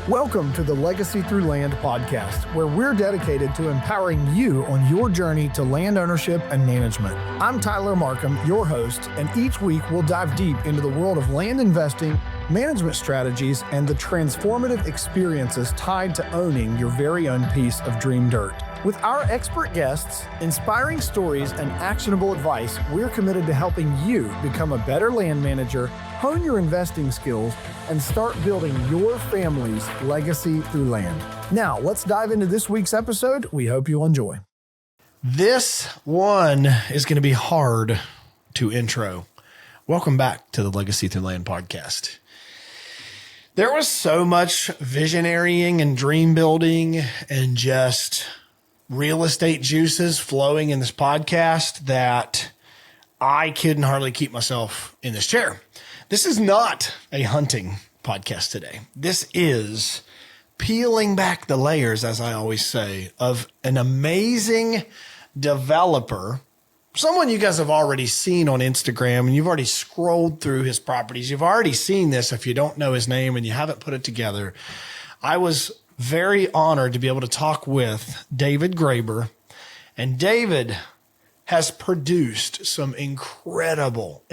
Welcome to the Legacy Through Land podcast, where we're dedicated to empowering you on your journey to land ownership and management. I'm Tyler Markham, your host, and each week we'll dive deep into the world of land investing, management strategies, and the transformative experiences tied to owning your very own piece of dream dirt. With our expert guests, inspiring stories, and actionable advice, we're committed to helping you become a better land manager, hone your investing skills, and start building your family's legacy through land. Now, let's dive into this week's episode. We hope you'll enjoy. This one is going to be hard to intro. Welcome back to the Legacy Through Land podcast. There was so much visionarying and dream building and just real estate juices flowing in this podcast that I couldn't hardly keep myself in this chair. This is not a hunting podcast today. This is peeling back the layers, as I always say, of an amazing developer, someone you guys have already seen on Instagram, and you've already scrolled through his properties. You've already seen this if you don't know his name and you haven't put it together. I was very honored to be able to talk with David Graber, and David has produced some incredible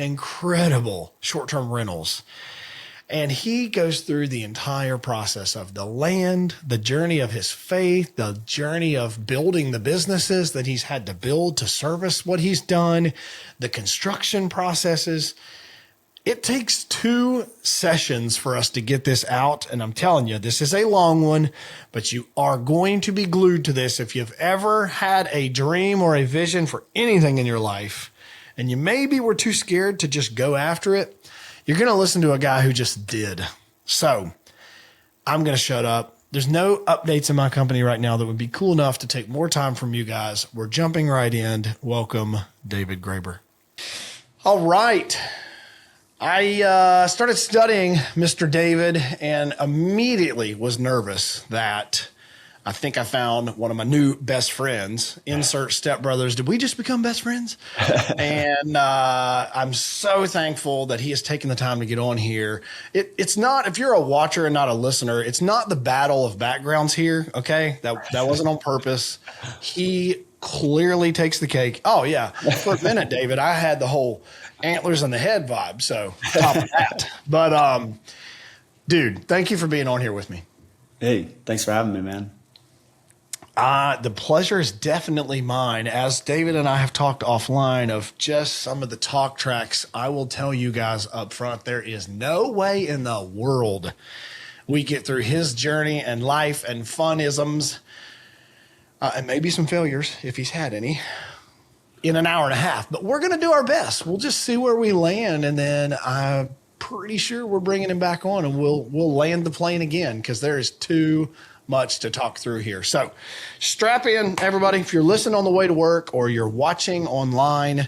short-term rentals. And he goes through the entire process of the land, the journey of his faith, the journey of building the businesses that he's had to build to service what he's done, the construction processes. It takes 2 sessions for us to get this out. And I'm telling you, this is a long one, but you are going to be glued to this. If you've ever had a dream or a vision for anything in your life, and you maybe were too scared to just go after it, you're going to listen to a guy who just did. So I'm going to shut up. There's no updates in my company right now that would be cool enough to take more time from you guys. We're jumping right in. Welcome, David Graber. All right. I started studying Mr. David and immediately was nervous that I think I found one of my new best friends. Insert stepbrothers. Did we just become best friends? And I'm so thankful that he has taken the time to get on here. It's not, if you're a watcher and not a listener, it's not the battle of backgrounds here. Okay. That wasn't on purpose. He clearly takes the cake. Oh yeah. For a minute, David, I had the whole antlers on the head vibe. So top of that. But, dude, thank you for being on here with me. Hey, thanks for having me, man. The pleasure is definitely mine. As David and I have talked offline of just some of the talk tracks, I will tell you guys up front, there is no way in the world we get through his journey and life and funisms, and maybe some failures if he's had any, in an hour and a half. But we're going to do our best. We'll just see where we land, and then I'm pretty sure we're bringing him back on, and we'll land the plane again because there is too much to talk through here. So strap in, everybody. If you're listening on the way to work or you're watching online,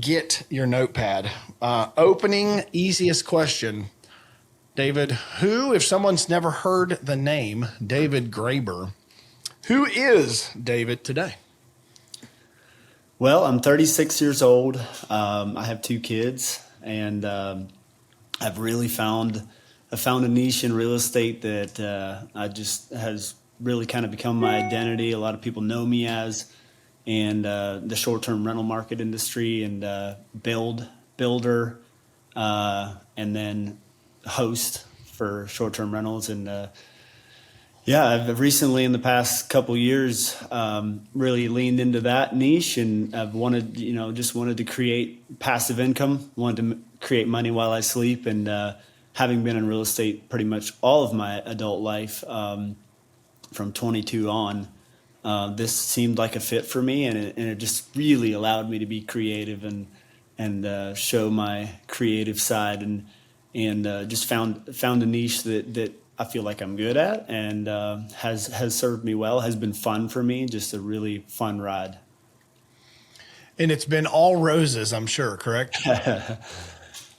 get your notepad. Opening, easiest question. David, who, if someone's never heard the name David Graber, who is David today? Well, I'm 36 years old. I have 2 kids, and I've really found a niche in real estate that I just has really kind of become my identity. A lot of people know me as, and the short-term rental market industry, and builder, and then host for short-term rentals. And I've recently, in the past couple years, really leaned into that niche, and I've wanted to create passive income, wanted to create money while I sleep, and having been in real estate pretty much all of my adult life, from 22 on, this seemed like a fit for me, and it just really allowed me to be creative and show my creative side, and just found a niche that I feel like I'm good at, and has served me well, has been fun for me, just a really fun ride. And it's been all roses, I'm sure, correct?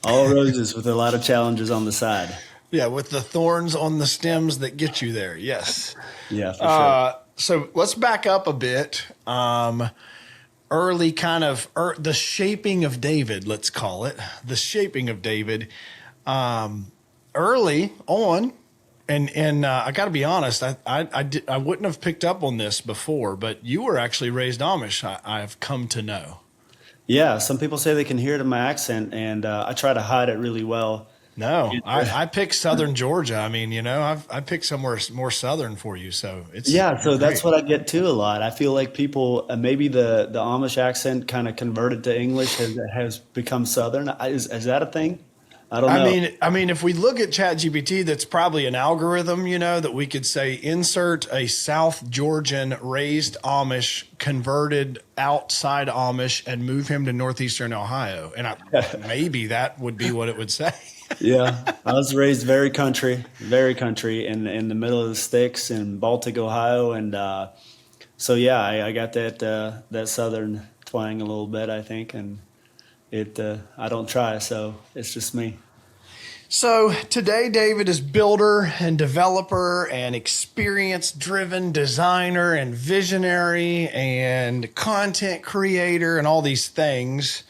All roses with a lot of challenges on the side. Yeah, with the thorns on the stems that get you there. Yes. Yeah, for sure. So let's back up a bit. Early kind of the shaping of David, let's call it. The shaping of David. Early on, And I got to be honest, I wouldn't have picked up on this before, but you were actually raised Amish. I've come to know. Yeah, some people say they can hear it in my accent, and I try to hide it really well. No, I picked Southern Georgia. I mean, I picked somewhere more Southern for you. So Yeah, so that's great. what I get too a lot. I feel like people, maybe the Amish accent kind of converted to English has become Southern. Is that a thing? I don't know. I mean, if we look at ChatGPT, that's probably an algorithm, that we could say insert a South Georgian raised Amish converted outside Amish and move him to Northeastern Ohio. And maybe that would be what it would say. Yeah, I was raised very country in the middle of the sticks in Baltic, Ohio, and so yeah, I got that Southern twang a little bit, I think, and I don't try, so it's just me. So today, David is builder and developer and experience-driven designer and visionary and content creator and all these things.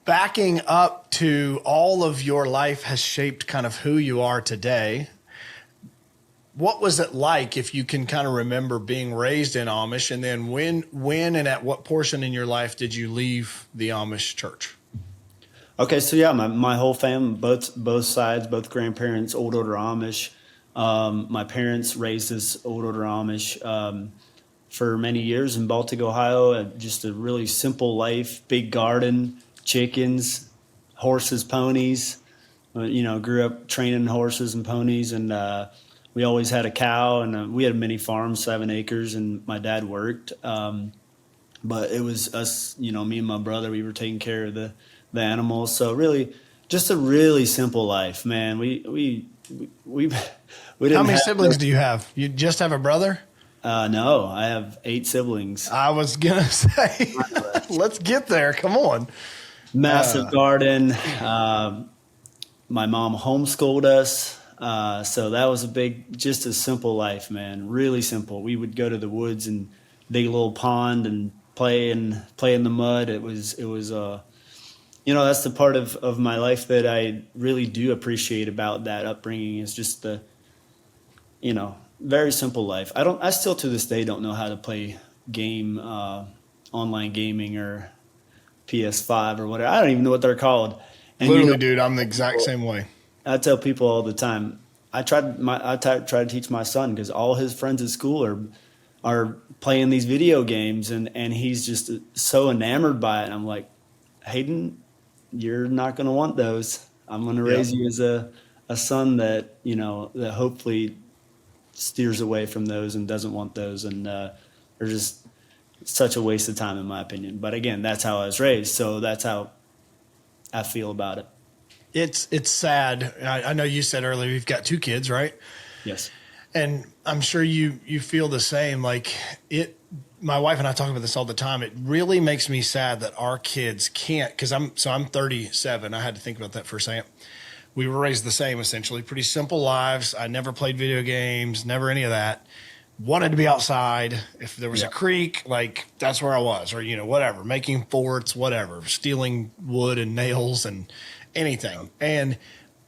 Backing up to all of your life has shaped kind of who you are today. What was it like, if you can kind of remember, being raised in Amish, and then when and at what portion in your life did you leave the Amish church? Okay, so yeah, my whole family, both sides, both grandparents, old order Amish. My parents raised us old order Amish for many years in Baltic, Ohio. Just a really simple life, big garden, chickens, horses, ponies. Grew up training horses and ponies, and we always had a cow, and we had a mini farm, 7 acres, and my dad worked. But it was us, me and my brother, we were taking care of the animals. So really, just a really simple life, man. We didn't. How many siblings do you have? You just have a brother? No, I have 8 siblings. I was gonna say, let's get there. Come on. Massive garden. My mom homeschooled us. So that was just a simple life, man. Really simple. We would go to the woods and dig a little pond and play in the mud. It was that's the part of my life that I really do appreciate about that upbringing, is just the, very simple life. I still to this day don't know how to play online gaming or PS5 or whatever. I don't even know what they're called. And literally, dude, I'm the exact same way. I tell people all the time, I try to teach my son, because all his friends at school are playing these video games, and he's just so enamored by it. And I'm like, Hayden, you're not going to want those. I'm going to raise you as a son that, that hopefully steers away from those and doesn't want those. And they're just such a waste of time, in my opinion. But again, that's how I was raised. So that's how I feel about it. It's sad. I know you said earlier you've got 2 kids, right? Yes. And I'm sure you feel the same. Like my wife and I talk about this all the time. It really makes me sad that our kids can't, because I'm 37. I had to think about that for a second. We were raised the same, essentially. Pretty simple lives. I never played video games, never any of that. Wanted to be outside. If there was a creek, like that's where I was, or, whatever, making forts, whatever, stealing wood and nails and anything. And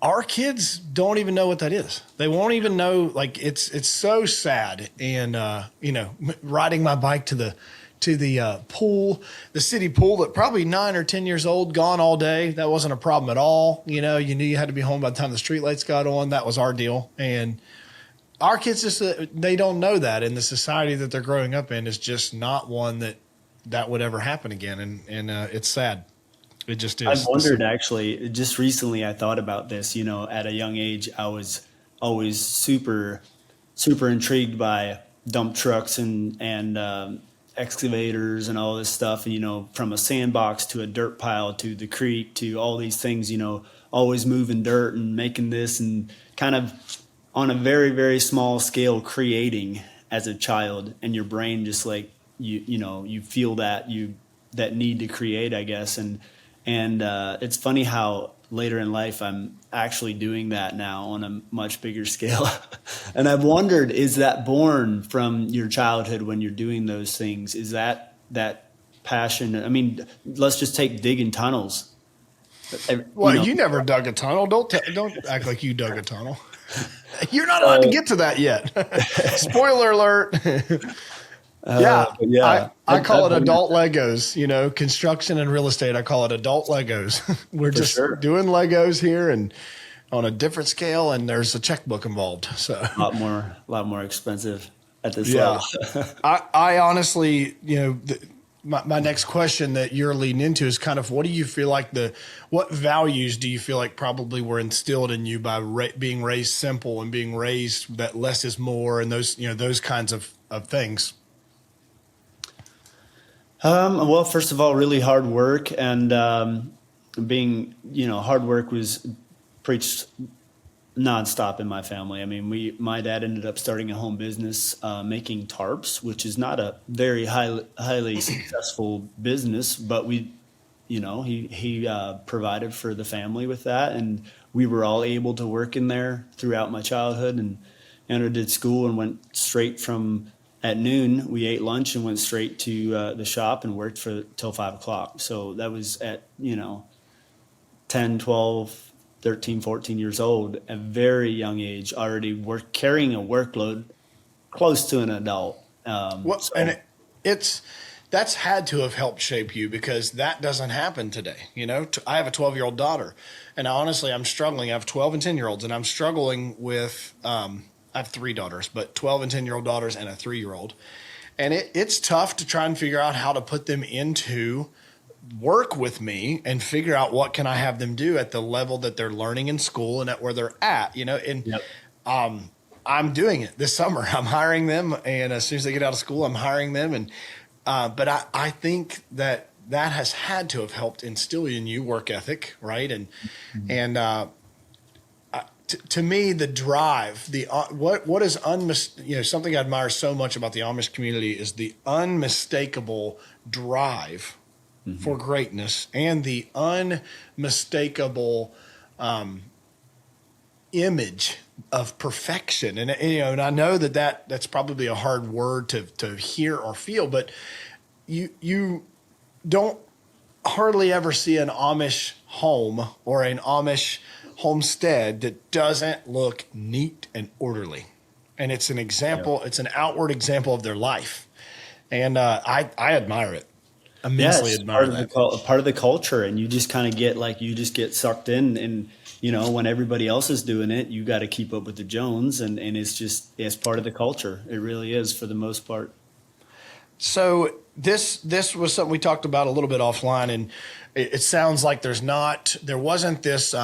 our kids don't even know what that is. They won't even know. Like it's so sad. And riding my bike to the pool, the city pool, that probably 9 or 10 years old, gone all day. That wasn't a problem at all. You knew you had to be home by the time the streetlights got on. That was our deal. And our kids they don't know that, and the society that they're growing up in is just not one that would ever happen again. And it's sad. It just is. I've wondered, actually, just recently I thought about this. At a young age, I was always super, super intrigued by dump trucks and excavators and all this stuff. And, from a sandbox to a dirt pile to the creek to all these things, always moving dirt and making this, and kind of on a very, very small scale creating as a child. And your brain just like, you feel that need to create, I guess. And it's funny how later in life I'm actually doing that now on a much bigger scale. And I've wondered, is that born from your childhood when you're doing those things? Is that passion? I mean, let's just take digging tunnels. Well, know, you never dug a tunnel. Don't act like you dug a tunnel. You're not allowed to get to that yet. Spoiler alert. Yeah, but yeah, I call it adult Legos. Construction and real estate. I call it adult Legos. We're for just sure. doing Legos here and on a different scale, and there's a checkbook involved. So A lot more expensive at this yeah, level. I honestly, my next question that you're leading into is kind of what do you feel like what values do you feel like probably were instilled in you by being raised simple and being raised that less is more and those kinds of things. Well, first of all, really hard work and hard work was preached nonstop in my family. I mean, my dad ended up starting a home business making tarps, which is not a very highly successful business, but he provided for the family with that, and we were all able to work in there throughout my childhood. And did school and went straight from at noon. We ate lunch and went straight to the shop and worked till 5 o'clock. So that was at 10, 12. 13, 14 years old, a very young age, already carrying a workload close to an adult. And that's had to have helped shape you because that doesn't happen today. I have a 12-year-old daughter, and honestly, I'm struggling. I have 12 and 10-year-olds, and I'm struggling with. I have 3 daughters, but 12 and 10-year-old daughters and a 3-year-old, and it's tough to try and figure out how to put them into work with me and figure out what can I have them do at the level that they're learning in school and at where they're at, and Yep. I'm doing it this summer. I'm hiring them. And as soon as they get out of school, I'm hiring them. And, but I think that has had to have helped instill in you work ethic. Right. To me, the drive, what is something I admire so much about the Amish community is the unmistakable drive for greatness and the unmistakable image of perfection. And I know that's probably a hard word to hear or feel, but you don't hardly ever see an Amish home or an Amish homestead that doesn't look neat and orderly. And it's an example, It's an outward example of their life. And I admire it. Immensely admire that. Part of the culture, and you just kind of get sucked in, and when everybody else is doing it, you got to keep up with the Jones, and it's part of the culture. It really is for the most part. So this was something we talked about a little bit offline, and it sounds like there wasn't this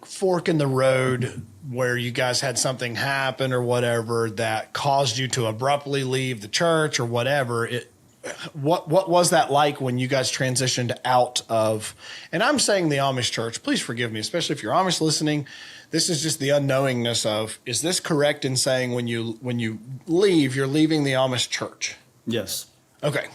fork in the road where you guys had something happen or whatever that caused you to abruptly leave the church or whatever. What was that like when you guys transitioned out of, and I'm saying the Amish church, please forgive me, especially if you're Amish listening, this is just the unknowingness of, is this correct in saying when you leave, you're leaving the Amish church? Yes. Okay.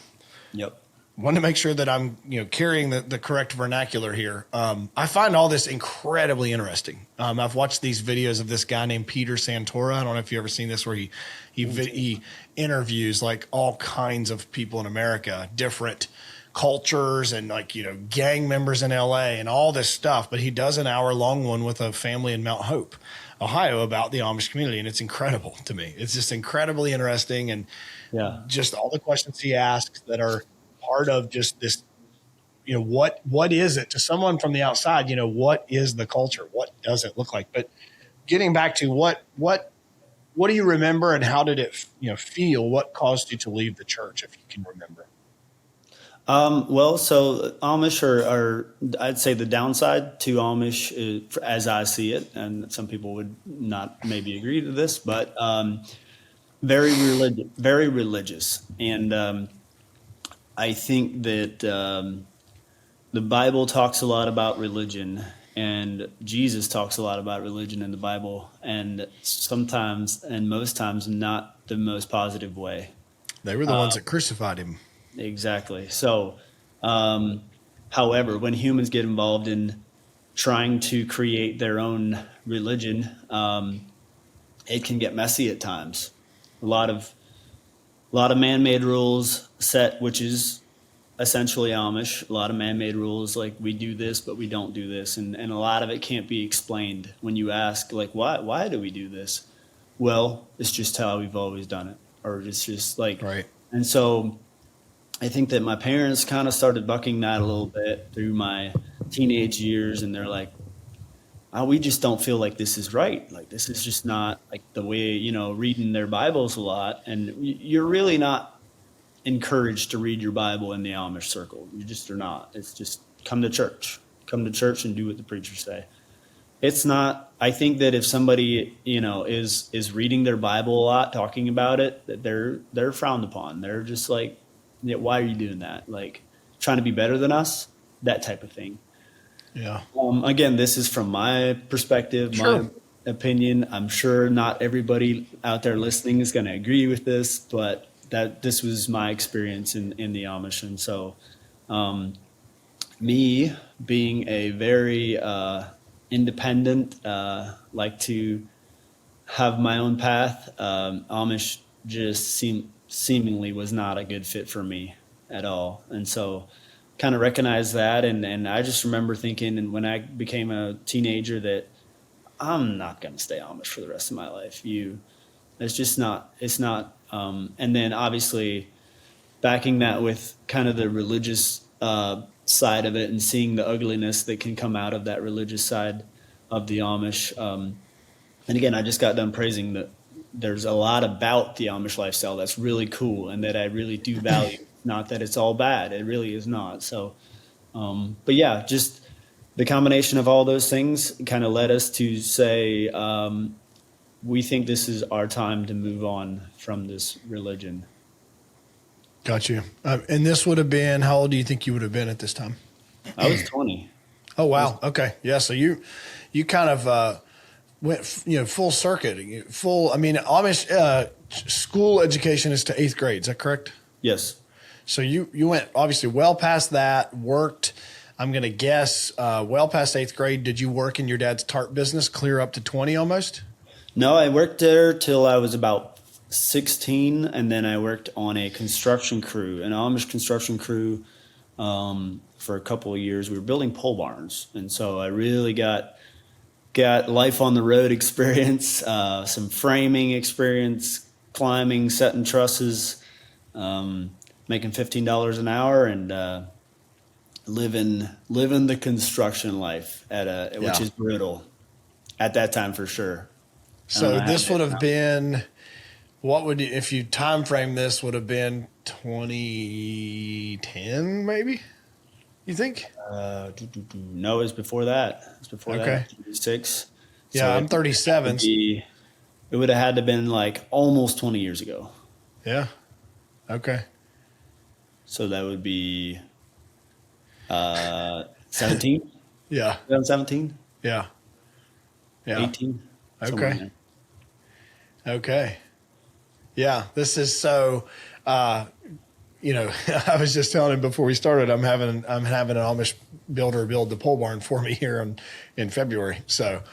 Yep. Want to make sure that I'm, carrying the correct vernacular here. I find all this incredibly interesting. I've watched these videos of this guy named Peter Santora. I don't know if you've ever seen this, where he interviews like all kinds of people in America, different cultures and gang members in LA and all this stuff. But he does an hour-long one with a family in Mount Hope, Ohio, about the Amish community. And it's incredible to me. It's just incredibly interesting. And just all the questions he asks that are part of just this, what is it to someone from the outside? What is the culture? What does it look like? But getting back to what do you remember, and how did it, feel? What caused you to leave the church, if you can remember? Well, so Amish are, I'd say the downside to Amish is, as I see it, and some people would not maybe agree to this, but very religious. And I think that the Bible talks a lot about religion, and Jesus talks a lot about religion in the Bible, and sometimes, and most times, not the most positive way. They were the ones that crucified him. Exactly. So, however, when humans get involved in trying to create their own religion, it can get messy at times. A lot of man-made rules set, which is essentially Amish, a lot of man-made rules, like we do this, but we don't do this. And a lot of it can't be explained when you ask, like, why do we do this? Well, it's just how we've always done it. Or it's just like, Right. And so I think that my parents kind of started bucking that a little bit through my teenage years. And they're like, oh, we just don't feel like this is right. Like, this is just not like the way, reading their Bibles a lot. And you're really not encouraged to read your Bible in the Amish circle. You just are not. It's just come to church and do what the preachers say. It's not, I think that if somebody, is reading their Bible a lot, talking about it, that they're frowned upon. They're just like, yeah, why are you doing that? Like, trying to be better than us, that type of thing. Yeah. Again, this is from my perspective, Sure. my opinion. I'm sure not everybody out there listening is going to agree with this, but this was my experience in the Amish. And so me being a very independent, like to have my own path, Amish just seemingly was not a good fit for me at all. And so kind of recognized that. And I just remember thinking, and when I became a teenager, that I'm not going to stay Amish for the rest of my life. It's not. And then obviously backing that with kind of the religious side of it and seeing the ugliness that can come out of that religious side of the Amish. And again, I just got done praising that there's a lot about the Amish lifestyle that's really cool and that I really do value. Not that it's all bad. It really is not. So, but yeah, just the combination of all those things kind of led us to say, we think this is our time to move on from this religion. Got you. And this would have been, how old do you think you would have been at this time? I was 20. Oh, wow. Okay. Yeah. So you kind of went, full circuit, Amish school education is to 8th grade. Is that correct? Yes. So you went obviously well past that, worked, I'm going to guess, well past 8th grade. Did you work in your dad's tarp business clear up to 20 almost? No, I worked there till I was about 16, and then I worked on a construction crew, an Amish construction crew, for a couple of years. We were building pole barns, and so I really got life on the road experience, some framing experience, climbing, setting trusses, making $15 an hour, and living the construction life which is brutal at that time for sure. So this would have been, if you time frame this, would have been 2010 maybe, you think? No, it was before that. Okay. That, 26. Yeah, So I'm 37. It would have had to have been like almost 20 years ago. Yeah. Okay. So that would be 17? Yeah. 17? Yeah. Yeah. 18? Okay. Okay. Yeah. This is so, I was just telling him before we started, I'm having an Amish builder build the pole barn for me here in February. So,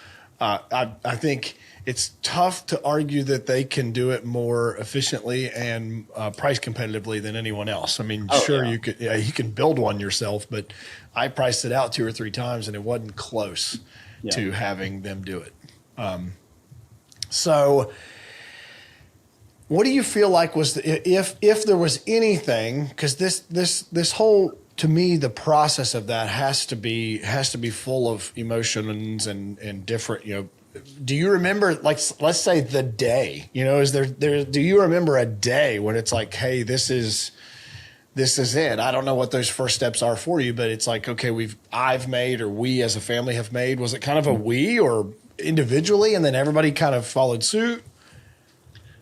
I think it's tough to argue that they can do it more efficiently and price competitively than anyone else. I mean, you can build one yourself, but I priced it out 2 or 3 times and it wasn't close to having them do it. So what do you feel like was if there was anything, because this whole, to me, the process of that has to be full of emotions and different, do you remember, like, let's say the day, do you remember a day when it's like, hey, this is it? I don't know what those first steps are for you, but it's like, okay, I've made, or we as a family have made. Was it kind of a we, or individually, and then everybody kind of followed suit?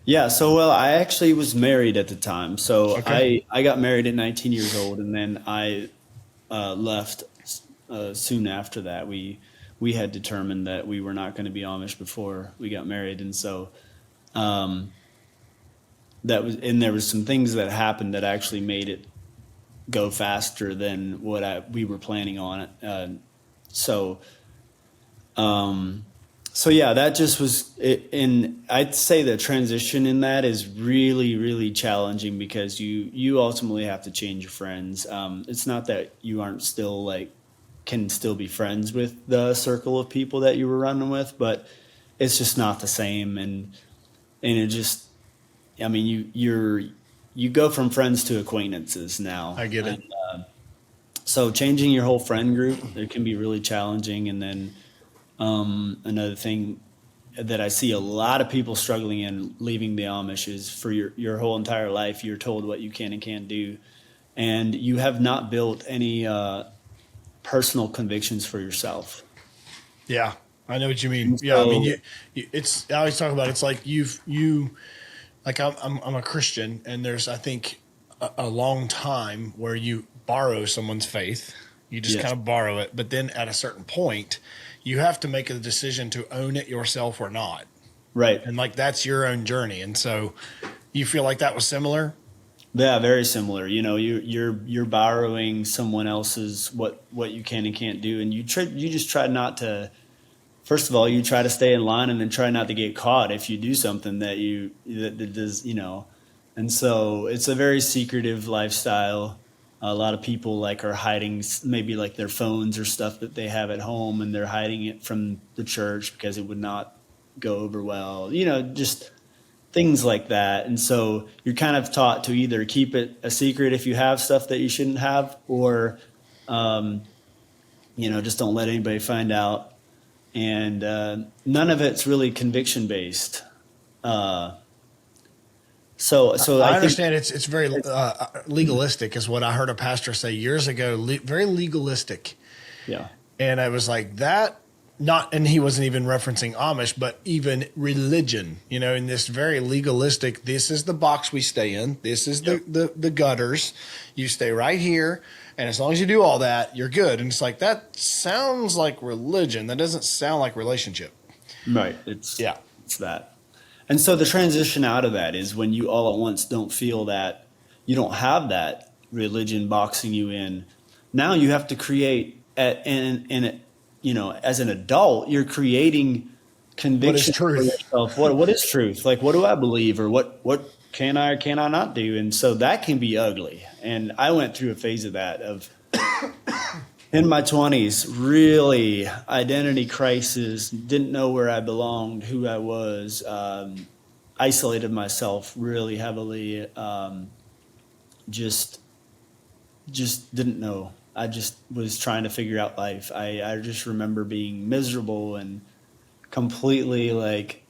Yeah. So, I actually was married at the time. So Okay. I got married at 19 years old, and then I left soon after that. We had determined that we were not going to be Amish before we got married. And so there was some things that happened that actually made it go faster than what we were planning on. So yeah, that just was it, and I'd say the transition in that is really, really challenging because you ultimately have to change your friends. It's not that you aren't still like can still be friends with the circle of people that you were running with, but it's just not the same. And it just, I mean, you go from friends to acquaintances now. I get it. And, so changing your whole friend group, it can be really challenging. And then another thing that I see a lot of people struggling in leaving the Amish is for your whole entire life, you're told what you can and can't do. And you have not built any personal convictions for yourself. Yeah, I know what you mean. And Yeah, I mean, so, it's. I always talk about it's like like I'm a Christian, and there's I think a long time where you borrow someone's faith, you just yes, kind of borrow it, but then at a certain point, you have to make a decision to own it yourself or not, right. and like that's your own journey. And so, you feel like that was similar. Yeah, very similar. You know, you're borrowing someone else's what you can and can't do, and you just try not to. First of all, you try to stay in line, and then try not to get caught if you do something that does, you know. And so it's a very secretive lifestyle. A lot of people like are hiding maybe like their phones or stuff that they have at home, and they're hiding it from the church because it would not go over well. You know, just things like that. And so you're kind of taught to either keep it a secret if you have stuff that you shouldn't have, or, just don't let anybody find out. And none of it's really conviction based. So I I think, understand it's very legalistic, is what I heard a pastor say years ago. Very legalistic, yeah, and I was like that. Not, and he wasn't even referencing Amish, but even religion. In this very legalistic. This is the box we stay in. This is the gutters. You stay right here, and as long as you do all that, you're good. And it's like that sounds like religion. That doesn't sound like relationship. right. It's that. And so the transition out of that is when you all at once don't feel that you don't have that religion boxing you in. Now you have to create as an adult, you're creating conviction for yourself. What is truth? Like, what do I believe, or what can I or can I not do? And so that can be ugly. And I went through a phase of that in my 20s, really identity crisis, didn't know where I belonged, who I was, isolated myself really heavily, just didn't know. I just was trying to figure out life. I just remember being miserable and completely like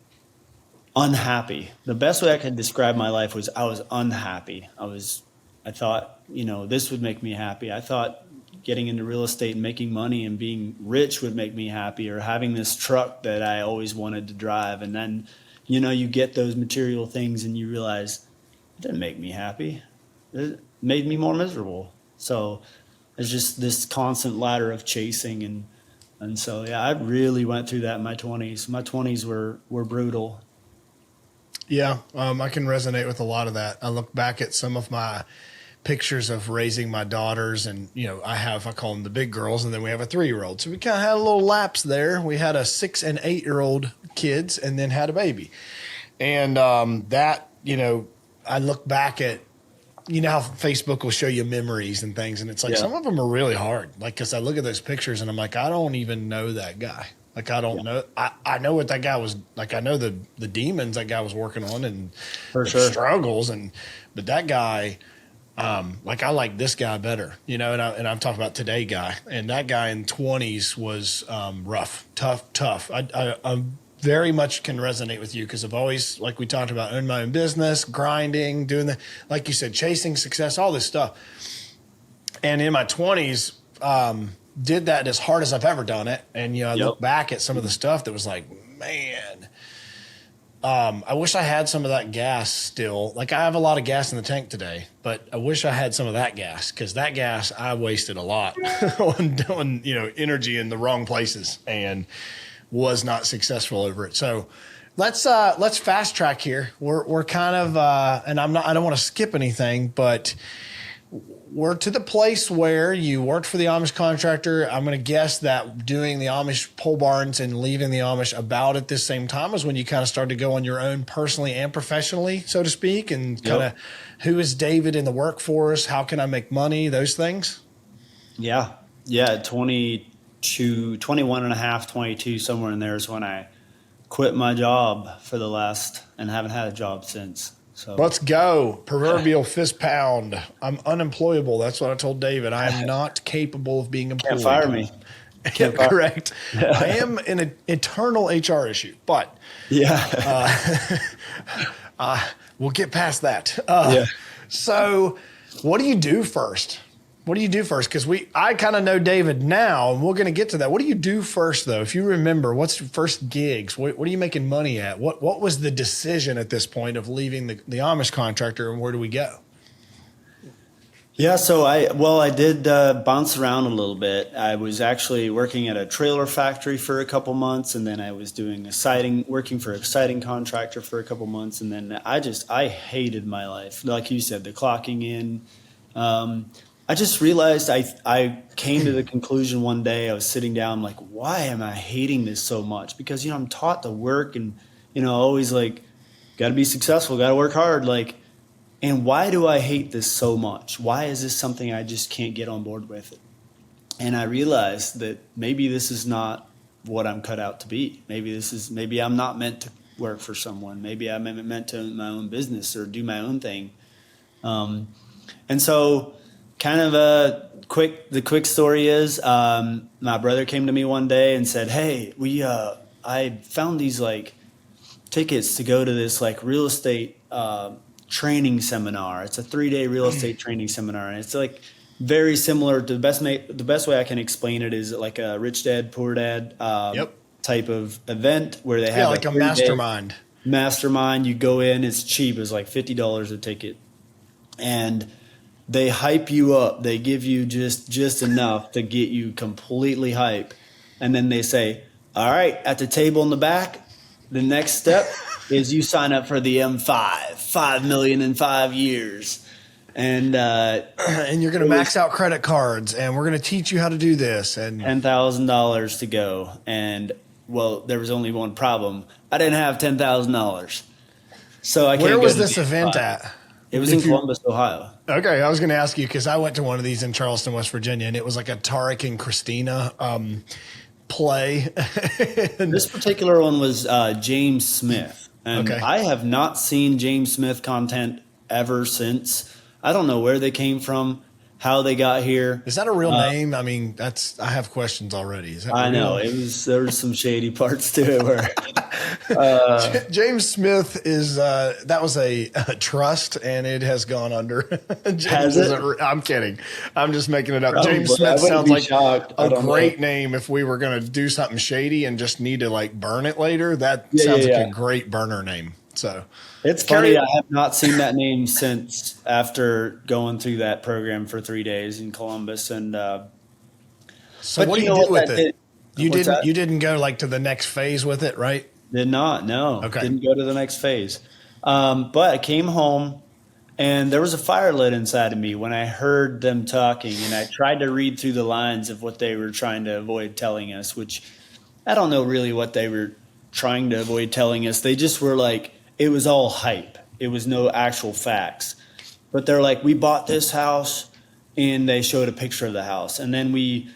unhappy. The best way I could describe my life was I was unhappy. I thought, this would make me happy. I thought getting into real estate and making money and being rich would make me happy, or having this truck that I always wanted to drive. And then, you get those material things and you realize it didn't make me happy. It made me more miserable. So there's just this constant ladder of chasing. And so, yeah, I really went through that in my 20s. My 20s were brutal. Yeah, I can resonate with a lot of that. I look back at some of my pictures of raising my daughters, and I call them the big girls, and then we have a 3-year-old. So we kind of had a little lapse there. We had a 6 and 8-year-old kids, and then had a baby. And I look back at, how Facebook will show you memories and things, and it's like some of them are really hard. Like, because I look at those pictures and I'm like, I don't even know that guy. Like, I don't know. I know what that guy was like. I know the demons that guy was working on, and the struggles, but that guy. I like this guy better, and I'm talking about today guy, and that guy in 20s was rough, tough. I very much can resonate with you, because I've always, like we talked about, owned my own business, grinding, doing the, like you said, chasing success, all this stuff. And in my 20s, did that as hard as I've ever done it. And, I look back at some of the stuff that was like, man, I wish I had some of that gas still. Like, I have a lot of gas in the tank today, but I wish I had some of that gas, because that gas I wasted a lot on energy in the wrong places and was not successful over it. So let's fast track here. We're kind of and I don't want to skip anything, but we're to the place where you worked for the Amish contractor. I'm going to guess that doing the Amish pole barns and leaving the Amish about at this same time is when you kind of started to go on your own personally and professionally, so to speak, and kind of who is David in the workforce? How can I make money? Those things. Yeah. 21 and a half, 22, somewhere in there is when I quit my job for the last, and haven't had a job since. So let's go. Proverbial fist pound. I'm unemployable. That's what I told David. I am not capable of being employed. Can't fire me. Can't fire. Correct. I am an eternal HR issue, but we'll get past that. So what do you do first? Because I kind of know David now, and we're going to get to that. What do you do first, though? If you remember, what's your first gigs? What are you making money at? What was the decision at this point of leaving the Amish contractor, and where do we go? Yeah, so I did bounce around a little bit. I was actually working at a trailer factory for a couple months, and then I was doing working for a siding contractor for a couple months, and then I hated my life. Like you said, the clocking in. I just realized I came to the conclusion one day. I was sitting down, I'm like, why am I hating this so much? Because, I'm taught to work and, always like, got to be successful, got to work hard. Like, and why do I hate this so much? Why is this something I just can't get on board with? And I realized that maybe this is not what I'm cut out to be. Maybe I'm not meant to work for someone. Maybe I'm meant to own my own business or do my own thing. And so kind of the quick story is, my brother came to me one day and said, hey, I found these like tickets to go to this like real estate training seminar. It's a 3-day real estate training seminar. And it's like very similar to the best way I can explain it is like a Rich Dad, Poor Dad type of event where they have like a mastermind. Mastermind. You go in, it's cheap. It's like $50 a ticket. And they hype you up. They give you just enough to get you completely hype. And then they say, all right, at the table in the back, the next step is you sign up for the M5, 5 million in 5 years. And you're going to max out credit cards, and we're going to teach you how to do this. And $10,000 to go. And, well, there was only one problem. I didn't have $10,000. So I can't Where go was to this the event M5. at? It was in Columbus, Ohio. Okay, I was going to ask you because I went to one of these in Charleston, West Virginia, and it was like a Tarek and Christina play. This particular one was James Smith. And Okay. I have not seen James Smith content ever since. I don't know where they came from, how they got here. Is that a real name? I mean, I have questions already. Is that I real? know there was some shady parts to it where James Smith is that was a trust, and it has gone under. Has it? I'm kidding. I'm just making it up. Probably. James Smith I wouldn't sounds be like shocked. I a don't great know. name if we were going to do something shady and just need to like burn it later. That Yeah, sounds yeah, like yeah. a great burner name. So It's funny. I have not seen that name since after going through that program for 3 days in Columbus. And So but what do you you know do what with that it? did? You didn't go like to the next phase with it, right? Did not. No. Okay. Didn't go to the next phase. But I came home and there was a fire lit inside of me when I heard them talking, and I tried to read through the lines of what they were trying to avoid telling us, which I don't know really what they were trying to avoid telling us. They just were like, it was all hype. It was no actual facts. But they're like, we bought this house, and they showed a picture of the house. And then we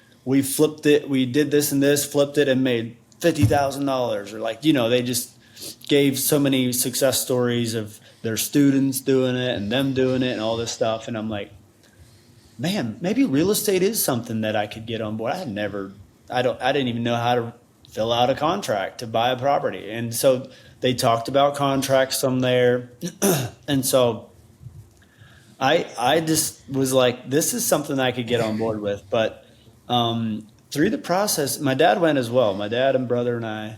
flipped it. We did this and this, flipped it, and made $50,000. Or like, they just gave so many success stories of their students doing it and them doing it and all this stuff. And I'm like, man, maybe real estate is something that I could get on board. I didn't even know how to fill out a contract to buy a property. And so they talked about contracts from there. And so I just was like, this is something I could get on board with. But through the process, my dad went as well, my dad and brother and I.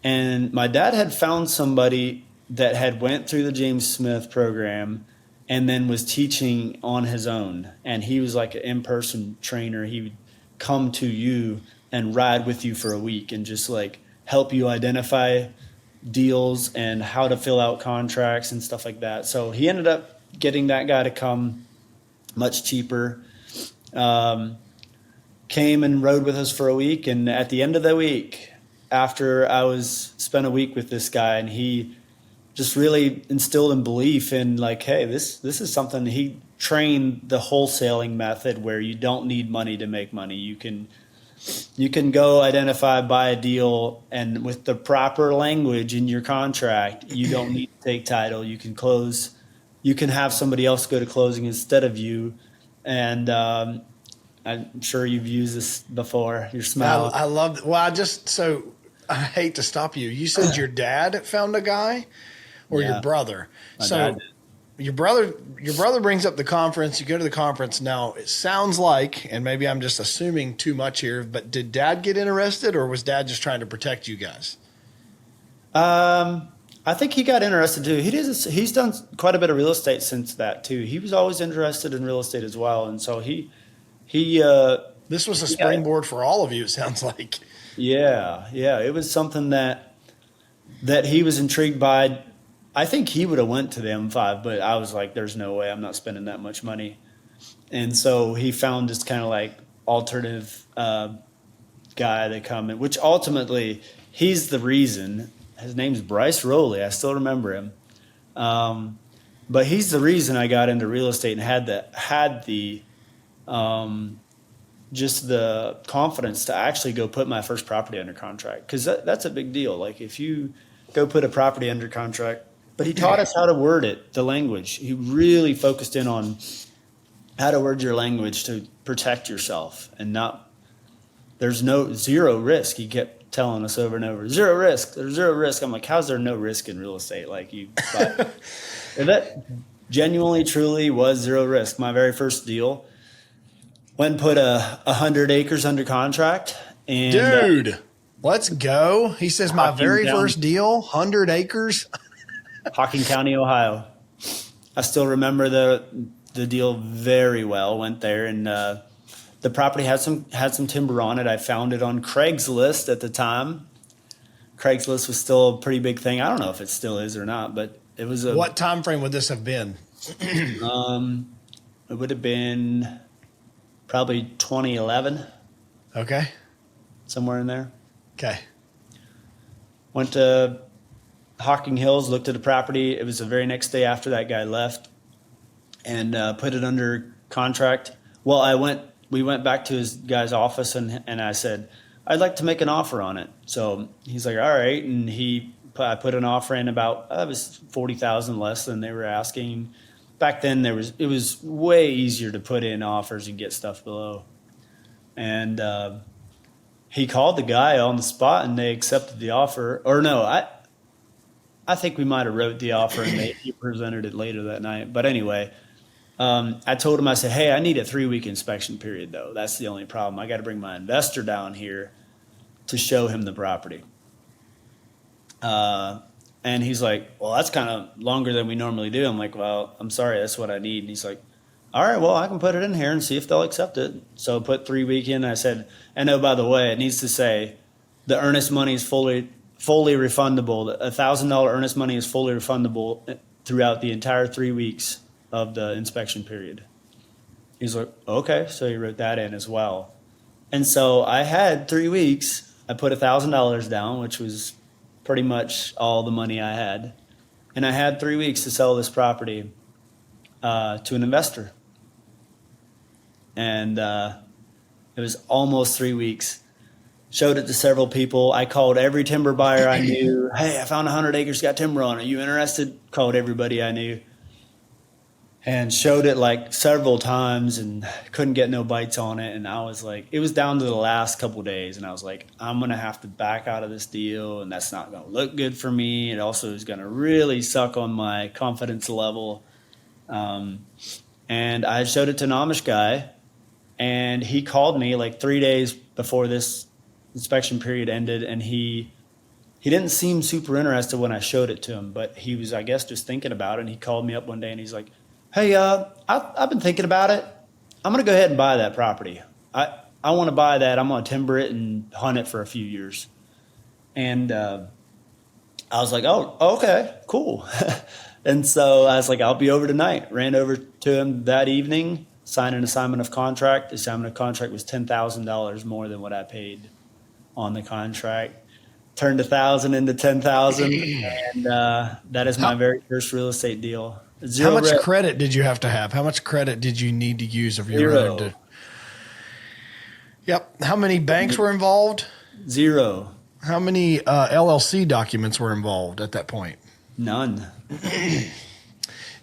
And my dad had found somebody that had went through the James Smith program and then was teaching on his own. And he was like an in-person trainer. He would come to you and ride with you for a week and just like help you identify deals and how to fill out contracts and stuff like that. So he ended up getting that guy to come, much cheaper. Came and rode with us for a week. And at the end of the week, after spent a week with this guy, and he just really instilled in belief in like, hey, this is something. He trained the wholesaling method where you don't need money to make money. You can go identify, buy a deal, and with the proper language in your contract, you don't need to take title. You can close. You can have somebody else go to closing instead of you. And I'm sure you've used this before. Your smile. I love it. Well, I hate to stop you. You said your dad found a guy or your brother. My dad did. Your brother brings up the conference. You go to the conference. Now it sounds like, and maybe I'm just assuming too much here, but did dad get interested or was dad just trying to protect you guys? I think he got interested too. He's done quite a bit of real estate since that too. He was always interested in real estate as well. And so this was a springboard for all of you, it sounds like. Yeah. It was something that he was intrigued by. I think he would have went to the M5, but I was like, there's no way I'm not spending that much money. And so he found this kind of like alternative guy to come in, which ultimately he's the reason. His name's Bryce Rowley. I still remember him. But he's the reason I got into real estate and had the just the confidence to actually go put my first property under contract. Because that's a big deal. Like if you go put a property under contract, but he taught us how to word it, the language. He really focused in on how to word your language to protect yourself and there's zero risk. He kept telling us over and over, zero risk, there's zero risk. I'm like, how's there no risk in real estate? Like and that genuinely, truly was zero risk. My very first deal, went and put 100 acres under contract. And dude, let's go. He says my very first deal, 100 acres. Hocking County, Ohio. I still remember the deal very well. Went there and the property had some timber on it. I found it on Craigslist at the time. Craigslist was still a pretty big thing. I don't know if it still is or not, but it was What time frame would this have been? It would have been probably 2011. Okay. Somewhere in there. Okay. Went to Hocking Hills, looked at the property. It was the very next day after that guy left, and put it under contract. Well, we went back to his guy's office, and I said, I'd like to make an offer on it. So he's like, all right. And I put an offer in about, it was $40,000 less than they were asking. Back then it was way easier to put in offers and get stuff below. And he called the guy on the spot and they accepted the offer. Or no, I think we might have wrote the offer and he presented it later that night. But anyway, I told him, I said, hey, I need a 3-week inspection period though. That's the only problem. I got to bring my investor down here to show him the property. And he's like, well, that's kind of longer than we normally do. I'm like, well, I'm sorry, that's what I need. And he's like, all right, well, I can put it in here and see if they'll accept it. So I put 3 week in. I said, and oh, by the way, it needs to say the earnest money is fully refundable. The $1,000 earnest money is fully refundable throughout the entire 3 weeks of the inspection period. He's like, okay. So he wrote that in as well. And so I had 3 weeks. I put $1,000 down, which was pretty much all the money I had. And I had 3 weeks to sell this property to an investor. And it was almost 3 weeks. Showed it to several people. I called every timber buyer I knew. Hey, I found 100 acres, got timber on it. Are you interested? Called everybody I knew. And showed it like several times and couldn't get no bites on it. And I was like, it was down to the last couple of days. And I was like, I'm going to have to back out of this deal. And that's not going to look good for me. It also is going to really suck on my confidence level. And I showed it to an Amish guy. And he called me like 3 days before this inspection period ended. And he didn't seem super interested when I showed it to him. But he was, I guess, just thinking about it. And he called me up one day and he's like, hey, I've been thinking about it. I'm going to go ahead and buy that property. I want to buy that. I'm going to timber it and hunt it for a few years. And I was like, oh, okay, cool. And so I was like, I'll be over tonight. Ran over to him that evening, signed an assignment of contract. The assignment of contract was $10,000 more than what I paid on the contract. Turned 1,000 into 10,000, and that is my very first real estate deal. How much credit did you have to have? How much credit did you need to use of your own? Zero. Yep. How many banks were involved? Zero. How many LLC documents were involved at that point? None.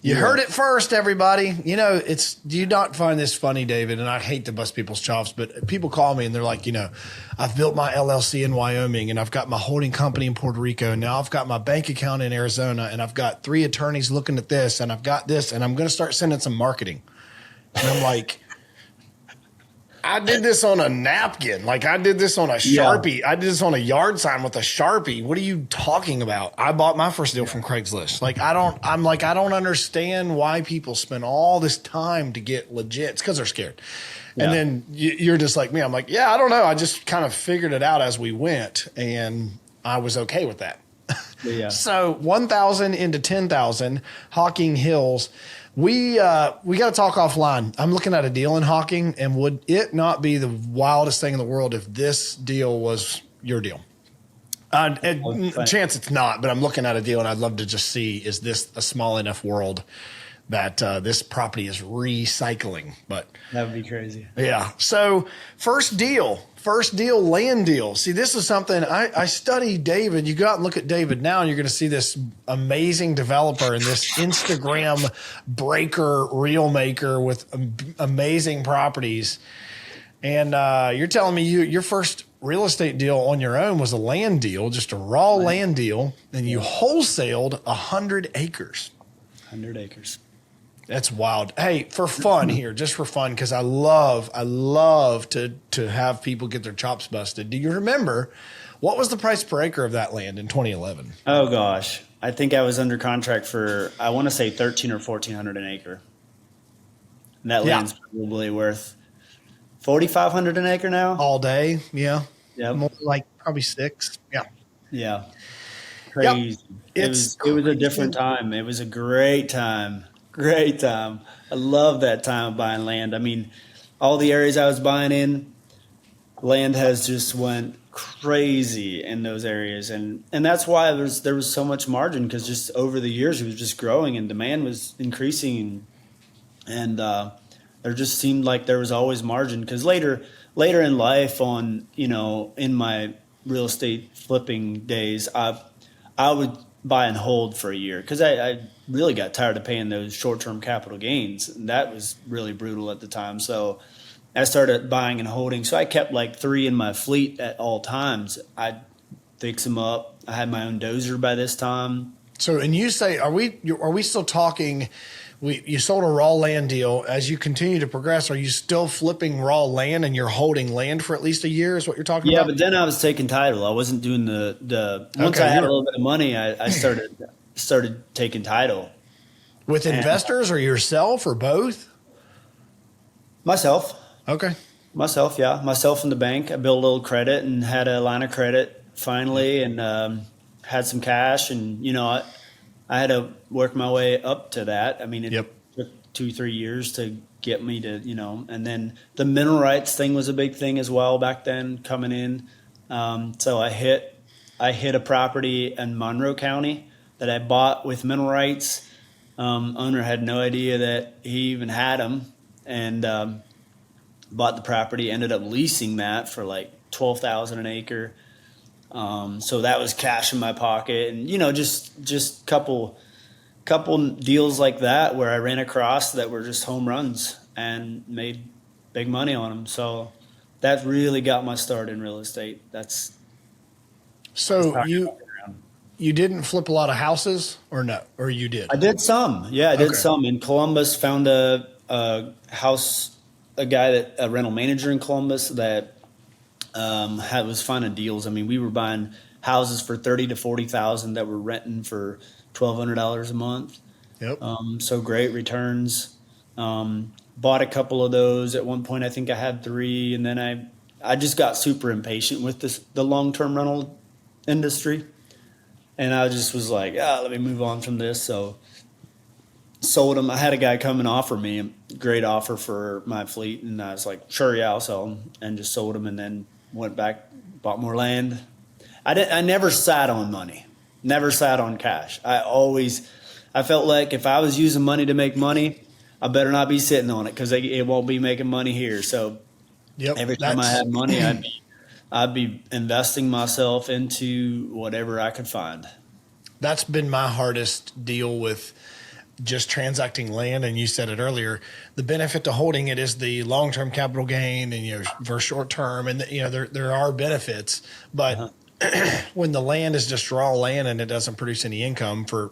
You heard it first, everybody. You know, do you not find this funny, David? And I hate to bust people's chops, but people call me and they're like, I've built my LLC in Wyoming and I've got my holding company in Puerto Rico. And now I've got my bank account in Arizona and I've got 3 attorneys looking at this and I've got this and I'm going to start sending some marketing. And I'm like, I did this on a napkin. Like I did this on a Sharpie. I did this on a yard sign with a Sharpie. What are you talking about? I bought my first deal from Craigslist. I don't understand why people spend all this time to get legit. It's because they're scared. Yeah. And then you're just like me. I'm like, yeah, I don't know. I just kind of figured it out as we went and I was okay with that. Yeah. So 1,000 into 10,000, Hocking Hills. We got to talk offline. I'm looking at a deal in Hocking, and would it not be the wildest thing in the world if this deal was your deal? Chance it's not, but I'm looking at a deal, and I'd love to just see, is this a small enough world that this property is recycling? But that would be crazy. Yeah. So first deal, land deal. See, this is something I study David. You go out and look at David now and you're going to see this amazing developer and this Instagram breaker, reel maker with amazing properties. And you're telling me your first real estate deal on your own was a land deal, just a raw land deal. And you wholesaled 100 acres. 100 acres. That's wild. Hey, for fun here, just for fun, because I love to have people get their chops busted. Do you remember what was the price per acre of that land in 2011? Oh gosh, I think I was under contract for, I want to say 1,300 or 1,400 an acre. And that land's probably worth 4,500 an acre now. All day, yeah. Yeah, more like probably 6. Yeah. Yeah. Crazy. Yep. It was a different time. It was a great time. Great time. I love that time of buying land. I mean, all the areas I was buying in, land has just went crazy in those areas. And that's why there was so much margin, because just over the years it was just growing and demand was increasing. And there just seemed like there was always margin, because later in life in my real estate flipping days, I would buy and hold for a year, because I really got tired of paying those short-term capital gains. And that was really brutal at the time. So I started buying and holding. So I kept like 3 in my fleet at all times. I'd fix them up. I had my own dozer by this time. So, and you say, are we still talking, you sold a raw land deal. As you continue to progress, are you still flipping raw land and you're holding land for at least a year is what you're talking about? Yeah, but then I was taking title. I wasn't doing once I had a little bit of money, I started taking title. With investors or yourself or both? Myself. Okay. Myself, yeah. Myself in the bank. I built a little credit and had a line of credit finally, and had some cash. And, I had to work my way up to that. I mean, it took 2-3 years to get me to, and then the mineral rights thing was a big thing as well back then coming in. So I hit a property in Monroe County that I bought with mineral rights. Owner had no idea that he even had them, and bought the property, ended up leasing that for like $12,000 an acre. So that was cash in my pocket, and just couple deals like that where I ran across that were just home runs and made big money on them. So that really got my start in real estate. You didn't flip a lot of houses, or no? Or you did? I did some. Yeah, I did some. In Columbus, found a house, a rental manager in Columbus that was finding deals. I mean, we were buying houses for $30,000 to $40,000 that were renting for $1,200 a month. Yep. So great returns. Bought a couple of those. At one point, I think I had 3, and then I just got super impatient with the long-term rental industry. And I just was like, let me move on from this. So sold them. I had a guy come and offer me a great offer for my fleet, and I was like, sure, yeah, I'll sell them, and just sold them, and then went back, bought more land. I never sat on money, never sat on cash. I felt like if I was using money to make money, I better not be sitting on it because it won't be making money here. So every time I had money, I'd be investing myself into whatever I could find. That's been my hardest deal with just transacting land. And you said it earlier, the benefit to holding it is the long-term capital gain and, for short-term, and, there are benefits, but when the land is just raw land and it doesn't produce any income for,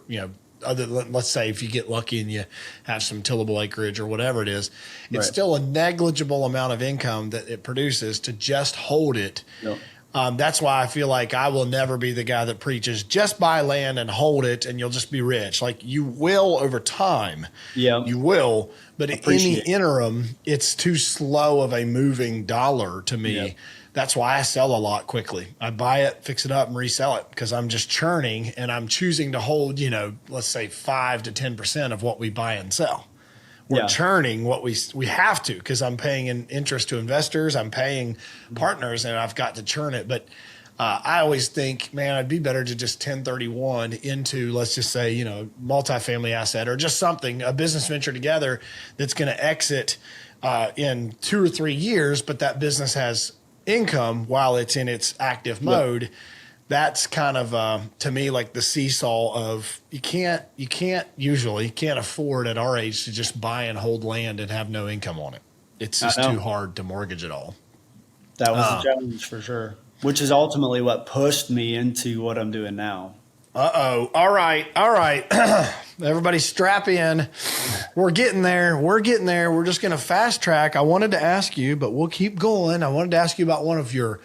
let's say if you get lucky and you have some tillable acreage or whatever it is, it's still a negligible amount of income that it produces to just hold it. Yep. That's why I feel like I will never be the guy that preaches just buy land and hold it and you'll just be rich. Like, you will over time. Yeah, you will. But in the interim, it's too slow of a moving dollar to me. Yep. That's why I sell a lot quickly. I buy it, fix it up, and resell it because I'm just churning and I'm choosing to hold, let's say 5 to 10% of what we buy and sell. We're churning what we have to because I'm paying an interest to investors. I'm paying partners, and I've got to churn it. But I always think, man, it'd be better to just 1031 into, let's just say, multifamily asset or just something, a business venture together that's going to exit in 2 or 3 years, but that business has income while it's in its active mode. That's kind of to me like the seesaw of you can't afford at our age to just buy and hold land and have no income on it. It's just too hard to mortgage it all. That was a challenge for sure, which is ultimately what pushed me into what I'm doing now. All right. Everybody strap in. We're getting there. We're just going to fast track. I wanted to ask you, but we'll keep going. I wanted to ask you about one of your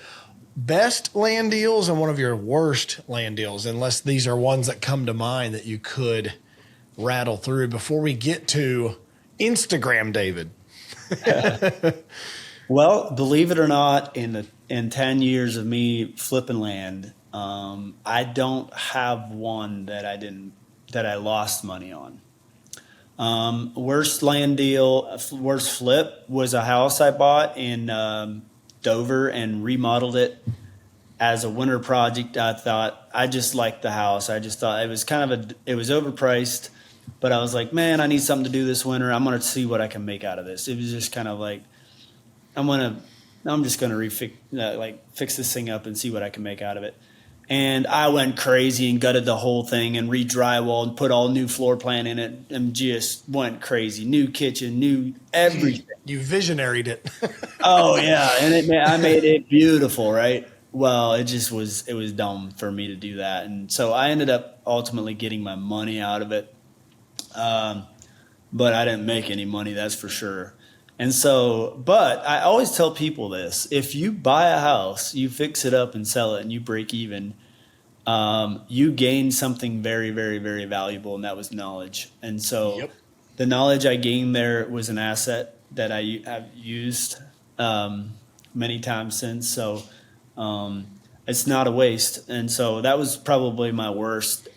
best land deals and one of your worst land deals, unless these are ones that come to mind that you could rattle through before we get to Instagram David. Well, believe it or not, in 10 years of me flipping land, I don't have one that I lost money on. Worst land deal, worst flip was a house I bought in Dover and remodeled it as a winter project. I just liked the house. I just thought it was it was overpriced, but I was like, man, I need something to do this winter. I'm going to see what I can make out of this. It was just kind of like, I'm just going to fix this thing up and see what I can make out of it. And I went crazy and gutted the whole thing and re-drywalled and put all new floor plan in it and just went crazy. New kitchen, new everything. You visionaried it. Oh, yeah. And I made it beautiful, right? Well, it was dumb for me to do that. And so I ended up ultimately getting my money out of it. But I didn't make any money, that's for sure. And so, but I always tell people this: if you buy a house, you fix it up and sell it and you break even, you gain something very, very, very valuable, and that was knowledge. And so the knowledge I gained there was an asset that have used many times since. So it's not a waste. And so that was probably my worst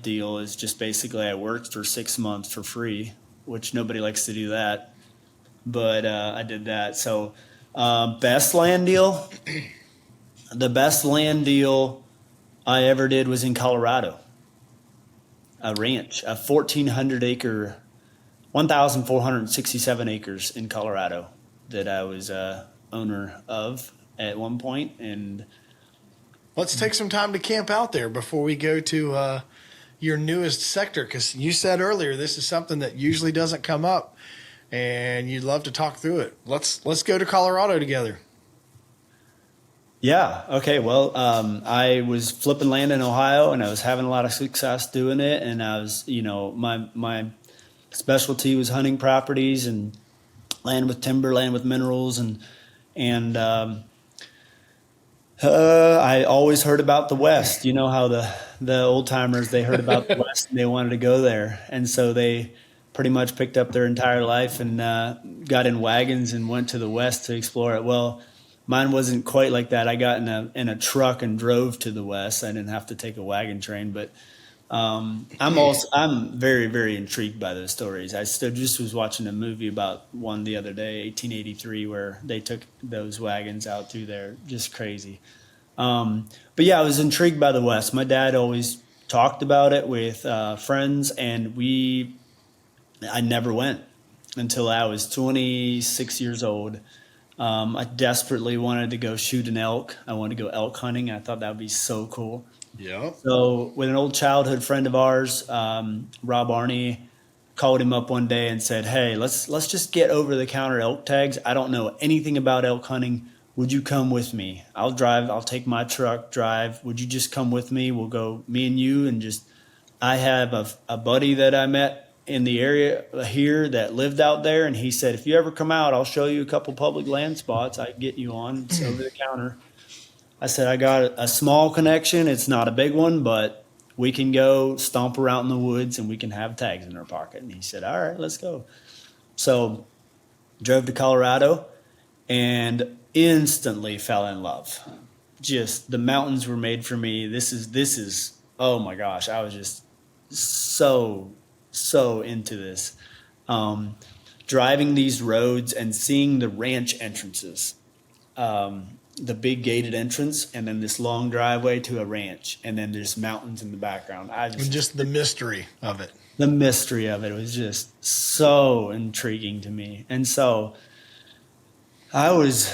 deal, is just basically I worked for 6 months for free, which nobody likes to do that. But I did that. So best land deal, the best land deal I ever did was in Colorado. A ranch, a 1,467 acres in Colorado that I was owner of at one point. And let's take some time to camp out there before we go to your newest sector, because you said earlier this is something that usually doesn't come up. And you'd love to talk through it. Let's go to Colorado together. Yeah. Okay. Well, I was flipping land in Ohio, and I was having a lot of success doing it. And I was, my specialty was hunting properties and land with timber, land with minerals, and I always heard about the West. You know how the old timers, they heard about the West and they wanted to go there, and so they pretty much picked up their entire life and got in wagons and went to the West to explore it. Well, mine wasn't quite like that. I got in a truck and drove to the West. I didn't have to take a wagon train, but I'm very, very intrigued by those stories. I still just was watching a movie about one the other day, 1883, where they took those wagons out through there. Just crazy. But yeah, I was intrigued by the West. My dad always talked about it with friends, and I never went until I was 26 years old. I desperately wanted to go shoot an elk. I wanted to go elk hunting. I thought that would be so cool. Yeah. So with an old childhood friend of ours, Rob Arney, called him up one day and said, "Hey, let's just get over the counter elk tags. I don't know anything about elk hunting. Would you come with me? I'll drive. I'll take my truck, drive. Would you just come with me? We'll go, me and you, and just." I have a buddy that I met in the area here that lived out there, and he said, "If you ever come out, I'll show you a couple public land spots I can get you on. It's over the counter." I said, "I got a small connection. It's not a big one, but we can go stomp around in the woods and we can have tags in our pocket." And he said, "All right, let's go." So drove to Colorado and instantly fell in love. Just the mountains were made for me. This is, oh my gosh, I was just so into this. Driving these roads and seeing the ranch entrances. The big gated entrance, and then this long driveway to a ranch, and then there's mountains in the background. And just the mystery of it. The mystery of it was just so intriguing to me. And so I was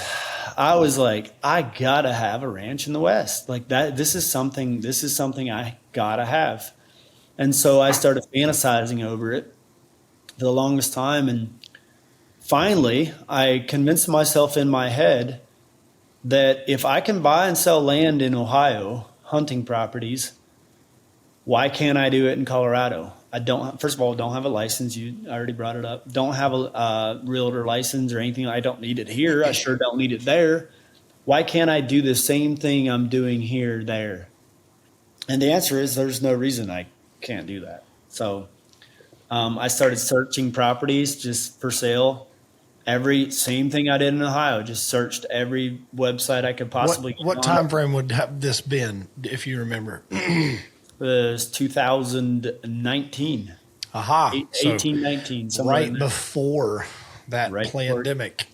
like, I gotta have a ranch in the West. Like that, this is something I gotta have. And so I started fantasizing over it for the longest time. And finally, I convinced myself in my head that if I can buy and sell land in Ohio, hunting properties, why can't I do it in Colorado? First of all, don't have a license. You already brought it up. Don't have a realtor license or anything. I don't need it here. I sure don't need it there. Why can't I do the same thing I'm doing here, there? And the answer is there's no reason I can't do that. So I started searching properties just for sale. Same thing I did in Ohio, just searched every website I could possibly get What on. time frame would have this been, if you remember? It was 2019. Aha. 18, 19. Right before that Right pandemic.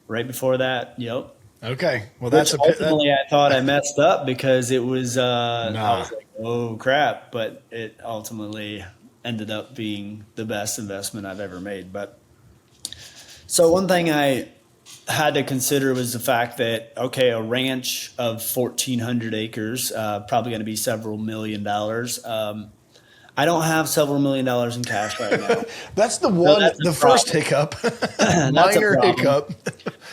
Right before that, yep. Okay. Well, Which ultimately I thought I messed up because it was, I Nah. was like, oh crap. But it ultimately ended up being the best investment I've ever made. But so one thing I had to consider was the fact that, okay, a ranch of 1,400 acres, probably going to be several $1 million. I don't have several $1 million in cash right now. That's the first hiccup. Minor hiccup.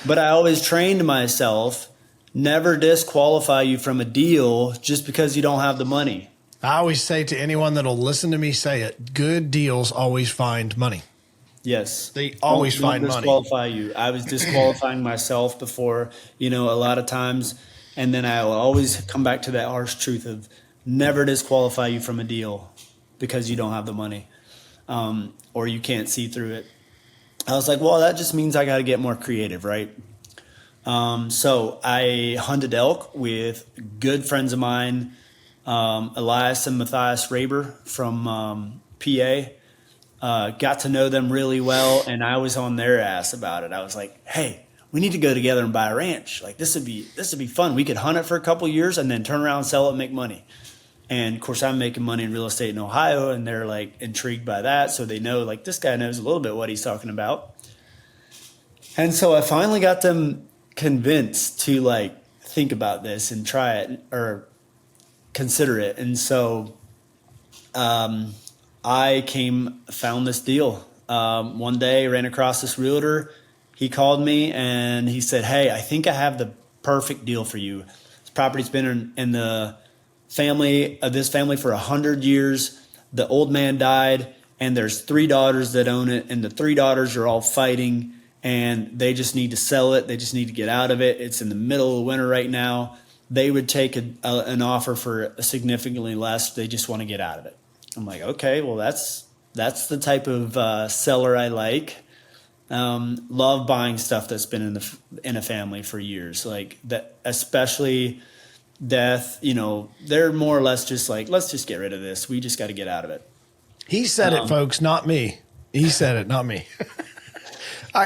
But I always trained myself, never disqualify you from a deal just because you don't have the money. I always say to anyone that'll listen to me say it, good deals always find money. Yes. They always find money. Disqualify you. I was disqualifying myself before, a lot of times. And then I will always come back to that harsh truth of never disqualify you from a deal because you don't have the money, or you can't see through it. I was like, well, that just means I got to get more creative, right? So I hunted elk with good friends of mine, Elias and Matthias Raber from PA. Got to know them really well, and I was on their ass about it. I was like, hey, we need to go together and buy a ranch. Like this would be fun. We could hunt it for a couple years and then turn around and sell it and make money. And of course, I'm making money in real estate in Ohio, and they're like intrigued by that. So they know, like, this guy knows a little bit what he's talking about. And so I finally got them convinced to like think about this and try it or consider it. And so I found this deal. One day, ran across this realtor. He called me and he said, hey, I think I have the perfect deal for you. This property's been in the family of this family for 100 years. The old man died, and there's 3 daughters that own it, and the 3 daughters are all fighting, and they just need to sell it. They just need to get out of it. It's in the middle of winter right now. They would take an offer for significantly less. They just want to get out of it. I'm like, okay, well, that's the type of seller I like. Love buying stuff that's been in a family for years, like that, especially death, they're more or less just like, let's just get rid of this. We just got to get out of it. He said it, folks, not me. He said it, not me.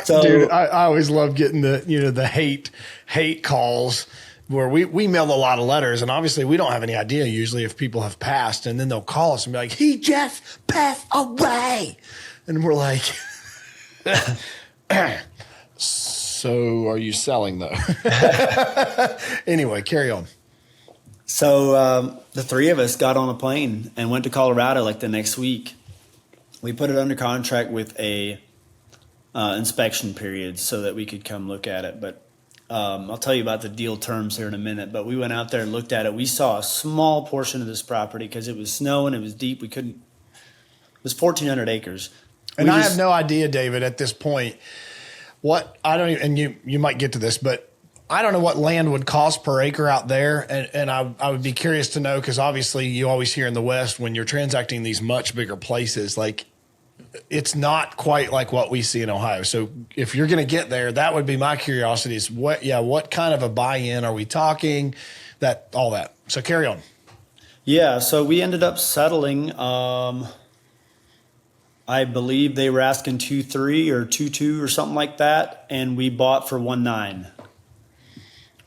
So, I always love getting the hate calls where we mail a lot of letters, and obviously we don't have any idea usually if people have passed, and then they'll call us and be like, he just passed away. And we're like, so are you selling though? Anyway, carry on. So the three of us got on a plane and went to Colorado like the next week. We put it under contract with a inspection period so that we could come look at it. But I'll tell you about the deal terms here in a minute. But we went out there and looked at it. We saw a small portion of this property because it was snow and it was deep. It was 1,400 acres. And I have no idea, David, at this point, and you might get to this, but I don't know what land would cost per acre out there. And I would be curious to know, because obviously you always hear in the West when you're transacting these much bigger places, like it's not quite like what we see in Ohio. So if you're going to get there, that would be my curiosity is what kind of a buy-in are we talking, all that. So carry on. Yeah. So we ended up settling, I believe they were asking 2.3 or 2.2 or something like that. And we bought for 1.9.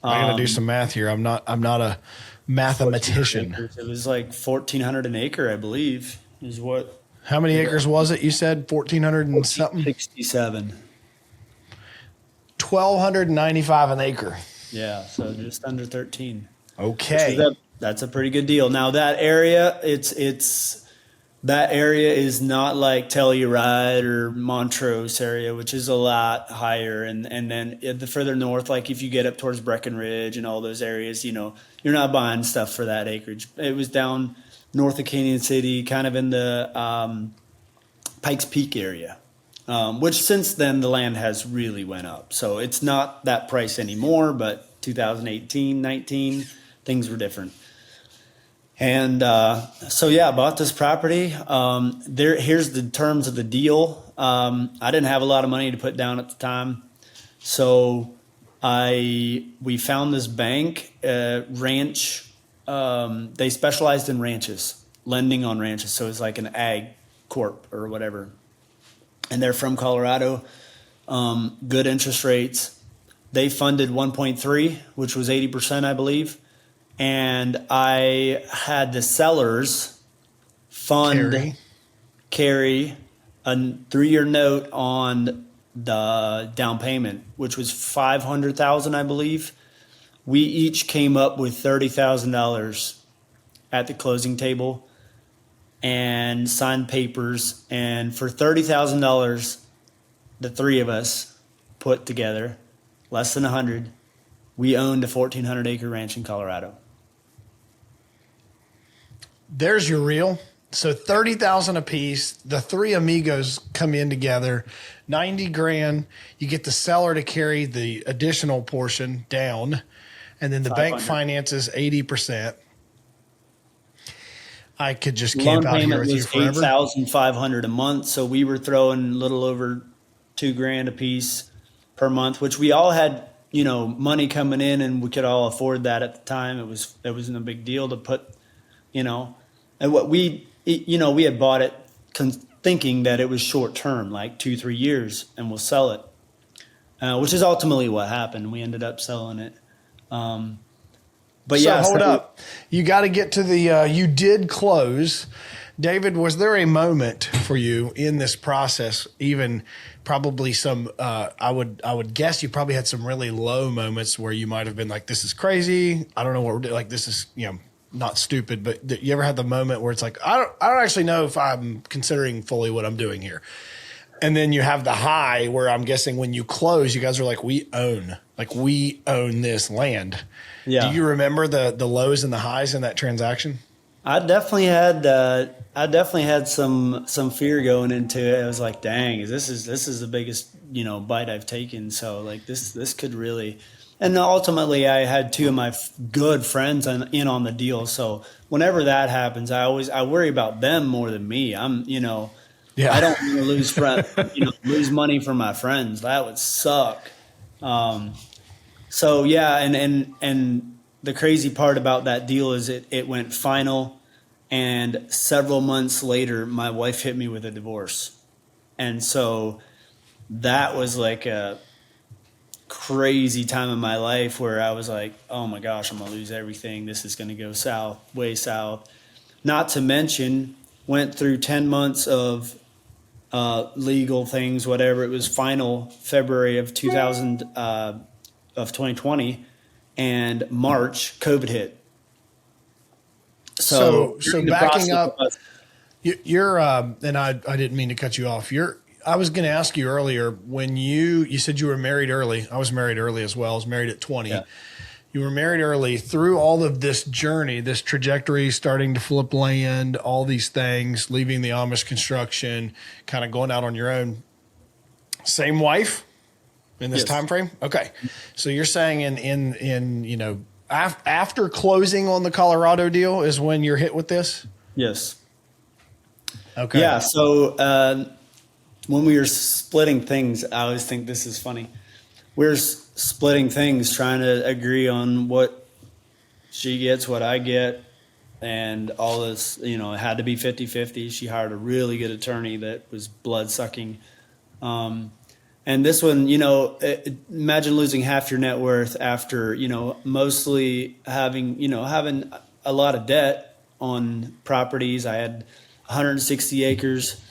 I'm going to do some math here. I'm not a mathematician. It was like 1,400 an acre, I believe, is what. How many acres was it? You said 1,400 and something? 67. 1,295 an acre. Yeah, so just under 13. Okay. That's a pretty good deal. Now that area, that area is not like Telluride or Montrose area, which is a lot higher. And then the further north, like if you get up towards Breckenridge and all those areas, you're not buying stuff for that acreage. It was down north of Canyon City, kind of in the Pikes Peak area, which since then the land has really went up. So it's not that price anymore, but 2018, 19, things were different. And I bought this property. Here's the terms of the deal. I didn't have a lot of money to put down at the time, so we found this bank, ranch. They specialized in ranches, lending on ranches. So it's like an ag corp or whatever, and they're from Colorado. Good interest rates. They funded 1.3, which was 80%, I believe. And I had the sellers carry a 3-year note on the down payment, which was $500,000, I believe. We each came up with $30,000 at the closing table and signed papers. And for $30,000, the three of us put together, less than 100, we owned a 1,400 acre ranch in Colorado. There's your reel. So 30,000 a piece. The three amigos come in together, 90 grand. You get the seller to carry the additional portion down, and then the bank finances 80%. I could just camp out here with you forever. $8,500 a month, so we were throwing a little over $2,000 a piece per month, which we all had, money coming in, and we could all afford that at the time. It wasn't a big deal to put. And what we had bought it thinking that it was short term, like 2-3 years, and we'll sell it, which is ultimately what happened. We ended up selling it. Hold up. You got to get to the, you did close. David, was there a moment for you in this process, even probably some, I would guess you probably had some really low moments where you might have been like, this is crazy. I don't know what we're doing. Like, this is, not stupid, but you ever had the moment where it's like, I don't actually know if I'm considering fully what I'm doing here. And then you have the high where I'm guessing when you close, you guys are like, we own this land. Yeah. Do you remember the lows and the highs in that transaction? I definitely had some fear going into it. I was like, dang, this is the biggest, bite I've taken. So like this could really. And ultimately, I had two of my good friends in on the deal. So whenever that happens, I worry about them more than me. I don't want to lose money for my friends. That would suck. And the crazy part about that deal is it went final, and several months later, my wife hit me with a divorce. And so that was like a crazy time in my life where I was like, oh my gosh, I'm going to lose everything. This is going to go south, way south. Not to mention, went through 10 months of legal things, whatever. It was final February of 2020, and March COVID hit. So backing up, you're and I didn't mean to cut you off. I was going to ask you earlier, when you said you were married early. I was married early as well. I was married at 20. Yeah. You were married early. Through all of this journey, this trajectory, starting to flip land, all these things, leaving the Amish construction, kind of going out on your own. Same wife in this time frame? Okay. So you're saying in after closing on the Colorado deal is when you're hit with this? Yes. Okay. Yeah. So when we were splitting things, I always think this is funny. We're splitting things, trying to agree on what she gets, what I get, and all this, it had to be 50-50. She hired a really good attorney that was blood-sucking. And this one, imagine losing half your net worth after, mostly having a lot of debt on properties. I had 160 acres,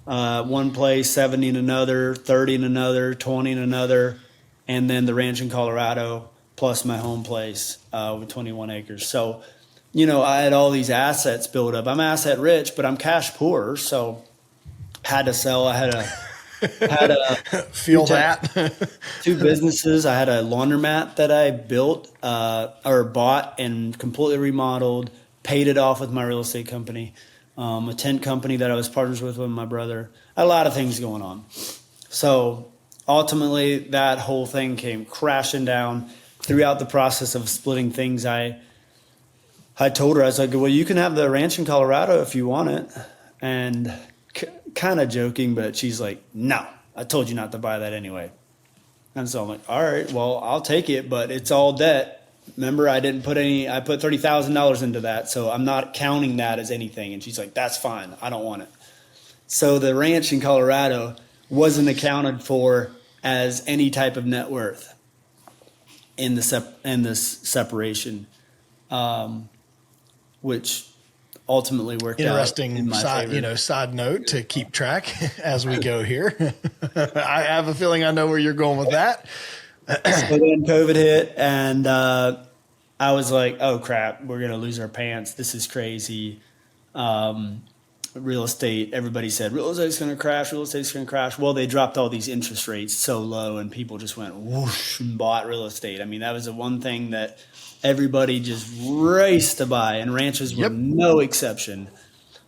one place, 70 in another, 30 in another, 20 in another, and then the ranch in Colorado, plus my home place with 21 acres. So, I had all these assets built up. I'm asset rich, but I'm cash poor, so had to sell. I had a feel that two businesses. I had a laundromat that I built or bought and completely remodeled, paid it off with my real estate company, a tent company that I was partners with my brother. A lot of things going on. So ultimately, that whole thing came crashing down. Throughout the process of splitting things, I told her, I was like, well, you can have the ranch in Colorado if you want it. And kind of joking, but she's like, no, I told you not to buy that anyway. And so I'm like, all right, well, I'll take it, but it's all debt. Remember, I put $30,000 into that, so I'm not counting that as anything. And she's like, that's fine, I don't want it. So the ranch in Colorado wasn't accounted for as any type of net worth in this separation, which ultimately worked interesting out in my favor. Side note to keep track as we go here. I have a feeling I know where you're going with that. So then COVID hit, and I was like, oh crap, we're going to lose our pants. This is crazy. Real estate, everybody said real estate's going to crash. Well, they dropped all these interest rates so low, and people just went whoosh and bought real estate. I mean, that was the one thing that everybody just raced to buy, and ranches were no exception.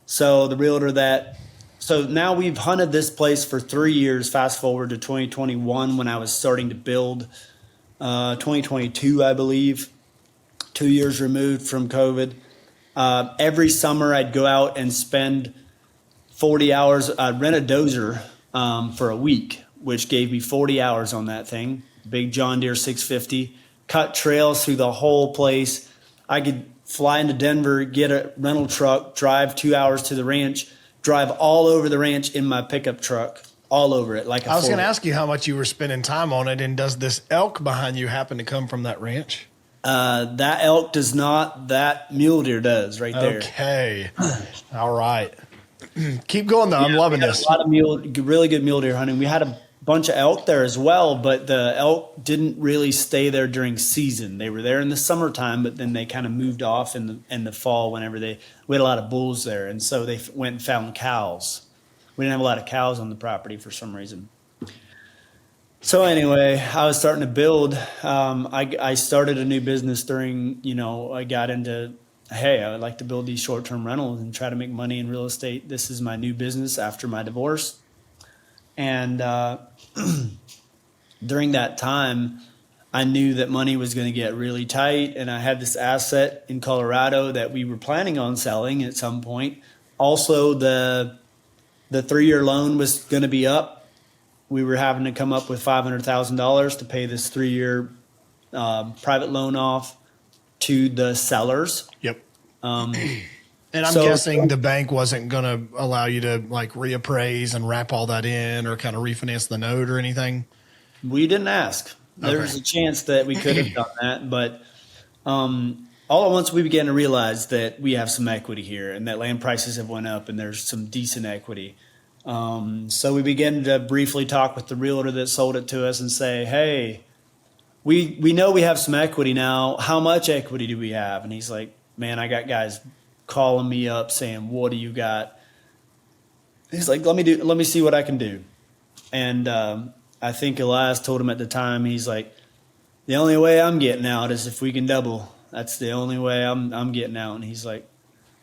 So the realtor so now we've hunted this place for 3 years. Fast forward to 2021 when I was starting to build, 2022, I believe, 2 years removed from COVID. Every summer I'd go out and spend 40 hours. I'd rent a dozer for a week, which gave me 40 hours on that thing. Big John Deere 650. Cut trails through the whole place. I could fly into Denver, get a rental truck, drive 2 hours to the ranch, drive all over the ranch in my pickup truck, all over it. I was going to ask you how much you were spending time on it, and does this elk behind you happen to come from that ranch? That elk does not. That mule deer does right there. Okay. All right. Keep going, though. I'm loving this. A lot of really good mule deer hunting. We had a bunch of elk there as well, but the elk didn't really stay there during season. They were there in the summertime, but then they kind of moved off in the fall whenever we had a lot of bulls there, and so they went and found cows. We didn't have a lot of cows on the property for some reason. So anyway, I was starting to build. I started a new business during, I got into, hey, I would like to build these short-term rentals and try to make money in real estate. This is my new business after my divorce. And during that time, I knew that money was going to get really tight, and I had this asset in Colorado that we were planning on selling at some point. Also, the 3-year loan was going to be up. We were having to come up with $500,000 to pay this 3-year private loan off. to the sellers. Yep. And I'm So- guessing the bank wasn't going to allow you to like reappraise and wrap all that in or kind of refinance the note or anything. We didn't ask. There was a chance that we could have done that, but all at once we began to realize that we have some equity here and that land prices have went up and there's some decent equity. So we began to briefly talk with the realtor that sold it to us and say, hey, we know we have some equity now. How much equity do we have? And he's like, man, I got guys calling me up saying, what do you got? He's like, let me see what I can do. And I think Elias told him at the time, he's like, the only way I'm getting out is if we can double. That's the only way I'm getting out. And he's like,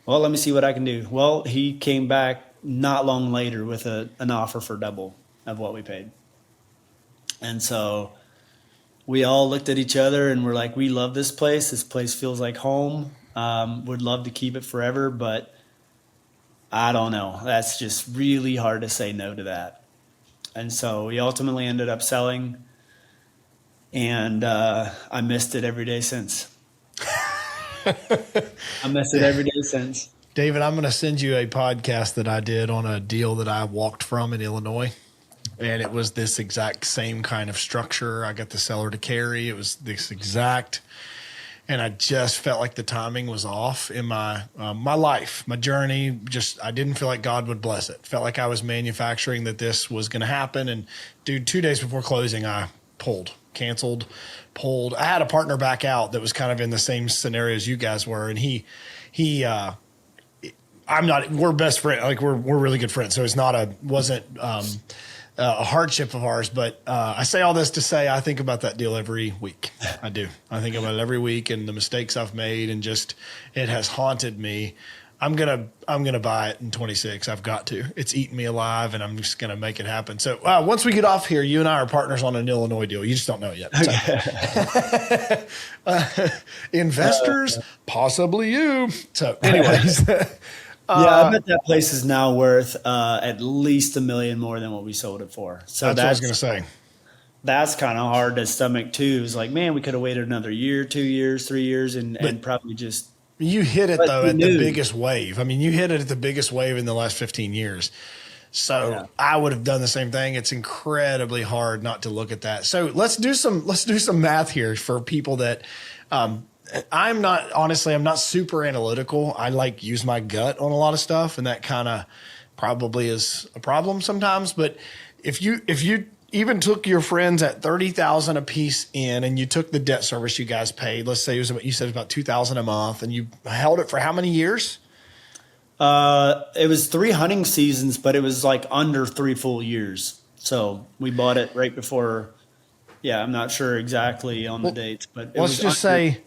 well, let me see what I can do. Well, he came back not long later with an offer for double of what we paid. And so we all looked at each other and we're like, we love this place. This place feels like home. Would love to keep it forever, but I don't know. That's just really hard to say no to that. And so we ultimately ended up selling, and I missed it every day since. I miss it every day since. David, I'm going to send you a podcast that I did on a deal that I walked from in Illinois. And it was this exact same kind of structure. I got the seller to carry. It was this exact, and I just felt like the timing was off in my life, my journey. Just I didn't feel like God would bless it. Felt like I was manufacturing that this was going to happen. And dude, 2 days before closing, I canceled. I had a partner back out that was kind of in the same scenario as you guys were, and we're best friends. Like we're really good friends. So it's wasn't a hardship of ours, but I say all this to say I think about that deal every week. I do. I think about it every week and the mistakes I've made, and just it has haunted me. I'm gonna buy it in 26. I've got to. It's eating me alive, and I'm just gonna make it happen. So once we get off here, you and I are partners on an Illinois deal. You just don't know it yet. So. Investors, possibly you. So, anyways. I bet that place is now worth at least $1 million more than what we sold it for. So that's what I was going to say. That's kind of hard to stomach too. It's like, man, we could have waited another year, 2 years, 3 years, and probably just. You hit it though at the biggest wave. I mean, you hit it at the biggest wave in the last 15 years. So I would have done the same thing. It's incredibly hard not to look at that. So let's do some math here for people that. I'm not super analytical. I use my gut on a lot of stuff, and that kind of probably is a problem sometimes. But if you even took your friends at $30,000 a piece in, and you took the debt service you guys paid, let's say you said about $2,000 a month, and you held it for how many years? It was 3 hunting seasons, but it was like under 3 full years. So we bought it right before. Yeah, I'm not sure exactly on the dates, but let's just say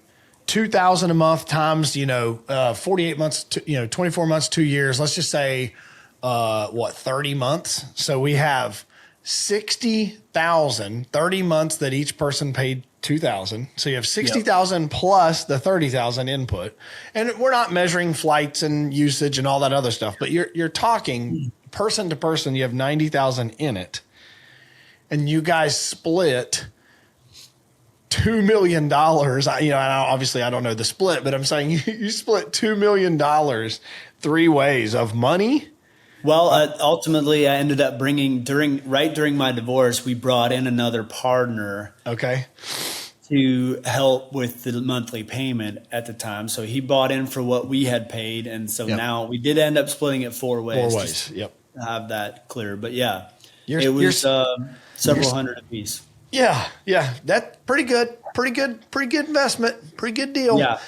$2,000 a month times 48 months, 24 months, 2 years. Let's just say 30 months. So we have 60,000, 30 months that each person paid 2,000. So you have 60,000 plus the 30,000 input. And we're not measuring flights and usage and all that other stuff, but you're talking person to person. You have 90,000 in it, and you guys split $2 million. Obviously I don't know the split, but I'm saying you split $2 million 3 ways of money. Well, ultimately I ended up bringing during my divorce, we brought in another partner. Okay. To help with the monthly payment at the time. So he bought in for what we had paid. And so now we did end up splitting it 4 ways. 4 ways. Yep. To have that clear. But it was several hundred apiece. Yeah. That's pretty good. Pretty good investment. Pretty good deal. Yeah.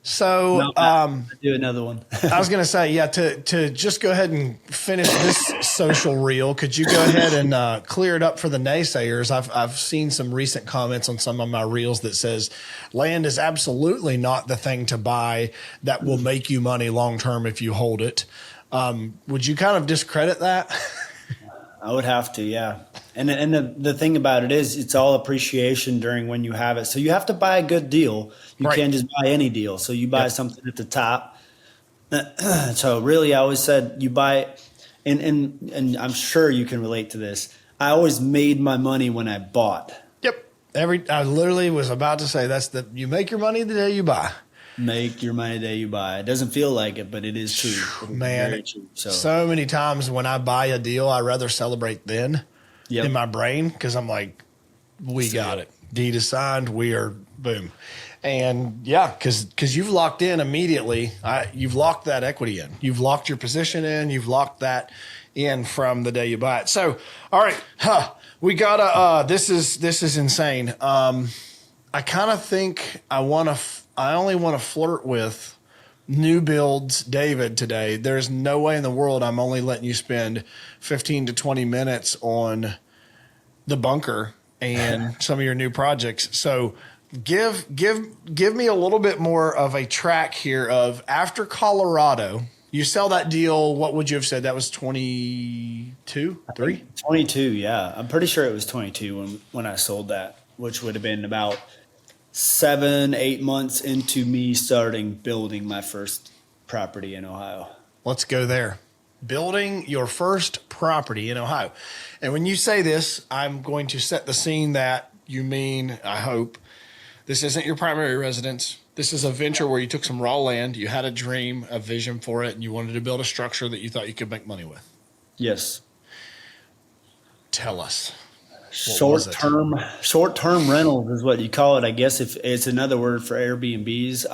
So, I'll do another one. I was going to say, to just go ahead and finish this social reel, could you go ahead and clear it up for the naysayers? I've seen some recent comments on some of my reels that says land is absolutely not the thing to buy that will make you money long-term if you hold it. Would you kind of discredit that? I would have to, yeah. And the thing about it is it's all appreciation during when you have it. So you have to buy a good deal. You can't just buy any deal. So you buy something at the top. So really I always said you buy, and I'm sure you can relate to this. I always made my money when I bought. Yep. I literally was about to say you make your money the day you buy. make your money the day you buy. It doesn't feel like it, but it is true. It is Man, very true. So many times when I buy a deal, I rather celebrate then in my brain because I'm like, we got it. Deed is signed. We are boom. And yeah, because you've locked in immediately. You've locked that equity in. You've locked your position in. You've locked that in from the day you buy it. So, all right, we gotta. This is insane. I kind of think I only want to flirt with new builds David today. There's no way in the world I'm only letting you spend 15 to 20 minutes on the bunker and some of your new projects. So give me a little bit more of a track here of after Colorado, you sell that deal. What would you have said? That was 22, 3? 22. Yeah. I'm pretty sure it was 22 when I sold that, which would have been about 7-8 months into me starting building my first property in Ohio. Let's go there. Building your first property in Ohio. And when you say this, I'm going to set the scene that you mean, I hope, this isn't your primary residence. This is a venture where you took some raw land, you had a dream, a vision for it, and you wanted to build a structure that you thought you could make money with. Yes. Tell us. Short-term rentals is what you call it. I guess if it's another word for Airbnbs.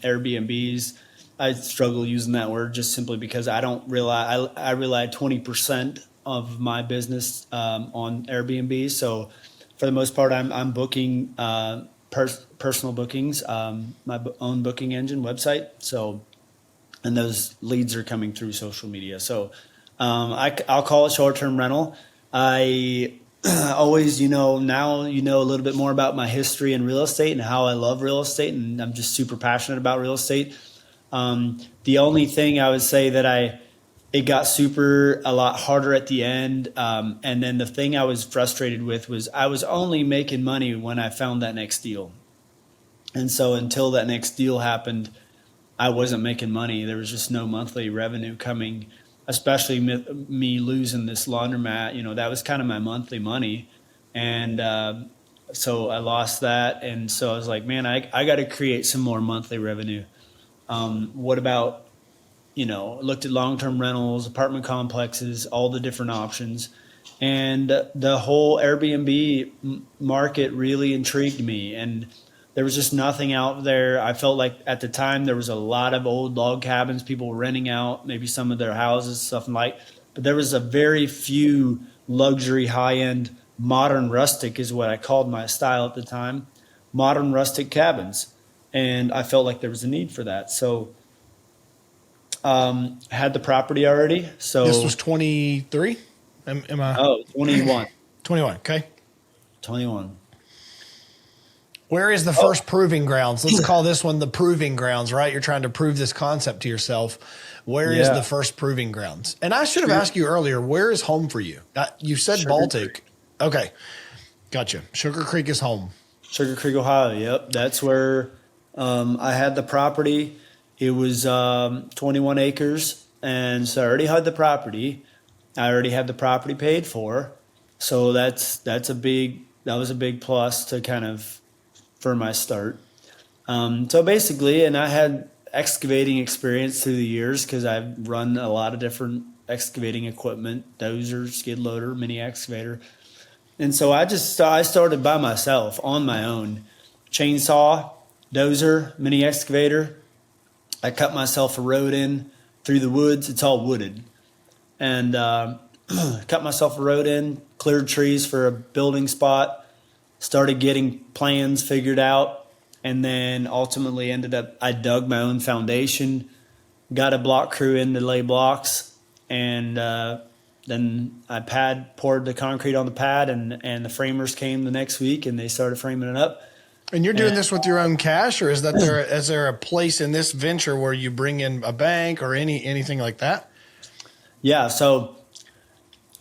Airbnbs, I struggle using that word just simply because I rely 20% of my business on Airbnb. So for the most part, I'm booking personal bookings, my own booking engine website. So, and those leads are coming through social media. So I'll call it short-term rental. I always, now a little bit more about my history in real estate and how I love real estate, and I'm just super passionate about real estate. The only thing I would say that it got a lot harder at the end. And then the thing I was frustrated with was I was only making money when I found that next deal. And so until that next deal happened, I wasn't making money. There was just no monthly revenue coming, especially me losing this laundromat. That was kind of my monthly money. And so I lost that. And so I was like, man, I got to create some more monthly revenue. What about, looked at long-term rentals, apartment complexes, all the different options. And the whole Airbnb market really intrigued me. And there was just nothing out there. I felt like at the time there was a lot of old log cabins, people were renting out maybe some of their houses, stuff like. But there was a very few luxury, high-end, modern rustic is what I called my style at the time, modern rustic cabins. And I felt like there was a need for that. So had the property already. So this was 23? Am I? Oh, 21. 21, okay. 21. Where is the first proving grounds? Let's call this one the proving grounds, right? You're trying to prove this concept to yourself. Where is the first proving grounds? And I should have asked you earlier, where is home for you? You said Sugar Baltic. Creek. Okay. Gotcha. Sugar Creek is home. Sugar Creek, Ohio. Yep. That's where I had the property. It was 21 acres. And so I already had the property. I already had the property paid for. So that was a big plus to kind of for my start. So basically, and I had excavating experience through the years because I've run a lot of different excavating equipment, dozer, skid loader, mini excavator. And so I started by myself on my own. Chainsaw, dozer, mini excavator. I cut myself a road in through the woods. It's all wooded. And cut myself a road in, cleared trees for a building spot, started getting plans figured out, and then ultimately I dug my own foundation, got a block crew in to lay blocks, and then I poured the concrete on the pad, and the framers came the next week, and they started framing it up. And you're doing this with your own cash, or is there a place in this venture where you bring in a bank or anything like that? Yeah, so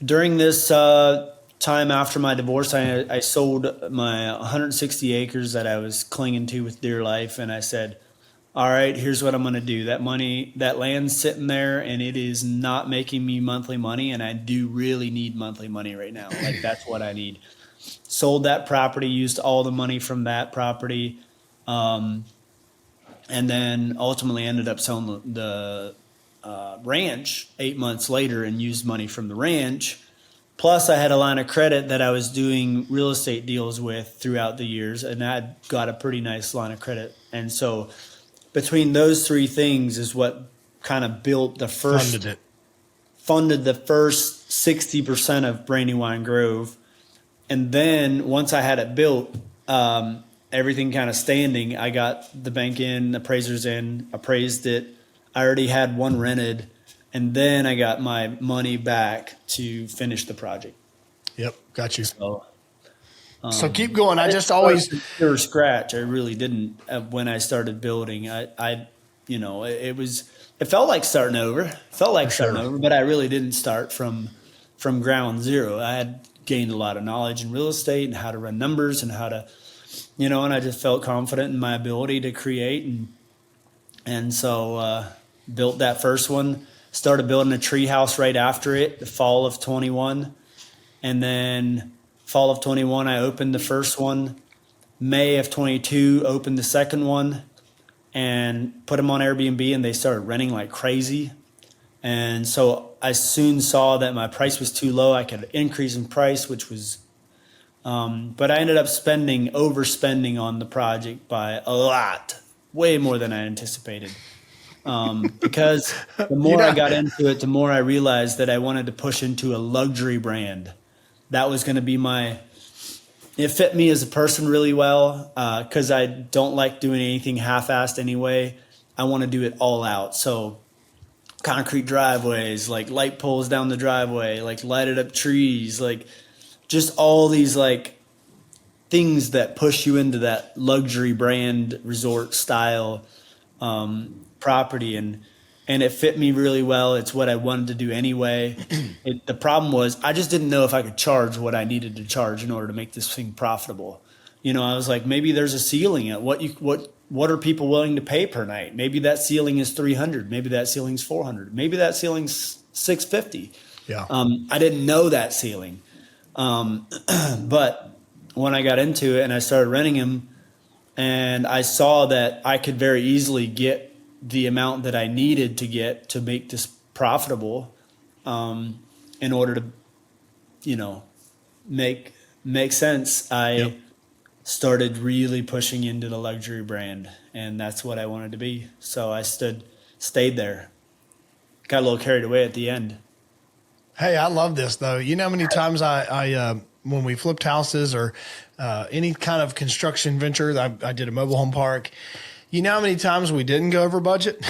during this time after my divorce, I sold my 160 acres that I was clinging to with dear life, and I said, all right, here's what I'm going to do. That land's sitting there, and it is not making me monthly money, and I do really need monthly money right now. Like, that's what I need. Sold that property, used all the money from that property, and then ultimately ended up selling the ranch 8 months later and used money from the ranch. Plus, I had a line of credit that I was doing real estate deals with throughout the years, and I got a pretty nice line of credit. And so between those three things is what kind of built the first, funded the first 60% of Brandywine Grove. And then once I had it built, everything kind of standing, I got the bank in, appraisers in, appraised it. I already had one rented. And then I got my money back to finish the project. Yep, got you. So keep going. I just always from scratch. I really didn't when I started building. It felt like starting over. But I really didn't start from ground zero. I had gained a lot of knowledge in real estate and how to run numbers and how to, and I just felt confident in my ability to create and so built that first one. Started building a tree house right after it, the fall of 21. And then fall of 21, I opened the first one. May of 22, opened the second one and put them on Airbnb, and they started renting like crazy. And so I soon saw that my price was too low. I could increase in price, which was, but I ended up overspending on the project by a lot, way more than I anticipated. Because the more I got into it, the more I realized that I wanted to push into a luxury brand. That was going to be it fit me as a person really well, because I don't like doing anything half-assed anyway. I want to do it all out. So concrete driveways, like light poles down the driveway, like lighted up trees, like just all these like things that push you into that luxury brand resort style property, and it fit me really well. It's what I wanted to do anyway. The problem was I just didn't know if I could charge what I needed to charge in order to make this thing profitable. I was like, maybe there's a ceiling at what are people willing to pay per night? Maybe that ceiling is $300. Maybe that ceiling's $400. Maybe that ceiling's $650. Yeah. I didn't know that ceiling. But when I got into it and I started renting them, and I saw that I could very easily get the amount that I needed to get to make this profitable, in order to, make sense. I started really pushing into the luxury brand, and that's what I wanted to be. So I stayed there. Got a little carried away at the end. Hey, I love this though. You know how many times I when we flipped houses or any kind of construction venture, I did a mobile home park. You know how many times we didn't go over budget?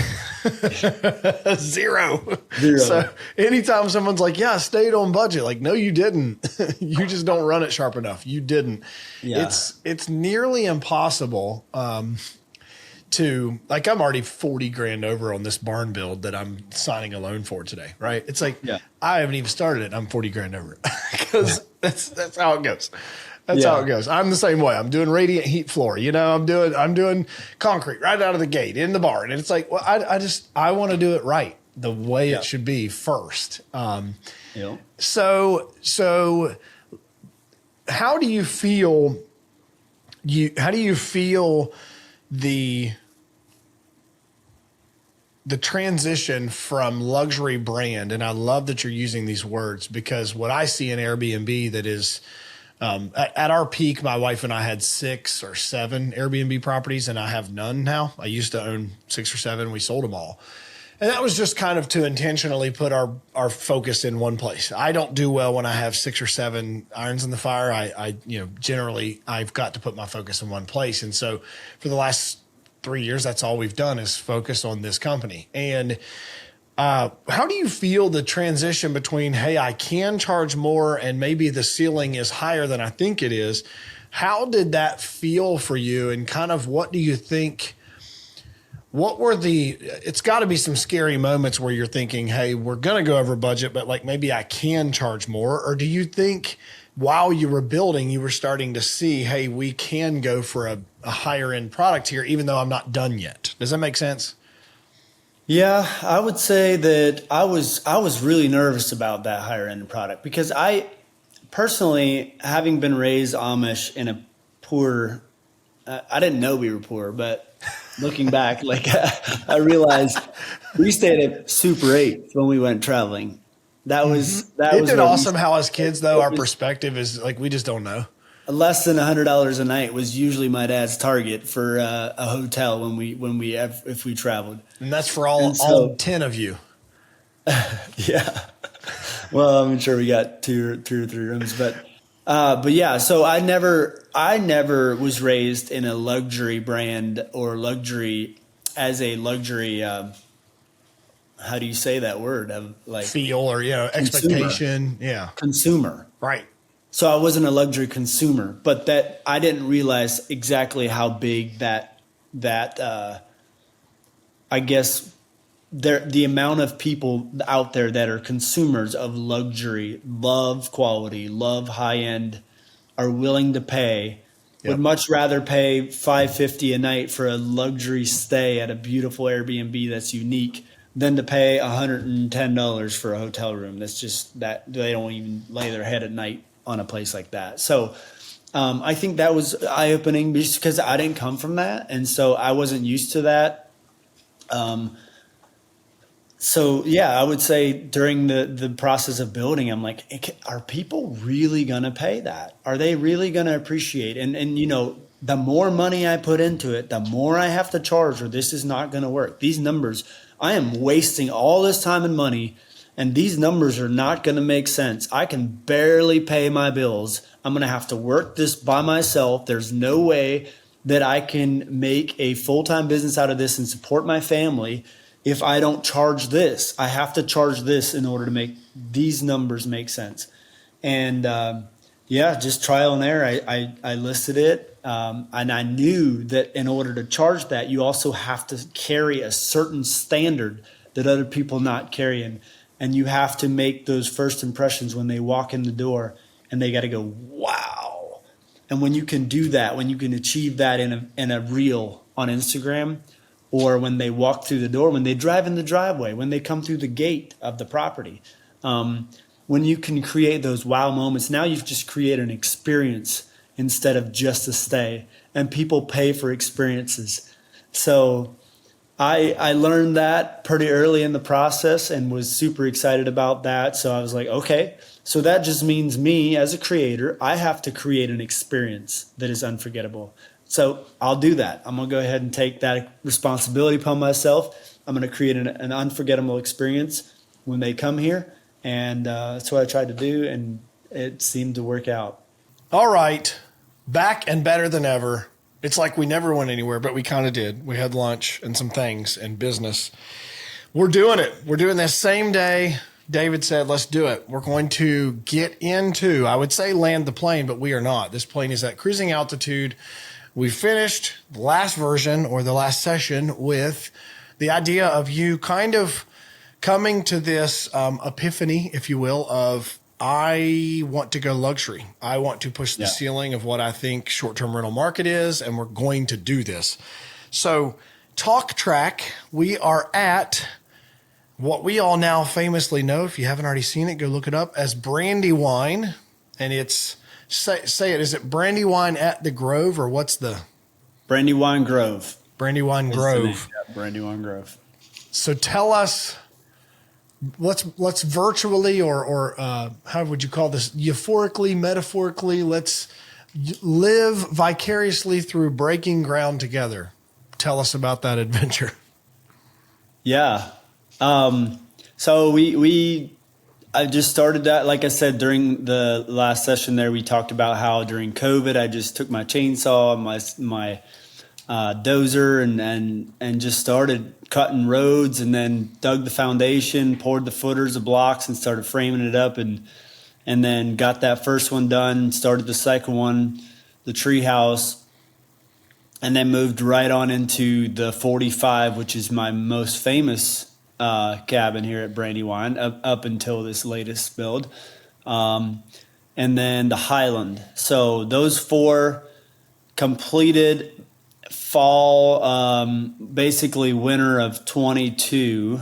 Zero. So anytime someone's like, yeah, I stayed on budget. Like, no, you didn't. You just don't run it sharp enough. You didn't. Yeah. It's nearly impossible to, like, I'm already 40 grand over on this barn build that I'm signing a loan for today, right? It's like, I haven't even started it. I'm 40 grand over because that's how it goes. That's how it goes. I'm the same way. I'm doing radiant heat floor. I'm doing concrete right out of the gate in the barn. And it's like, well, I want to do it right the way it should be first. So how do you feel the transition from luxury brand? And I love that you're using these words, because what I see in Airbnb that is, at our peak, my wife and I had 6 or 7 Airbnb properties, and I have none now. I used to own 6 or 7. We sold them all. And that was just kind of to intentionally put our focus in one place. I don't do well when I have 6 or 7 irons in the fire. I generally I've got to put my focus in one place. And so for the last 3 years, that's all we've done is focus on this company. And how do you feel the transition between, hey, I can charge more and maybe the ceiling is higher than I think it is? How did that feel for you? And kind of what do you think, it's got to be some scary moments where you're thinking, hey, we're going to go over budget, but like maybe I can charge more? Or do you think while you were building, you were starting to see, hey, we can go for a higher end product here, even though I'm not done yet? Does that make sense? Yeah, I would say that I was really nervous about that higher end product, because I personally, having been raised Amish in a poor, I didn't know we were poor, but looking back, like I realized we stayed at Super 8 when we went traveling. That was Isn't it where awesome how as kids though our was perspective is like we just don't know. less than $100 a night was usually my dad's target for a hotel if we traveled. And that's for And all 10 of you. Yeah. Well, I'm sure we got two or three rooms, but yeah. So I never was raised in a luxury brand or luxury as a luxury. How do you say that word? Like Feel or expectation. Yeah. consumer. Right. So I wasn't a luxury consumer, but that I didn't realize exactly how big that I guess the amount of people out there that are consumers of luxury, love quality, love high end, are willing to pay. Yep. Would much rather pay $550 a night for a luxury stay at a beautiful Airbnb that's unique than to pay $110 for a hotel room. That's just that they don't even lay their head at night on a place like that. So I think that was eye opening just because I didn't come from that, and so I wasn't used to that. So yeah, I would say during the process of building, I'm like, are people really gonna pay that? Are they really gonna appreciate? And the more money I put into it, the more I have to charge, or this is not gonna work. These numbers, I am wasting all this time and money, and these numbers are not gonna make sense. I can barely pay my bills. I'm gonna have to work this by myself. There's no way that I can make a full-time business out of this and support my family if I don't charge this. I have to charge this in order to make these numbers make sense. And just trial and error. I listed it, and I knew that in order to charge that, you also have to carry a certain standard that other people not carrying, and you have to make those first impressions when they walk in the door, and they got to go, wow. And when you can do that, when you can achieve that in a reel on Instagram, or when they walk through the door, when they drive in the driveway, when they come through the gate of the property, when you can create those wow moments, now you've just created an experience instead of just a stay, and people pay for experiences. So I learned that pretty early in the process and was super excited about that. So I was like, okay, so that just means me as a creator, I have to create an experience that is unforgettable. So I'll do that. I'm going to go ahead and take that responsibility upon myself. I'm going to create an unforgettable experience when they come here. And that's what I tried to do, and it seemed to work out. All right. Back and better than ever. It's like we never went anywhere, but we kind of did. We had lunch and some things and business. We're doing it. We're doing this same day. David said, let's do it. We're going to get into, I would say land the plane, but we are not. This plane is at cruising altitude. We finished the last version or the last session with the idea of you kind of coming to this epiphany, if you will, of I want to go luxury. I want to push the ceiling of what I think short-term rental market is, and we're going to do this. So talk track, we are at what we all now famously know, if you haven't already seen it, go look it up, as Brandywine, and it's... Say it. Is it Brandywine at the Grove, or what's the Brandywine Grove? Brandywine Grove. Yeah, Brandywine Grove. So tell us. Let's virtually or how would you call this? Euphorically, metaphorically. Let's live vicariously through breaking ground together. Tell us about that adventure. Yeah. So I just started that, like I said, during the last session there, we talked about how during COVID, I just took my chainsaw, my dozer and just started cutting roads, and then dug the foundation, poured the footers of blocks, and started framing it up, and then got that first one done, started the second one, the tree house, and then moved right on into the 45, which is my most famous cabin here at Brandywine up until this latest build, and then the Highland. So those four completed fall, basically winter of 22.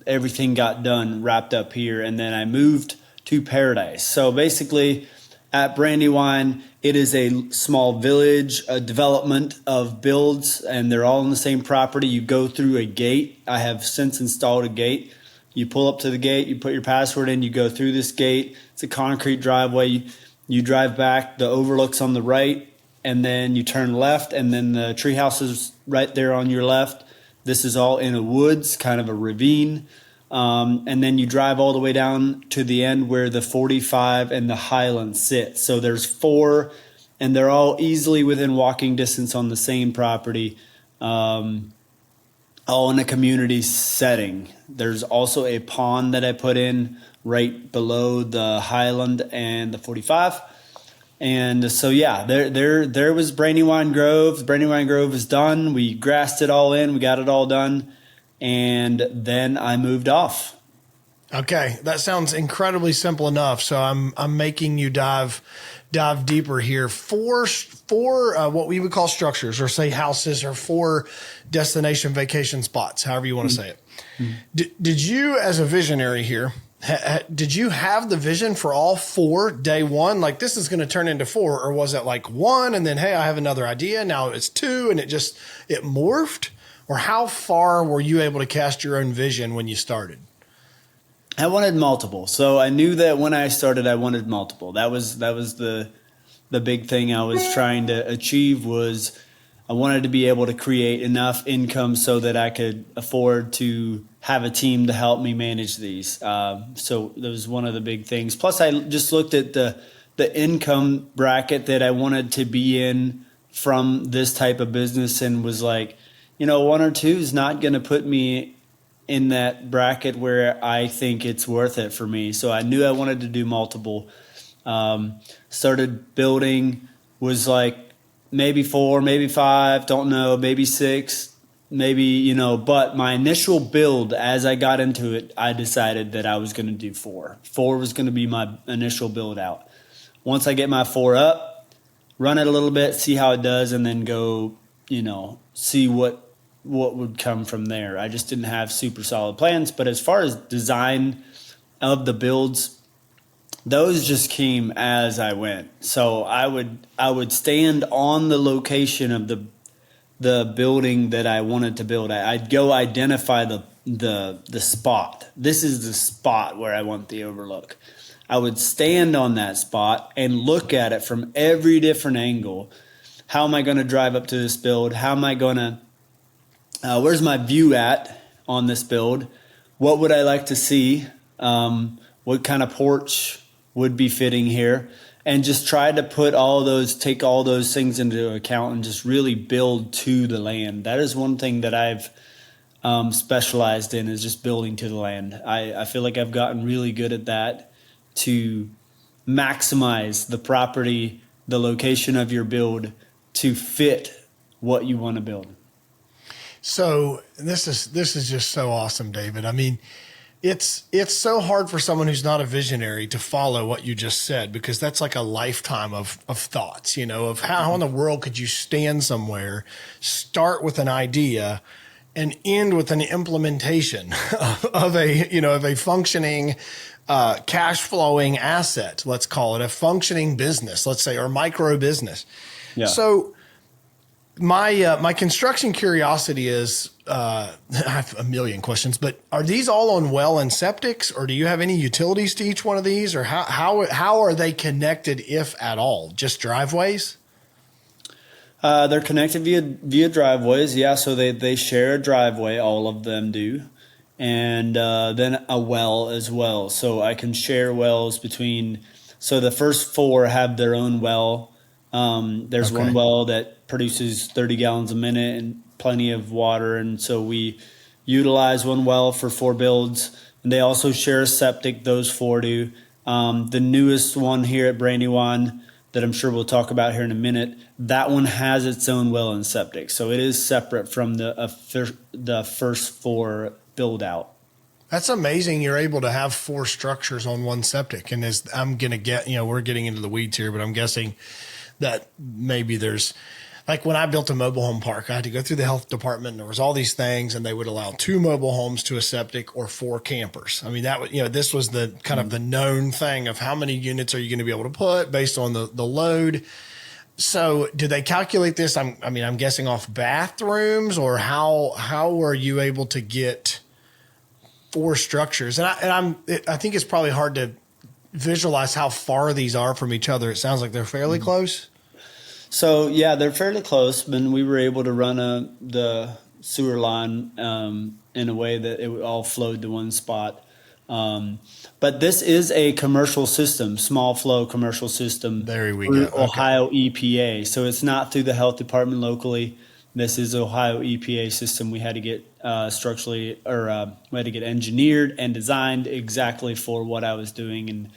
Everything got done, wrapped up here, and then I moved to Paradise. So basically at Brandywine, it is a small village, a development of builds, and they're all on the same property. You go through a gate. I have since installed a gate. You pull up to the gate, you put your password in, you go through this gate. It's a concrete driveway. You drive back, the overlook's on the right, and then you turn left, and then the treehouse is right there on your left. This is all in a woods, kind of a ravine. And then you drive all the way down to the end where the 45 and the Highland sit. So there's 4, and they're all easily within walking distance on the same property, all in a community setting. There's also a pond that I put in right below the Highland and the 45. And so, yeah, there was Brandywine Grove. Brandywine Grove is done. We grassed it all in. We got it all done. And then I moved off. Okay, that sounds incredibly simple enough. So I'm making you dive deeper here. Four what we would call structures, or say houses, or 4 destination vacation spots, however you want to say it. Mm-hmm. Did you, as a visionary here, did you have the vision for all 4 day one? Like, this is going to turn into 4, or was it like 1 and then, hey, I have another idea, now it's 2, and it morphed? Or how far were you able to cast your own vision when you started? I wanted multiple. So I knew that when I started, I wanted multiple. That was the big thing I was trying to achieve. Was I wanted to be able to create enough income so that I could afford to have a team to help me manage these. So that was one of the big things. Plus, I just looked at the income bracket that I wanted to be in from this type of business, and was like, 1 or 2 is not going to put me in that bracket where I think it's worth it for me. So I knew I wanted to do multiple. Started building, was like maybe 4, maybe 5, don't know, maybe 6, maybe, but my initial build, as I got into it, I decided that I was going to do 4. 4 was going to be my initial build out. Once I get my 4 up, run it a little bit, see how it does, and then go, see what would come from there. I just didn't have super solid plans. But as far as design of the builds, those just came as I went. So I would stand on the location of the building that I wanted to build. I'd go identify the spot. This is the spot where I want the overlook. I would stand on that spot and look at it from every different angle. How am I going to drive up to this build? How am I going to where's my view at on this build? What would I like to see? What kind of porch would be fitting here? And just try to take all those things into account and just really build to the land. That is one thing that I've specialized in, is just building to the land. I feel like I've gotten really good at that, to maximize the property, the location of your build to fit what you want to build. So this is just so awesome, David. I mean, it's so hard for someone who's not a visionary to follow what you just said, because that's like a lifetime of thoughts, of how in the world could you stand somewhere, start with an idea, and end with an implementation of a functioning, cash flowing asset. Let's call it a functioning business, let's say, or micro business. Yeah. So my construction curiosity is, I have a million questions, but are these all on well and septics, or do you have any utilities to each one of these, or how are they connected, if at all? Just driveways? They're connected via driveways. Yeah. So they share a driveway. All of them do. And, then a well as well. So I can share wells so the first 4 have their own well. There's one well that produces 30 gallons a minute and plenty of water. And so we utilize one well for 4 builds. And they also share a septic, those 4 do. The newest one here at Brandywine that I'm sure we'll talk about here in a minute, that one has its own well and septic. So it is separate from the first 4 build out. That's amazing. You're able to have 4 structures on one septic. And we're getting into the weeds here, but I'm guessing that maybe there's like when I built a mobile home park, I had to go through the health department and there was all these things and they would allow 2 mobile homes to a septic or 4 campers. I mean, that was, this was the kind of the known thing of how many units are you going to be able to put based on the load. So do they calculate this? I'm guessing off bathrooms, or how were you able to get 4 structures? I think it's probably hard to visualize how far these are from each other. It sounds like they're fairly close. So yeah, they're fairly close, but we were able to run the sewer line in a way that it all flowed to one spot. But this is a commercial system, small flow commercial system. There we go. Ohio EPA. So it's not through the health department locally. This is Ohio EPA system. We had to get we had to get engineered and designed exactly for what I was doing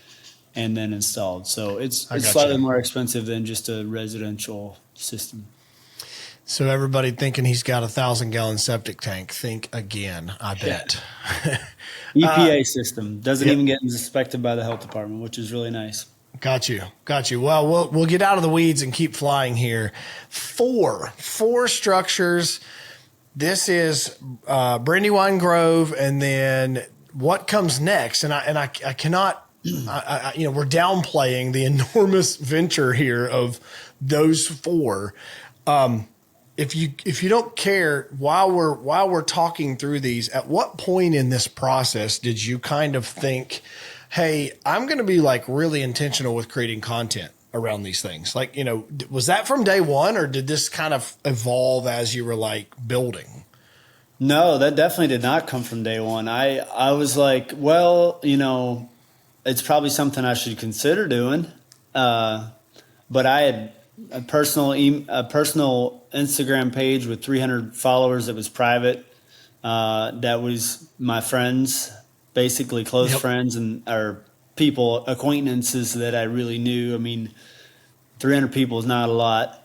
and then installed. So it's slightly more expensive than just a residential system. So everybody thinking he's got 1,000-gallon septic tank, think again, I bet. EPA system doesn't even get inspected by the health department, which is really nice. Got you. Well, we'll get out of the weeds and keep flying here. 4 structures. This is Brandywine Grove, and then what comes next? And I cannot. We're downplaying the enormous venture here of those 4. If you don't care, while we're talking through these, at what point in this process did you kind of think, hey, I'm going to be like really intentional with creating content around these things? Like, was that from day one, or did this kind of evolve as you were like building? No, that definitely did not come from day one. I was like, well, it's probably something I should consider doing. But I had a personal Instagram page with 300 followers that was private. That was my friends, basically close friends or people, acquaintances that I really knew. I mean, 300 people is not a lot.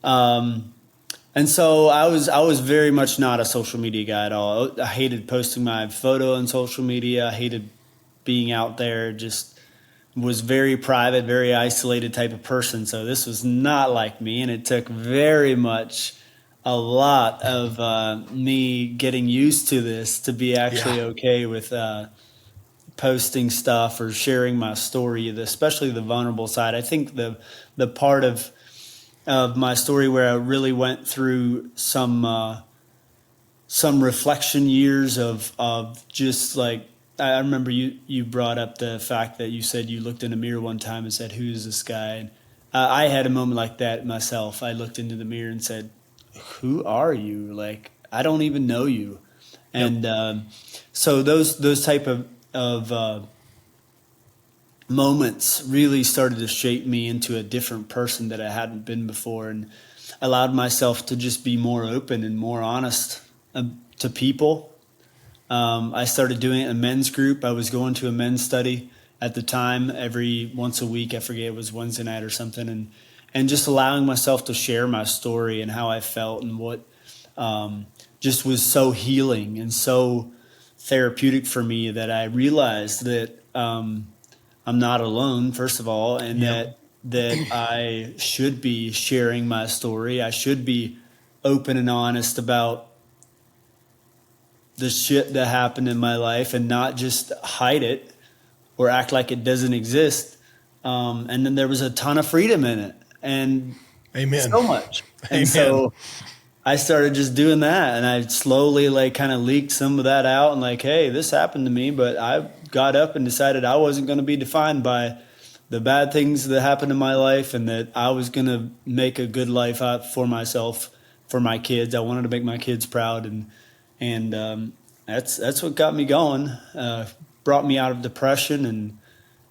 And so I was very much not a social media guy at all. I hated posting my photo on social media. I hated being out there, just was very private, very isolated type of person. So this was not like me, and it took very much a lot of me getting used to this to be actually okay with posting stuff or sharing my story, especially the vulnerable side. I think the part of my story where I really went through some reflection years of just like, I remember you brought up the fact that you said you looked in a mirror one time and said, "Who's this guy?" And I had a moment like that myself. I looked into the mirror and said, "Who are you? Like, I don't even know you." And so those type of moments really started to shape me into a different person that I hadn't been before, and allowed myself to just be more open and more honest to people. I started doing it in a men's group. I was going to a men's study at the time every once a week. I forget, it was Wednesday night or something. And just allowing myself to share my story and how I felt and what just was so healing and so therapeutic for me that I realized that I'm not alone, first of all, and that I should be sharing my story. I should be open and honest about the shit that happened in my life and not just hide it or act like it doesn't exist. And then there was a ton of freedom in it, and Amen. So much. Amen. And so I started just doing that, and I slowly like kind of leaked some of that out and like, hey, this happened to me, but I got up and decided I wasn't going to be defined by the bad things that happened in my life, and that I was going to make a good life out for myself, for my kids. I wanted to make my kids proud, and that's what got me going. Brought me out of depression and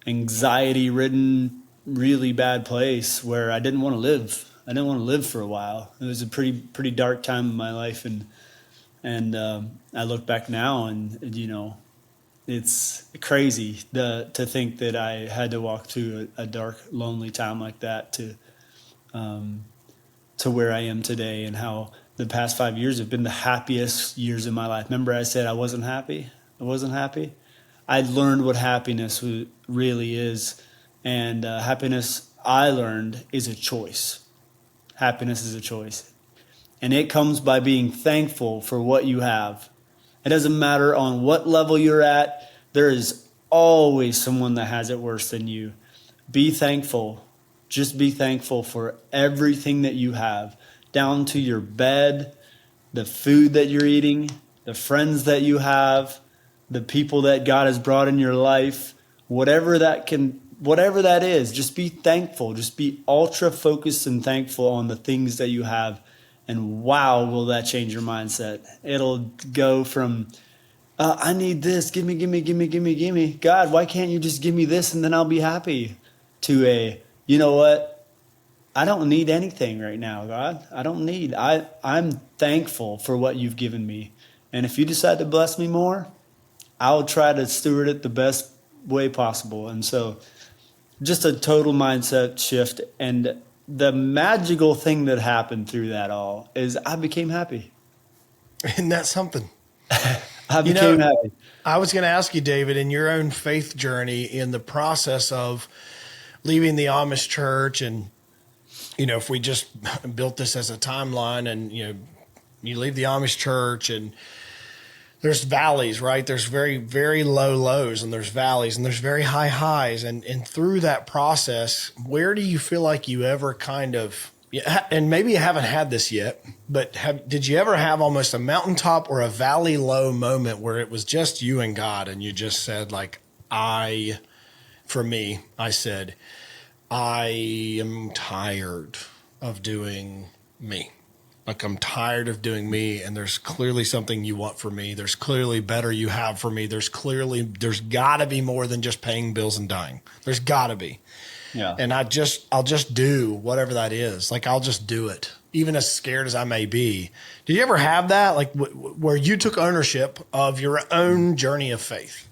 anxiety-ridden, really bad place where I didn't want to live. I didn't want to live for a while. It was a pretty dark time in my life, and I look back now, and it's crazy to think that I had to walk through a dark, lonely time like that to where I am today, and how the past 5 years have been the happiest years of my life. Remember I said I wasn't happy? I wasn't happy. I learned what happiness really is, and happiness, I learned, is a choice. Happiness is a choice. And it comes by being thankful for what you have. It doesn't matter on what level you're at. There is always someone that has it worse than you. Be thankful. Just be thankful for everything that you have, down to your bed, the food that you're eating, the friends that you have, the people that God has brought in your life, whatever that is, just be thankful. Just be ultra focused and thankful on the things that you have. And wow, will that change your mindset. It'll go from, I need this, give me. God, why can't you just give me this and then I'll be happy? To you know what? I don't need anything right now, God. I'm thankful for what you've given me. And if you decide to bless me more, I'll try to steward it the best way possible. And so just a total mindset shift. And the magical thing that happened through that all is I became happy. Isn't that something? I became happy. I was going to ask you, David, in your own faith journey, in the process of leaving the Amish church, and, if we just built this as a timeline, and, you leave the Amish church and there's valleys, right? There's very, very low lows, and there's valleys, and there's very high highs. And through that process, where do you feel like you ever kind of, and maybe you haven't had this yet, but did you ever have almost a mountaintop or a valley low moment where it was just you and God, and you just said, like, I said, I am tired of doing me. Like, I'm tired of doing me, and there's clearly something you want for me. There's clearly better you have for me. There's got to be more than just paying bills and dying. There's got to be. Yeah. And I'll just do whatever that is. Like, I'll just do it, even as scared as I may be. Did you ever have that, like, where you took ownership of your own journey of faith?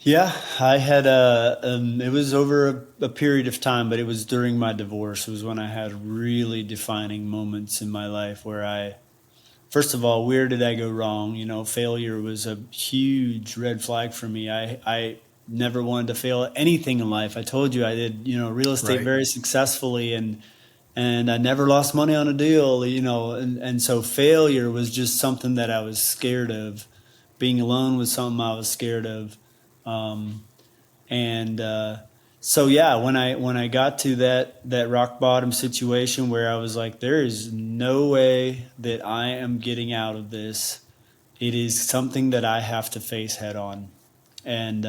Yeah, I had it was over a period of time, but it was during my divorce. It was when I had really defining moments in my life where first of all, where did I go wrong? Failure was a huge red flag for me. I never wanted to fail at anything in life. I told you I did, real estate Right. very successfully, and I never lost money on a deal, and so failure was just something that I was scared of. Being alone was something I was scared of. So yeah, when I got to that rock bottom situation where I was like, there is no way that I am getting out of this. It is something that I have to face head on. And,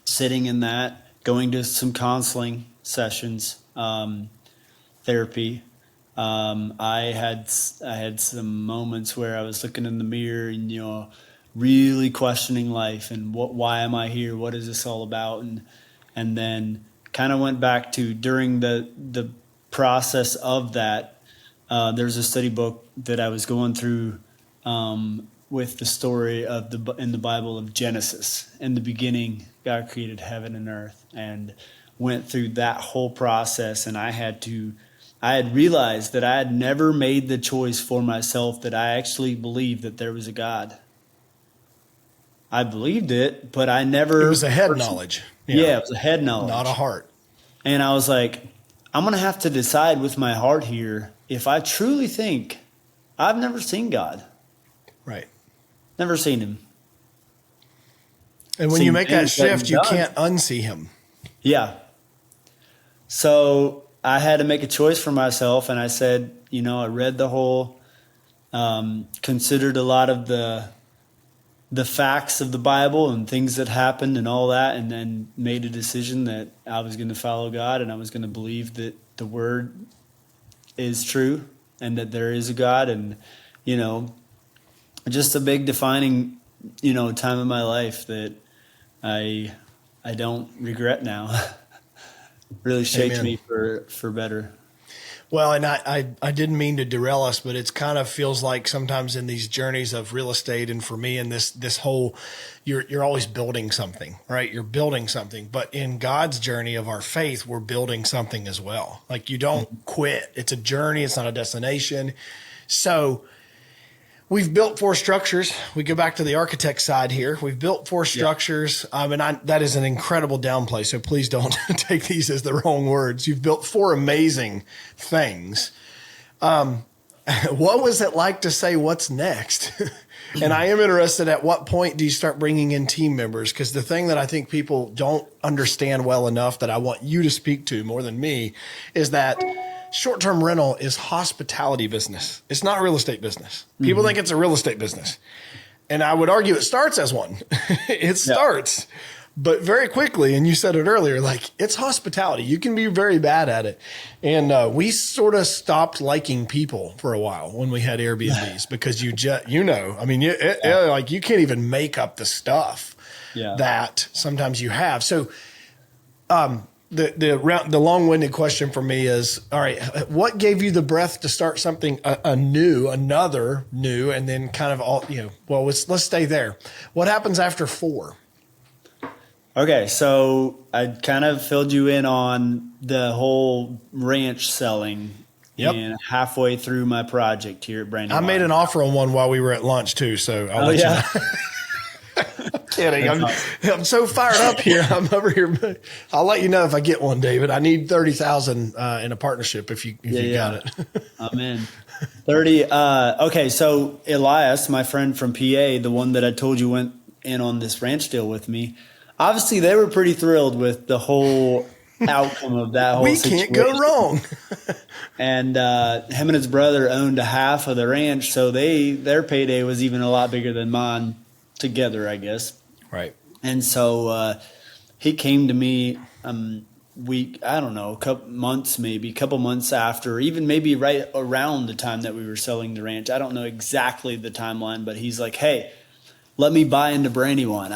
sitting in that, going to some counseling sessions, therapy. I had some moments where I was looking in the mirror and, really questioning life and why am I here? What is this all about? And then kind of went back to during the process of that. There's a study book that I was going through with the story in the Bible of Genesis. In the beginning, God created heaven and earth, and went through that whole process. And I had realized that I had never made the choice for myself that I actually believed that there was a God. I believed it, but I never... It was a head knowledge. Yeah, it was a head knowledge. Not a heart. And I was like, I'm going to have to decide with my heart here if I truly think I've never seen God. Right. Never seen him. And when you make that shift, you can't unsee him. Yeah. So I had to make a choice for myself, and I said, I read the whole, considered a lot of the facts of the Bible and things that happened and all that, and then made a decision that I was going to follow God, and I was going to believe that the word is true and that there is a God. And, just a big defining, time in my life that I don't regret now. Really shaped Amen. me for better. Well, and I didn't mean to derail us, but it's kind of feels like sometimes in these journeys of real estate, and for me in this whole, you're always building something, right? You're building something, but in God's journey of our faith, we're building something as well. Like, you don't quit. It's a journey. It's not a destination. So we've built 4 structures. We go back to the architect side here. We've built 4 structures. That is an incredible downplay. So please don't take these as the wrong words. You've built 4 amazing things. What was it like to say what's next? And I am interested, at what point do you start bringing in team members? Because the thing that I think people don't understand well enough, that I want you to speak to more than me, is that short-term rental is hospitality business. It's not real estate business. People think it's a real estate business. And I would argue it starts as one. It starts. But very quickly, and you said it earlier, like, it's hospitality. You can be very bad at it. And we sort of stopped liking people for a while when we had Airbnbs because you can't even make up the stuff that sometimes you have. So the long-winded question for me is, all right, what gave you the breath to start something another new, and then kind of all, let's stay there. What happens after 4? Okay, so I kind of filled you in on the whole ranch selling. Yep. And halfway through my project here at Brandywine. I made an offer on one while we were at lunch too, so I'll let you know. I'm kidding. I'm so fired up here. I'm over here. I'll let you know if I get one, David. I need 30,000 in a partnership if you got it. I'm in. 30. Okay, so Elias, my friend from PA, the one that I told you went in on this ranch deal with me, obviously they were pretty thrilled with the whole outcome of that whole situation. We can't go wrong. And him and his brother owned a half of the ranch, so their payday was even a lot bigger than mine together, I guess. Right. And so he came to me I don't know, a couple months after, even maybe right around the time that we were selling the ranch. I don't know exactly the timeline, but he's like, "Hey, let me buy into Brandywine.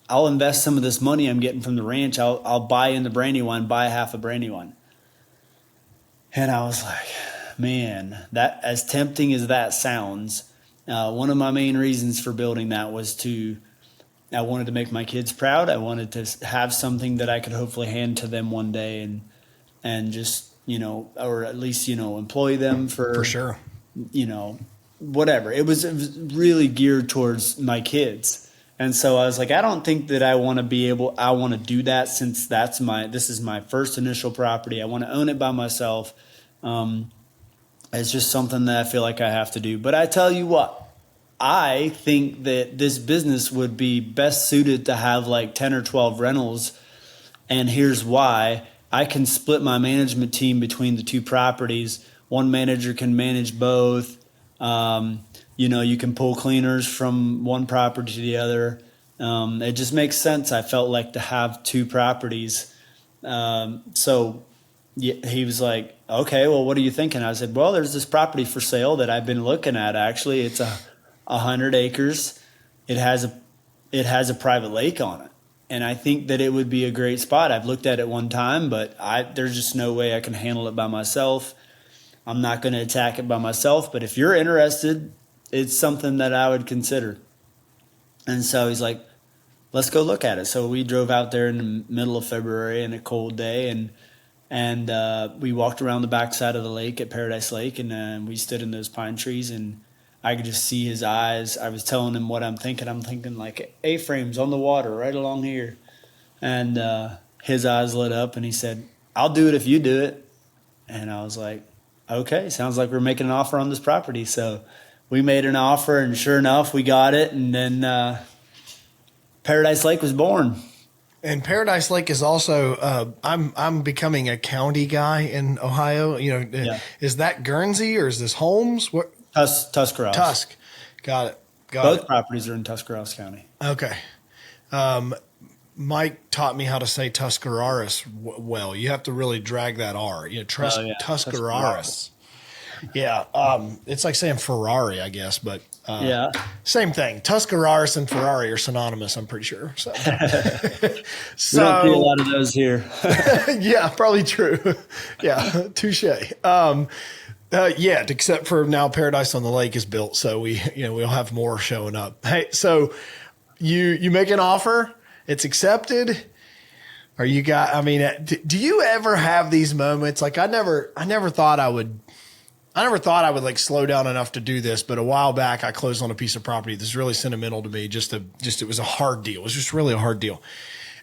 I'll invest some of this money I'm getting from the ranch. I'll buy into Brandywine, buy half of Brandywine." And I was like, man, that, as tempting as that sounds, one of my main reasons for building that was I wanted to make my kids proud. I wanted to have something that I could hopefully hand to them one day and just, or at least, employ them for sure. Whatever. It was really geared towards my kids. And so I was like, I don't think that I want to do that, since this is my first initial property. I want to own it by myself. It's just something that I feel like I have to do. But I tell you what, I think that this business would be best suited to have like 10 or 12 rentals. And here's why. I can split my management team between the 2 properties. One manager can manage both. You can pull cleaners from one property to the other. It just makes sense, I felt like, to have 2 properties. So he was like, "Okay, well, what are you thinking?" I said, "Well, there's this property for sale that I've been looking at, actually. It's 100 acres. It has a private lake on it. And I think that it would be a great spot. I've looked at it one time, but there's just no way I can handle it by myself. I'm not going to attack it by myself, but if you're interested, it's something that I would consider." And so he's like, "Let's go look at it." So we drove out there in the middle of February on a cold day, and we walked around the backside of the lake at Paradise Lake, and we stood in those pine trees, and I could just see his eyes. I was telling him what I'm thinking. I'm thinking like A-frames on the water right along here. And his eyes lit up, and he said, "I'll do it if you do it." And I was like, "Okay, sounds like we're making an offer on this property." So we made an offer, and sure enough, we got it. And then Paradise Lake was born. And Paradise Lake is also, I'm becoming a county guy in Ohio. Is that Guernsey or is this Holmes? What? Tuscarawas. Tusk. Got it. Both properties are in Tuscarawas County. Okay. Mike taught me how to say Tuscarawas well. You have to really drag that R. Tuscarawas. Yeah. It's like saying Ferrari, I guess, but same thing. Tuscarawas and Ferrari are synonymous, I'm pretty sure. So, we don't see a lot of those here. Yeah, probably true. Yeah, touche. Except for now Paradise on the Lake is built, so we'll have more showing up. Hey, so you make an offer, it's accepted. Do you ever have these moments? Like I never thought I would I never thought I would like slow down enough to do this, but a while back I closed on a piece of property that's really sentimental to me. It was a hard deal. It was just really a hard deal.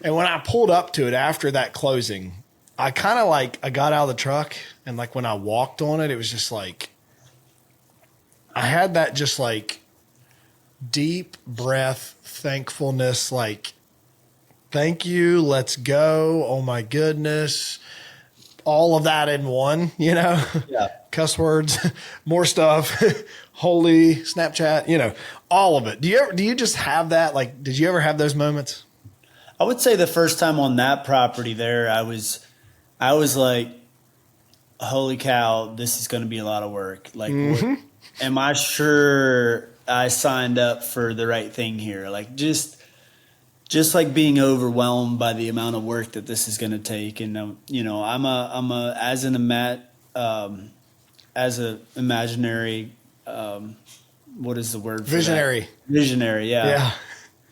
And when I pulled up to it after that closing, I kind of I got out of the truck and like when I walked on it, it was just like, I had that just like deep breath, thankfulness, like, thank you, let's go. Oh my goodness. All of that in one, Yeah. Cuss words, more stuff, holy, Snapchat, all of it. Do you just have that? Like, did you ever have those moments? I would say the first time on that property there, I was like, holy cow, this is going to be a lot of work. Like, am I sure I signed up for the right thing here? Like, just like being overwhelmed by the amount of work that this is going to take. And, as an imaginary, what is the word for Visionary. that? Visionary, yeah.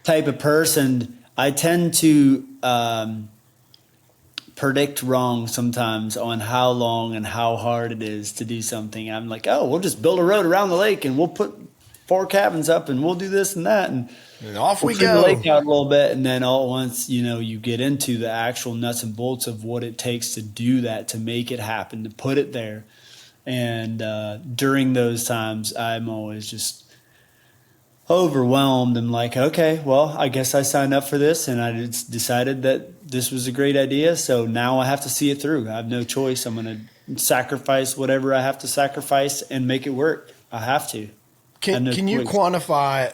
Type of person. I tend to predict wrong sometimes on how long and how hard it is to do something. I'm like, oh, we'll just build a road around the lake and we'll put 4 cabins up and we'll do this and that. And off we clean go. the lake out a little bit. And then all at once, you get into the actual nuts and bolts of what it takes to do that, to make it happen, to put it there. And during those times, I'm always just overwhelmed. I'm like, okay, well, I guess I signed up for this and I just decided that this was a great idea. So now I have to see it through. I have no choice. I'm going to sacrifice whatever I have to sacrifice and make it work. I have to. Can you quantify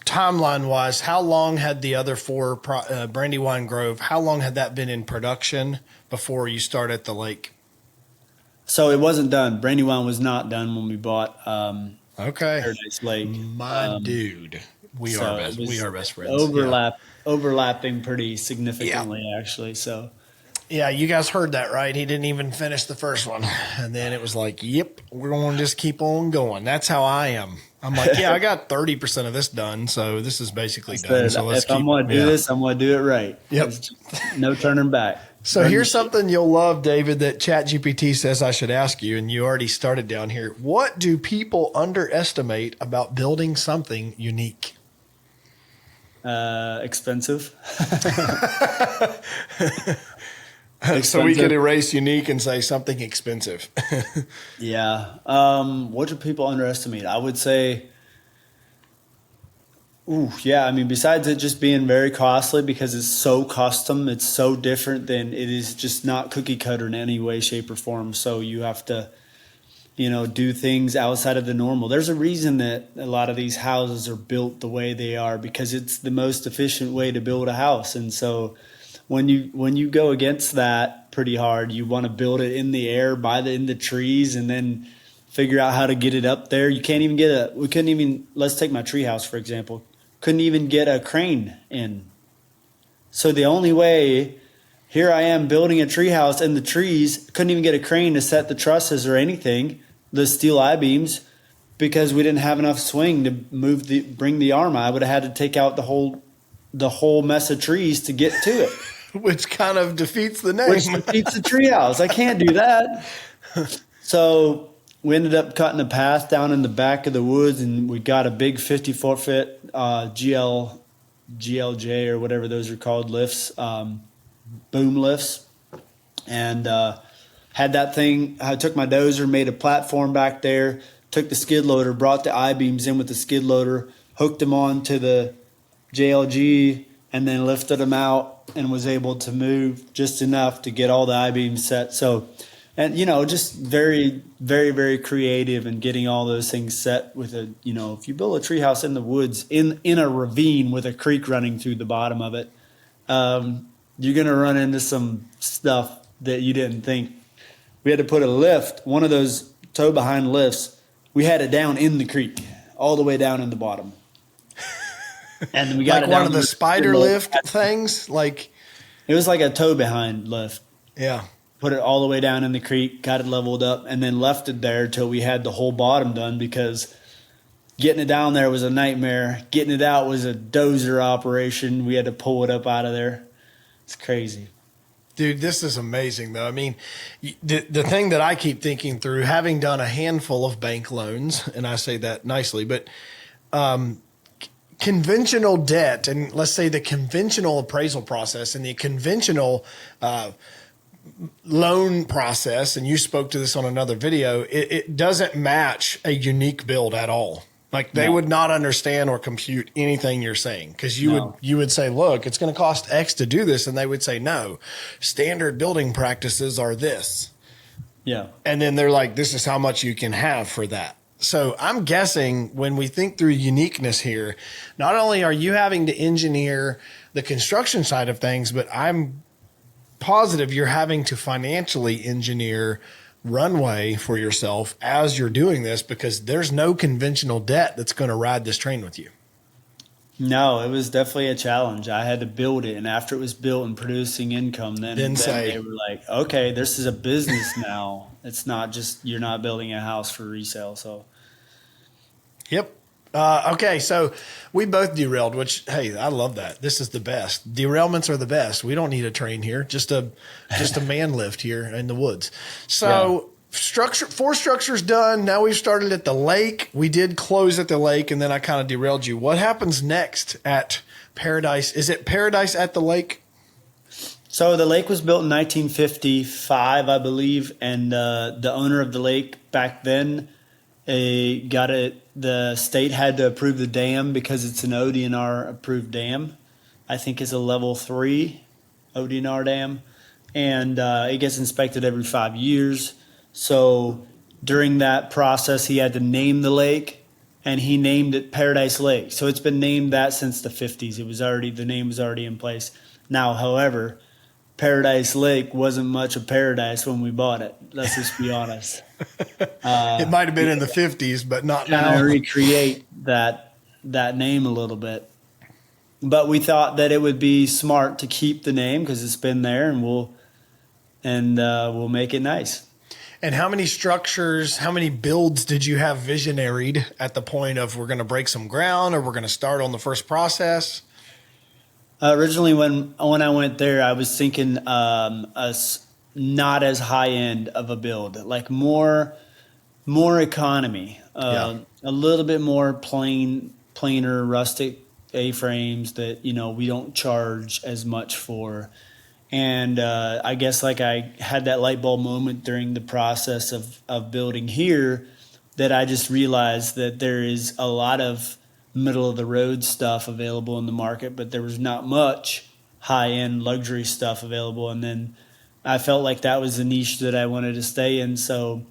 timeline wise, how long had the other 4 Brandywine Grove, how long had that been in production before you start at the lake? So it wasn't done. Brandywine was not done when we bought Paradise Lake. My dude. We are best friends. Overlapping pretty significantly, actually. So yeah, you guys heard that, right? He didn't even finish the first one. And then it was like, yep, we're going to just keep on going. That's how I am. I'm like, yeah, I got 30% of this done. So this is basically done. So if I'm going to do this, I'm going to do it right. Yep. No turning back. So here's something you'll love, David, that ChatGPT says I should ask you, and you already started down here. What do people underestimate about building something unique? Expensive. So we could erase unique and say something expensive. Yeah. What do people underestimate? I would say, besides it just being very costly because it's so custom, it's so different than it is just not cookie cutter in any way, shape, or form. So you have to, do things outside of the normal. There's a reason that a lot of these houses are built the way they are, because it's the most efficient way to build a house. And so when you go against that pretty hard, you want to build it in the air in the trees and then figure out how to get it up there. You can't even let's take my tree house, for example. Couldn't even get a crane in. So the only way, here I am building a tree house in the trees, couldn't even get a crane to set the trusses or anything, the steel I-beams, because we didn't have enough swing to bring the arm. I would have had to take out the whole mess of trees to get to it. Which kind of defeats the name. Which defeats the treehouse. I can't do that. So we ended up cutting a path down in the back of the woods, and we got a big 54-foot GLJ or whatever those are called, lifts, boom lifts, and had that thing. I took my dozer, made a platform back there, took the skid loader, brought the I-beams in with the skid loader, hooked them on to the JLG, and then lifted them out and was able to move just enough to get all the I-beams set. So, and, just very, very, very creative and getting all those things set with if you build a treehouse in the woods, in a ravine with a creek running through the bottom of it, you're going to run into some stuff that you didn't think. We had to put a lift, one of those tow behind lifts. We had it down in the creek, all the way down in the bottom. And then we got like one of the spider lift things, like it was like a tow behind lift. Yeah. Put it all the way down in the creek, got it leveled up, and then left it there till we had the whole bottom done, because getting it down there was a nightmare. Getting it out was a dozer operation. We had to pull it up out of there. It's crazy. Dude, this is amazing, though. I mean, the thing that I keep thinking through, having done a handful of bank loans, and I say that nicely, but conventional debt, and let's say the conventional appraisal process and the conventional loan process, and you spoke to this on another video, it doesn't match a unique build at all. Like they would not understand or compute anything you're saying, because you would say, look, it's going to cost X to do this. And they would say, no, standard building practices are this. Yeah. And then they're like, this is how much you can have for that. So I'm guessing when we think through uniqueness here, not only are you having to engineer the construction side of things, but I'm positive you're having to financially engineer runway for yourself as you're doing this, because there's no conventional debt that's going to ride this train with you. No, it was definitely a challenge. I had to build it, and after it was built and producing income, then they were like, okay, this is a business now. It's not just, you're not building a house for resale. So yep. Okay, so we both derailed, which, hey, I love that. This is the best. Derailments are the best. We don't need a train here, just a man lift here in the woods. So four structures done. Now we've started at the lake. We did close at the lake, and then I kind of derailed you. What happens next at Paradise? Is it Paradise at the Lake? So the lake was built in 1955, I believe, and the owner of the lake back then got it. The state had to approve the dam because it's an ODNR approved dam. I think it's a level 3 ODNR dam, and it gets inspected every 5 years. So during that process, he had to name the lake, and he named it Paradise Lake. So it's been named that since the 50s. The name was already in place. Now, however, Paradise Lake wasn't much of paradise when we bought it. Let's just be honest. It might have been in the 50s, but not now. Trying to recreate that name a little bit. But we thought that it would be smart to keep the name because it's been there, and we'll make it nice. And how many structures, how many builds did you have visionaried at the point of we're going to break some ground or we're going to start on the first process? Originally, when I went there, I was thinking not as high end of a build, like more economy, a little bit more plainer, rustic A-frames that we don't charge as much for. And I guess like I had that light bulb moment during the process of building here, that I just realized that there is a lot of middle of the road stuff available in the market, but there was not much high end luxury stuff available. And then I felt like that was the niche that I wanted to stay in. So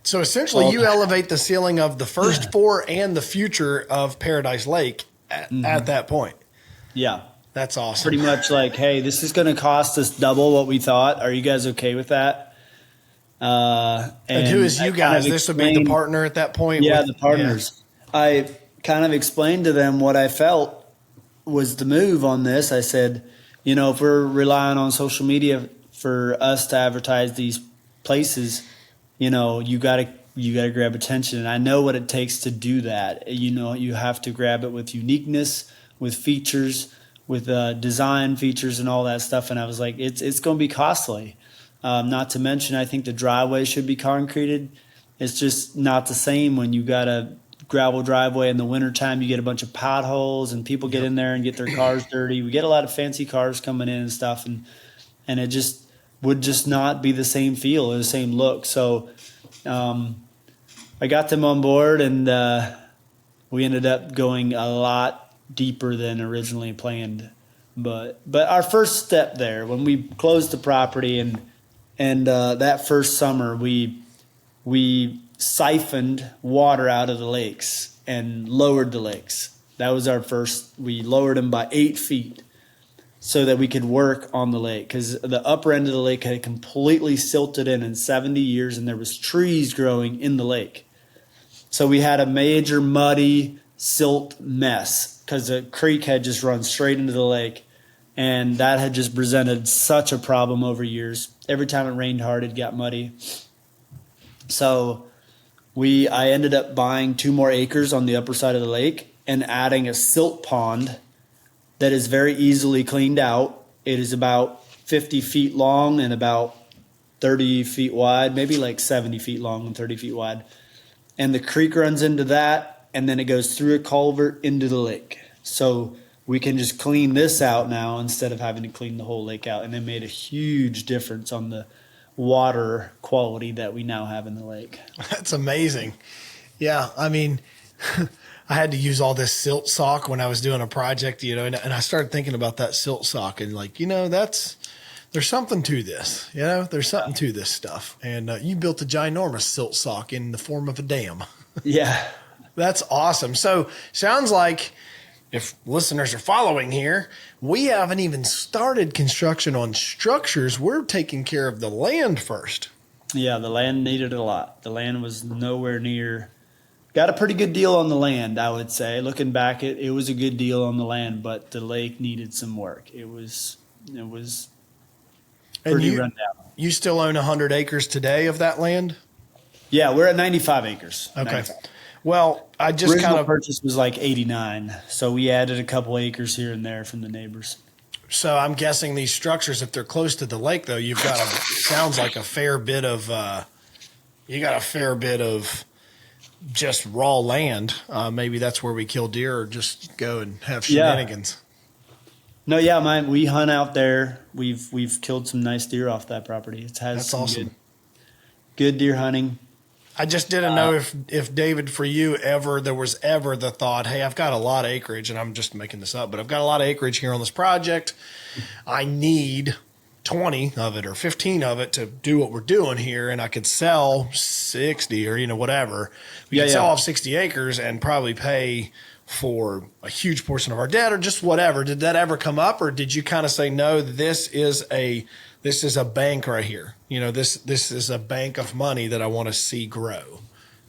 essentially you elevate the ceiling of the first four and the future of Paradise Lake at that point. Yeah. That's awesome. Pretty much like, hey, this is going to cost us double what we thought. Are you guys okay with that? And who is you guys? This would be the partner at that point? Yeah, the partners. Yeah. I kind of explained to them what I felt was the move on this. I said, if we're relying on social media for us to advertise these places, you got to grab attention. And I know what it takes to do that. You have to grab it with uniqueness, with features, with design features and all that stuff. And I was like, it's going to be costly. Not to mention, I think the driveway should be concreted. It's just not the same when you got a gravel driveway in the wintertime. You get a bunch of potholes and people get in there and get their cars dirty. We get a lot of fancy cars coming in and stuff. And it just would just not be the same feel or the same look. So I got them on board, and we ended up going a lot deeper than originally planned. But our first step there, when we closed the property and that first summer, we siphoned water out of the lakes and lowered the lakes. That was our first. We lowered them by 8 feet so that we could work on the lake, because the upper end of the lake had completely silted in 70 years, and there was trees growing in the lake. So we had a major muddy silt mess because the creek had just run straight into the lake, and that had just presented such a problem over years. Every time it rained hard, it got muddy. So I ended up buying 2 more acres on the upper side of the lake and adding a silt pond that is very easily cleaned out. It is about 50 feet long and about 30 feet wide, maybe like 70 feet long and 30 feet wide. And the creek runs into that, and then it goes through a culvert into the lake. So we can just clean this out now instead of having to clean the whole lake out. And it made a huge difference on the water quality that we now have in the lake. That's amazing. Yeah, I mean, I had to use all this silt sock when I was doing a project, and I started thinking about that silt sock and like, there's something to this, there's something to this stuff. And you built a ginormous silt sock in the form of a dam. Yeah. That's awesome. So sounds like, if listeners are following here, we haven't even started construction on structures. We're taking care of the land first. Yeah, the land needed a lot. The land was nowhere near. Got a pretty good deal on the land, I would say. Looking back, it was a good deal on the land, but the lake needed some work. It was pretty run down. You still own 100 acres today of that land? Yeah, we're at 95 acres. Okay. 95. Well, I just Original purchase was like 89, so we added a couple acres here and there from the neighbors. So I'm guessing these structures, if they're close to the lake, though, you've got sounds like a fair bit of just raw land. Maybe that's where we kill deer or just go and have shenanigans. No, yeah, we hunt out there. We've killed some nice deer off that property. It has That's some awesome. Good deer hunting. I just didn't know if David, for you, there was ever the thought, hey, I've got a lot of acreage, and I'm just making this up, but I've got a lot of acreage here on this project. I need 20 of it or 15 of it to do what we're doing here, and I could sell 60 or whatever. We could sell off 60 acres and probably pay for a huge portion of our debt or just whatever. Did that ever come up, or did you kind of say, no, this is a bank right here. This is a bank of money that I want to see grow.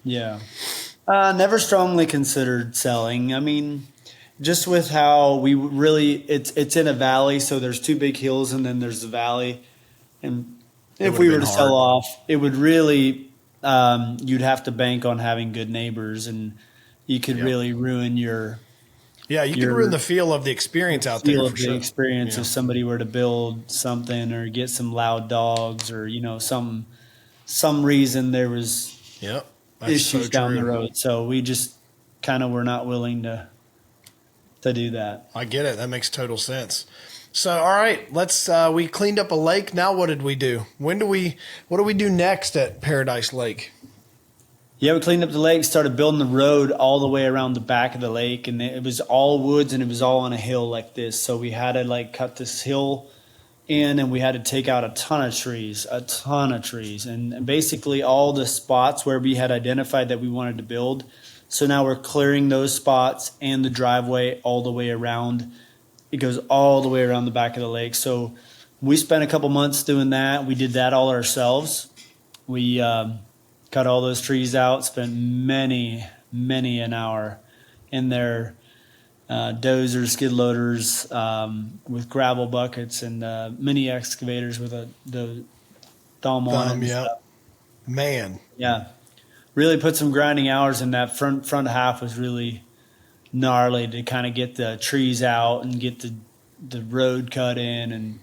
Yeah. Never strongly considered selling. I mean, just with how it's in a valley, so there's two big hills and then there's the valley. And if we were to sell off, it would really, you'd have to bank on having good neighbors, and you could really ruin your. Yeah, you can ruin the feel of the experience out there. Feel of the experience if somebody were to build something or get some loud dogs or some reason there was issues down the road. So we just kind of were not willing to do that. I get it. That makes total sense. So all right, let's we cleaned up a lake. Now what did we do? What do we do next at Paradise Lake? Yeah, we cleaned up the lake, started building the road all the way around the back of the lake, and it was all woods and it was all on a hill like this. So we had to cut this hill in, and we had to take out a ton of trees. And basically all the spots where we had identified that we wanted to build. So now we're clearing those spots and the driveway all the way around. It goes all the way around the back of the lake. So we spent a couple months doing that. We did that all ourselves. We cut all those trees out, spent many an hour in there, dozers, skid loaders, with gravel buckets and mini excavators with the thumb on it. Yeah. Man. Yeah. Really put some grinding hours in that. Front half was really gnarly to kind of get the trees out and get the road cut in and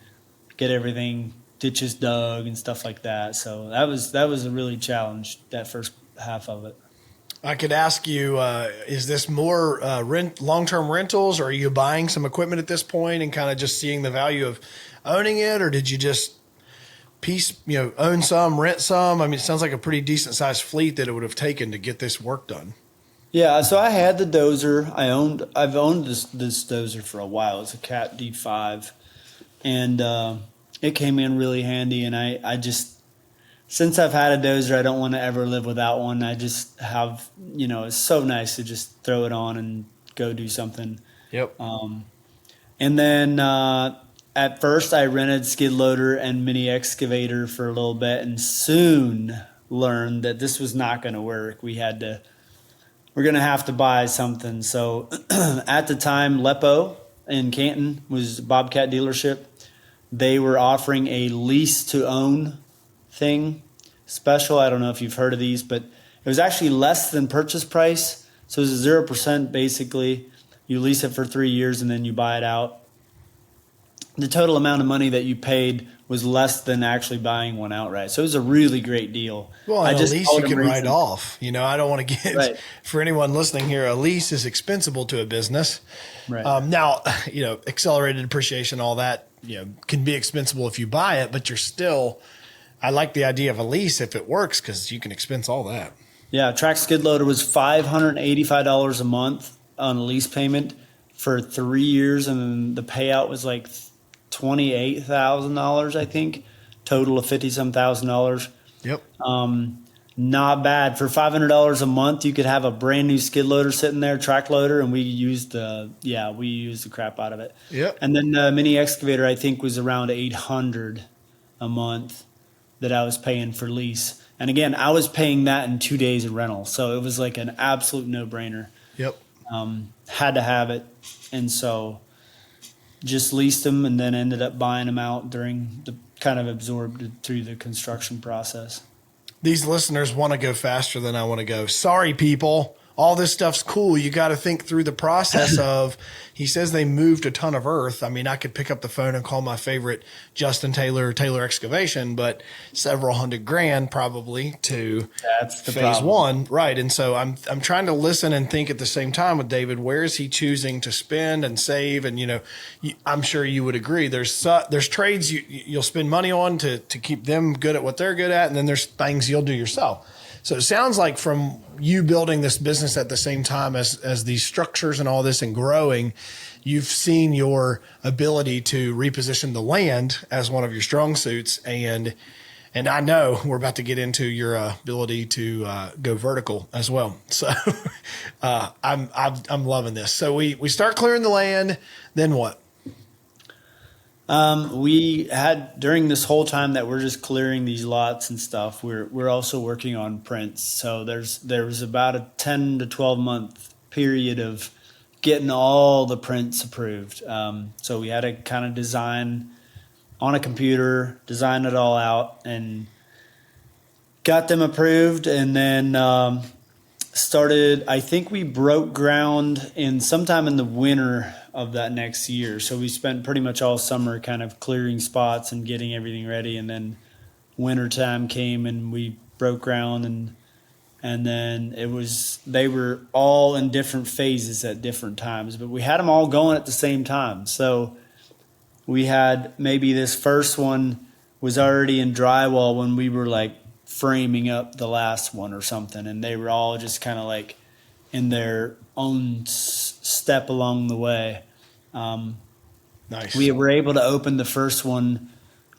get everything, ditches dug and stuff like that. So that was a really challenge, that first half of it. I could ask you, is this more long-term rentals, or are you buying some equipment at this point and kind of just seeing the value of owning it, or did you just own some, rent some? I mean, it sounds like a pretty decent sized fleet that it would have taken to get this work done. Yeah, so I had the dozer. I've owned this dozer for a while. It's a Cat D5, and it came in really handy. And I just, since I've had a dozer, I don't want to ever live without one. I just have, it's so nice to just throw it on and go do something. Yep. And then at first I rented skid loader and mini excavator for a little bit, and soon learned that this was not going to work. We're going to have to buy something. So at the time, Lepo in Canton was a Bobcat dealership. They were offering a lease to own thing special. I don't know if you've heard of these, but it was actually less than purchase price. So it was 0% basically. You lease it for 3 years and then you buy it out. the total amount of money that you paid was less than actually buying one outright. So it was a really great deal. Well, and a lease you can write off. You know, I don't want to get right. for anyone listening here. A lease is expensible to a business. Right. Now, you know, accelerated depreciation, all that, you know, can be expensible if you buy it, but you're still. I like the idea of a lease if it works because you can expense all that. Yeah, track skid loader was $585 a month on a lease payment for 3 years, and the payout was like $28,000, I think, total of $50-some thousand. Yep. Not bad for $500 a month. You could have a brand new skid loader sitting there, track loader, and we used the crap out of it. Yep. And then the mini excavator, I think, was around $800 a month that I was paying for lease. And again, I was paying that in 2 days of rental, so it was like an absolute no-brainer. Yep. Had to have it, and so just leased them, and then ended up buying them out during the kind of absorbed through the construction process. These listeners want to go faster than I want to go. Sorry, people. All this stuff's cool. You got to think through the process of, he says they moved a ton of earth. I mean, I could pick up the phone and call my favorite Justin Taylor Excavation, but several $100,000 probably to That's the phase problem. one. Right. And so I'm trying to listen and think at the same time with David, where is he choosing to spend and save? And, you know, I'm sure you would agree. There's trades you'll spend money on to keep them good at what they're good at. And then there's things you'll do yourself. So it sounds like from you building this business at the same time as these structures and all this and growing, you've seen your ability to reposition the land as one of your strong suits. And I know we're about to get into your ability to go vertical as well. So I'm loving this. So we start clearing the land. Then what? We had, during this whole time that we're just clearing these lots and stuff, we're also working on prints. So there was about a 10 to 12 month period of getting all the prints approved. So we had to kind of design on a computer, design it all out, and got them approved, and then started. I think we broke ground sometime in the winter of that next year. So we spent pretty much all summer kind of clearing spots and getting everything ready. And then winter time came and we broke ground, and then they were all in different phases at different times, but we had them all going at the same time. So we had maybe this first one was already in drywall when we were like framing up the last one or something. And they were all just kind of like in their own step along the way. Nice. We were able to open the first one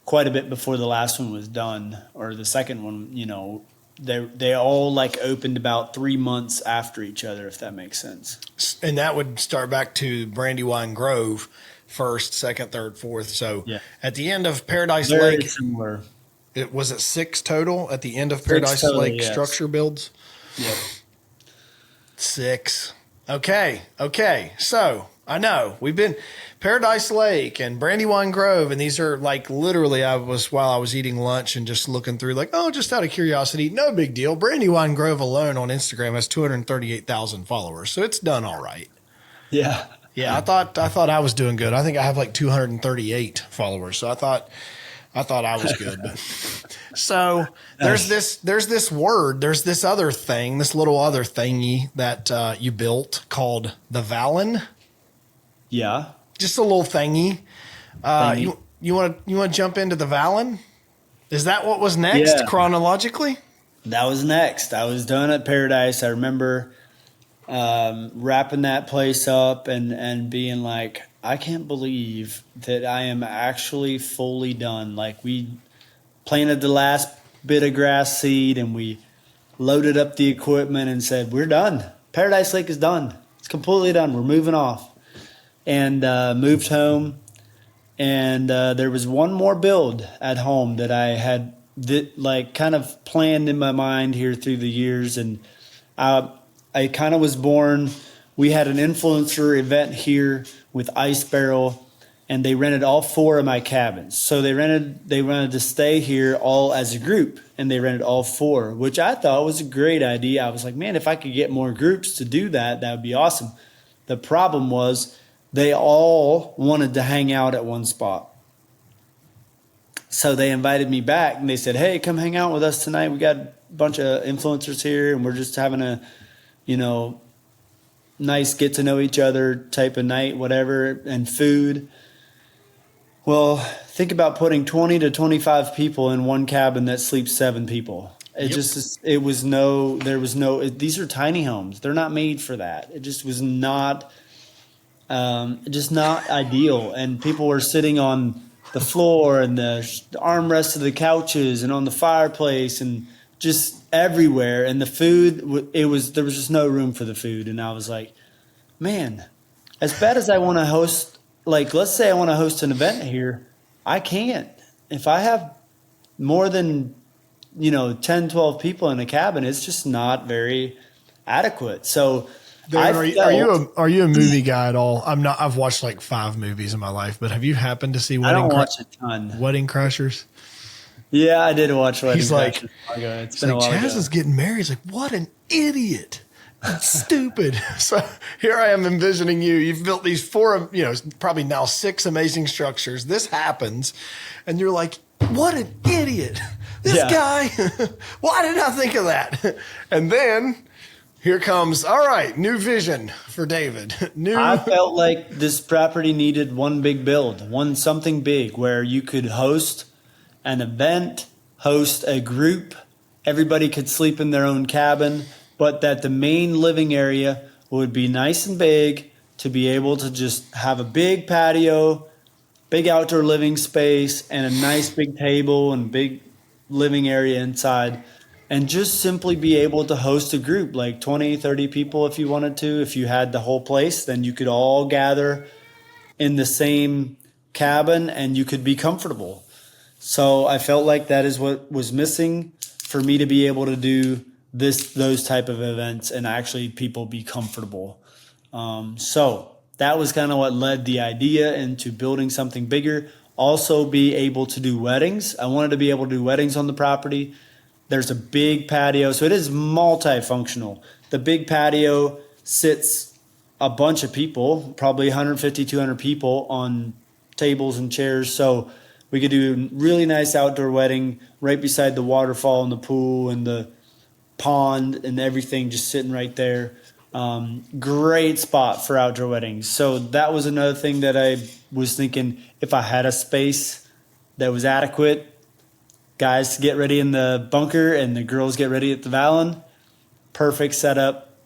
quite a bit before the last one was done, or the second one, you know, they all like opened about 3 months after each other, if that makes sense. And that would start back to Brandywine Grove, first, second, third, fourth. So yeah. At the end of Paradise Very Lake, similar. it was 6 total at the end of Paradise total, Lake yes. structure builds. Yep. 6. Okay. So I know we've been Paradise Lake and Brandywine Grove, and these are like literally while I was eating lunch and just looking through like, oh, just out of curiosity, no big deal. Brandywine Grove alone on Instagram has 238,000 followers, so it's done all right. Yeah. Yeah, I thought I was doing good. I think I have like 238 followers, so I thought I was good. But so there's this other thing, this little other thingy that you built called the Valen. Yeah. Just a little thingy. You want to jump into the Valen? Is that what was next chronologically? That was next. I was done at Paradise. I remember wrapping that place up and being like, I can't believe that I am actually fully done. Like, we planted the last bit of grass seed and we loaded up the equipment and said, we're done. Paradise Lake is done. It's completely done. We're moving off. And moved home. And there was one more build at home that I had kind of planned in my mind here through the years. And I kind of was born. We had an influencer event here with Ice Barrel, and they rented all 4 of my cabins. So they wanted to stay here all as a group, and they rented all 4, which I thought was a great idea. I was like, man, if I could get more groups to do that, that would be awesome. The problem was they all wanted to hang out at one spot. So they invited me back and they said, hey, come hang out with us tonight. We got a bunch of influencers here and we're just having a, nice get to know each other type of night, whatever, and food. Well, think about putting 20 to 25 people in one cabin that sleeps 7 people. These are tiny homes. They're not made for that. It just was not, just not ideal. And people were sitting on the floor and the armrests of the couches and on the fireplace and just everywhere. And the food, there was just no room for the food. And I was like, man, as bad as I want to host, like, let's say I want to host an event here, I can't. If I have more than, 10, 12 people in a cabin, it's just not very adequate. So are you a movie guy at all? I'm not. I've watched like 5 movies in my life, but have you happened to see Wedding Crashers? Yeah, I did watch Wedding He's Crashers. It's been a while. Chaz is getting married. He's like, what an idiot. That's stupid. So here I am envisioning you. You've built these 4, probably now 6 amazing structures. This happens, and you're like, what an idiot. This guy. Why did I think of that? And then here comes, all right, new vision for David. I felt like this property needed one big build, something big where you could host an event, host a group. Everybody could sleep in their own cabin, but that the main living area would be nice and big to be able to just have a big patio, big outdoor living space, and a nice big table and big living area inside. And just simply be able to host a group, like 20, 30 people if you wanted to. If you had the whole place, then you could all gather in the same cabin and you could be comfortable. So I felt like that is what was missing for me to be able to do those type of events and actually people be comfortable. So that was kind of what led the idea into building something bigger. Also be able to do weddings. I wanted to be able to do weddings on the property. There's a big patio, so it is multifunctional. The big patio sits a bunch of people, probably 150, 200 people on tables and chairs. So we could do a really nice outdoor wedding right beside the waterfall and the pool and the pond and everything just sitting right there. Great spot for outdoor weddings. So that was another thing that I was thinking, if I had a space that was adequate, guys get ready in the bunker and the girls get ready at the Valen. Perfect setup.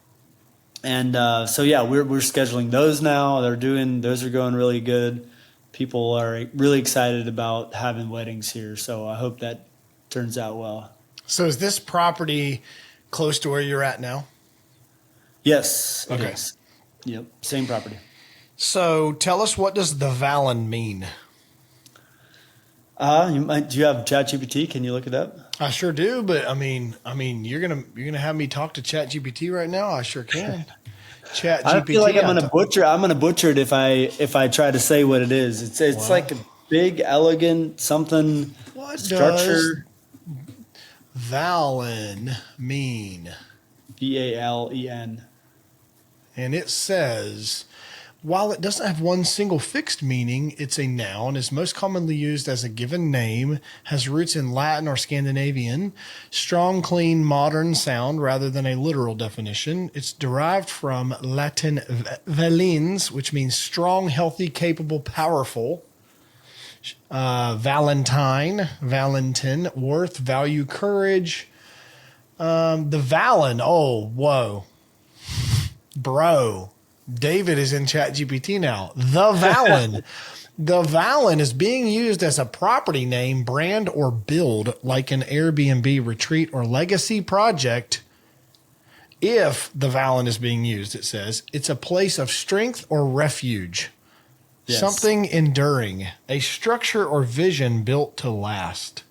And we're scheduling those now. Those are going really good. People are really excited about having weddings here. So I hope that turns out well. So is this property close to where you're at now? Yes, it is. Yep, same property. So tell us, what does the Valen mean? Do you have ChatGPT? Can you look it up? I sure do, but I mean, you're gonna have me talk to ChatGPT right now. I sure can. ChatGPT. I feel like I'm gonna butcher it if I try to say what it is. It's like a big, elegant something. What structure? Does Valen mean? Valen. And it says, while it doesn't have one single fixed meaning, it's a noun, is most commonly used as a given name, has roots in Latin or Scandinavian, strong, clean, modern sound rather than a literal definition. It's derived from Latin valens, which means strong, healthy, capable, powerful. Valentine, worth, value, courage. The Valen, oh, whoa. Bro, David is in ChatGPT now. The Valen. The Valen is being used as a property name, brand, or build, like an Airbnb retreat or legacy project. If the Valen is being used, it says, it's a place of strength or refuge. Yes. Something enduring, a structure or vision built to last.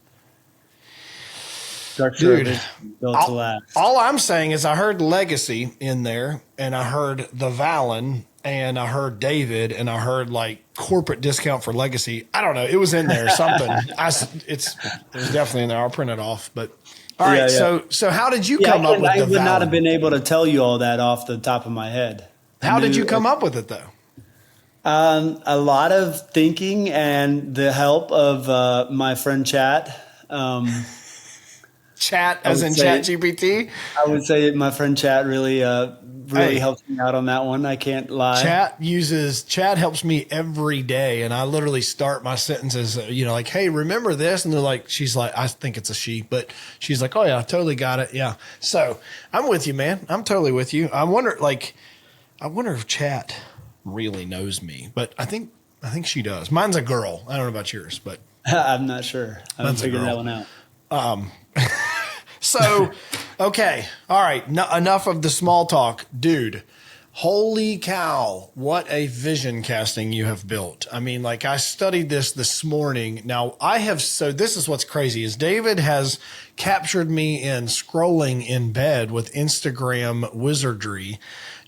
Dude, all I'm saying is I heard legacy in there, and I heard the Valen, and I heard David, and I heard like corporate discount for legacy. I don't know. It was in there, something. It was definitely in there. I'll print it off. But all right. Yeah. So how did you come up with the Valen? I would not have been able to tell you all that off the top of my head. How did you come up with it though? A lot of thinking and the help of my friend Chat. Chat, I as would in say Chat GPT. I would say my friend Chat really Hey, helps me out on that one. I can't lie. Chat helps me every day, and I literally start my sentences, like, "Hey, remember this?" And they're like, she's like, I think it's a she, but she's like, "Oh yeah, totally got it." Yeah. So I'm with you, man. I'm totally with you. I wonder if Chat really knows me, but I think she does. Mine's a girl. I don't know about yours, but I'm not sure. I haven't mine's a figured that girl. one out. So, okay. All right. No, enough of the small talk. Dude, holy cow. What a vision casting you have built. I mean, like I studied this morning. Now so this is what's crazy is David has captured me in scrolling in bed with Instagram wizardry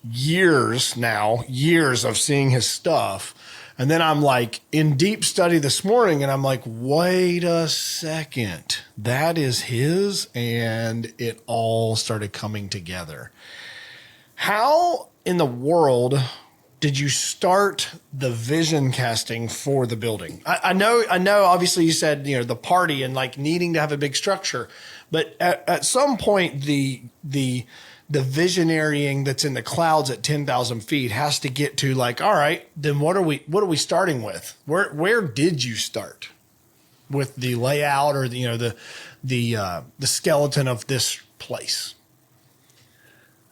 years of seeing his stuff. And then I'm like in deep study this morning and I'm like, wait a second, that is his. And it all started coming together. How in the world did you start the vision casting for the building? I know, obviously you said, the party and like needing to have a big structure, but at some point the visionarying that's in the clouds at 10,000 feet has to get to like, all right, then what are we starting with? Where did you start with the layout or the skeleton of this place?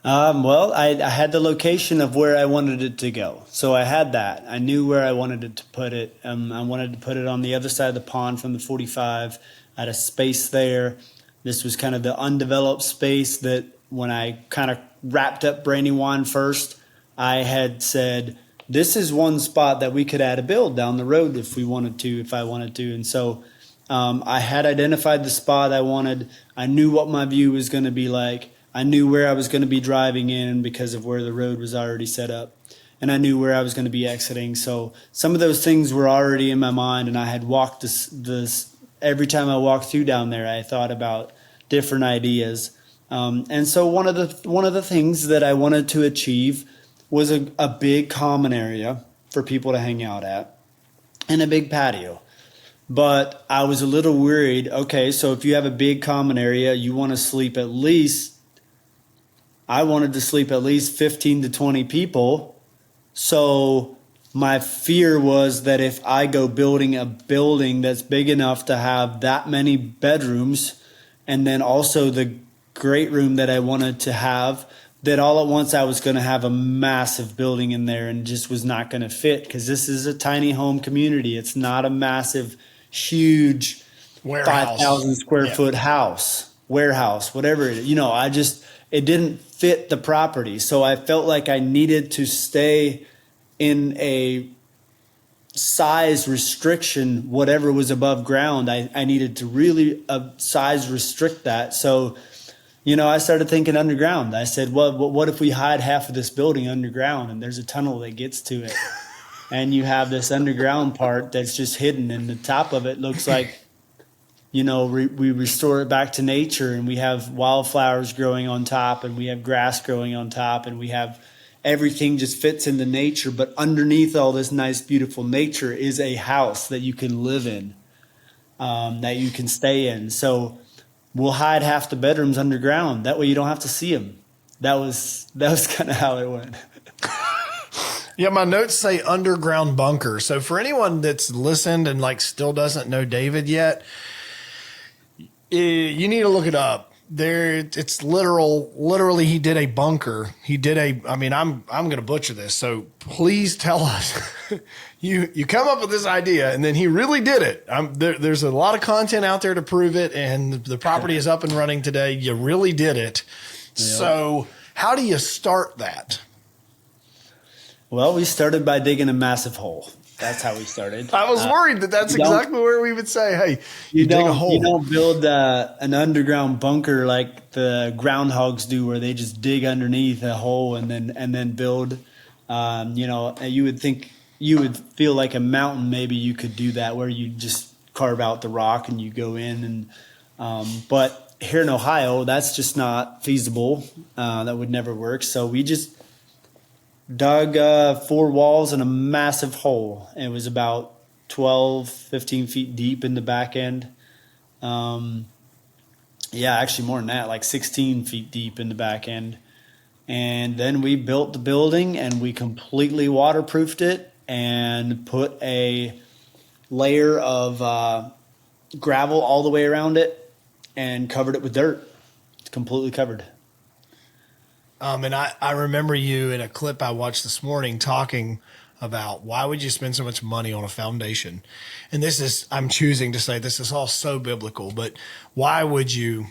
Well, I had the location of where I wanted it to go. So I had that. I knew where I wanted it to put it. I wanted to put it on the other side of the pond from the 45. I had a space there. This was kind of the undeveloped space that when I kind of wrapped up Brandywine first, I had said, this is one spot that we could add a build down the road if I wanted to. And so I had identified the spot I wanted. I knew what my view was going to be like. I knew where I was going to be driving in because of where the road was already set up. And I knew where I was going to be exiting. So some of those things were already in my mind, and I had walked this every time I walked through down there, I thought about different ideas. And so one of the things that I wanted to achieve was a big common area for people to hang out at and a big patio. But I was a little worried. Okay, so if you have a big common area, you want to sleep at least. I wanted to sleep at least 15 to 20 people. So my fear was that if I go building a building that's big enough to have that many bedrooms and then also the great room that I wanted to have, that all at once I was going to have a massive building in there and just was not going to fit because this is a tiny home community. It's not a massive, huge Warehouse. 5,000 square foot house, warehouse, whatever it is. It didn't fit the property. So I felt like I needed to stay in a size restriction, whatever was above ground. I needed to really size restrict that. So, I started thinking underground. I said, well, what if we hide half of this building underground and there's a tunnel that gets to it? And you have this underground part that's just hidden and the top of it looks like, we restore it back to nature and we have wildflowers growing on top and we have grass growing on top and we have everything just fits into nature. But underneath all this nice, beautiful nature is a house that you can live in, that you can stay in. So we'll hide half the bedrooms underground. That way you don't have to see them. That was kind of how it went. Yeah, my notes say underground bunker. So for anyone that's listened and like still doesn't know David yet, you need to look it up. It's literally he did a bunker. I'm going to butcher this. So please tell us. You come up with this idea and then he really did it. There's a lot of content out there to prove it, and the property is up and running today. You really did it. Yep. So how do you start that? Well, we started by digging a massive hole. That's how we started. I was worried that's exactly where we would say, hey, you dig a hole. You don't build an underground bunker like the groundhogs do, where they just dig underneath a hole and then build. You would think you would feel like a mountain. Maybe you could do that, where you just carve out the rock and you go in. But here in Ohio, that's just not feasible. That would never work. So we just dug 4 walls and a massive hole. It was about 12, 15 feet deep in the back end. Actually more than that, like 16 feet deep in the back end. And then we built the building and we completely waterproofed it and put a layer of gravel all the way around it and covered it with dirt. It's completely covered. And I remember you in a clip I watched this morning talking about why would you spend so much money on a foundation? And I'm choosing to say this is all so biblical, but why would you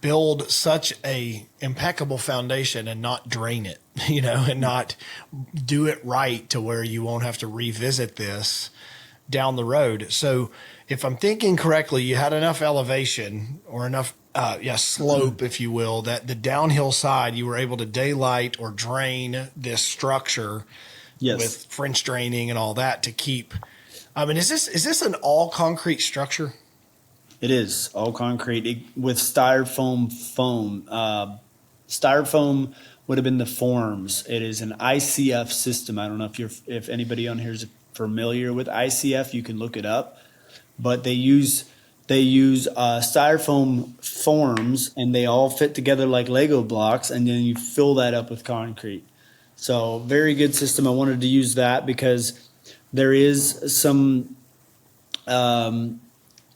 build such a impeccable foundation and not drain it, and not do it right to where you won't have to revisit this down the road? So if I'm thinking correctly, you had enough elevation or enough slope, if you will, that the downhill side, you were able to daylight or drain this structure with French draining and all that to keep. Is this an all concrete structure? It is all concrete with styrofoam foam. Styrofoam would have been the forms. It is an ICF system. I don't know if anybody on here is familiar with ICF. You can look it up, but they use styrofoam forms, and they all fit together like Lego blocks, and then you fill that up with concrete. So very good system. I wanted to use that because there is some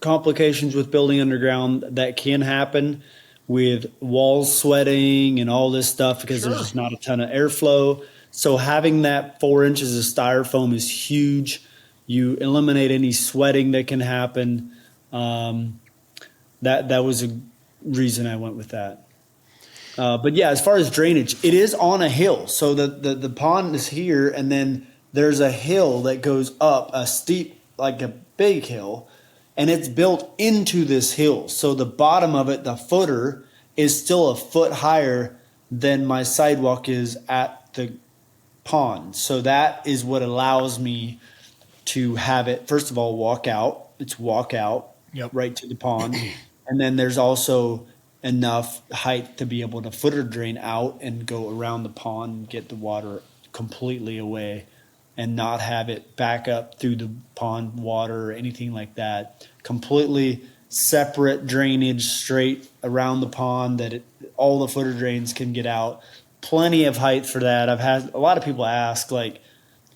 complications with building underground that can happen with walls sweating and all this stuff because there's just not a ton of airflow. So having that 4 inches of styrofoam is huge. You eliminate any sweating that can happen. That was a reason I went with that. But yeah, as far as drainage, it is on a hill. So the pond is here, and then there's a hill that goes up a steep, like a big hill, and it's built into this hill. So the bottom of it, the footer, is still a foot higher than my sidewalk is at the pond. So that is what allows me to have it, first of all, walk out. It's walk out right to the pond. And then there's also enough height to be able to footer drain out and go around the pond and get the water completely away and not have it back up through the pond water or anything like that. Completely separate drainage straight around the pond that all the footer drains can get out. Plenty of height for that. I've had a lot of people ask, like,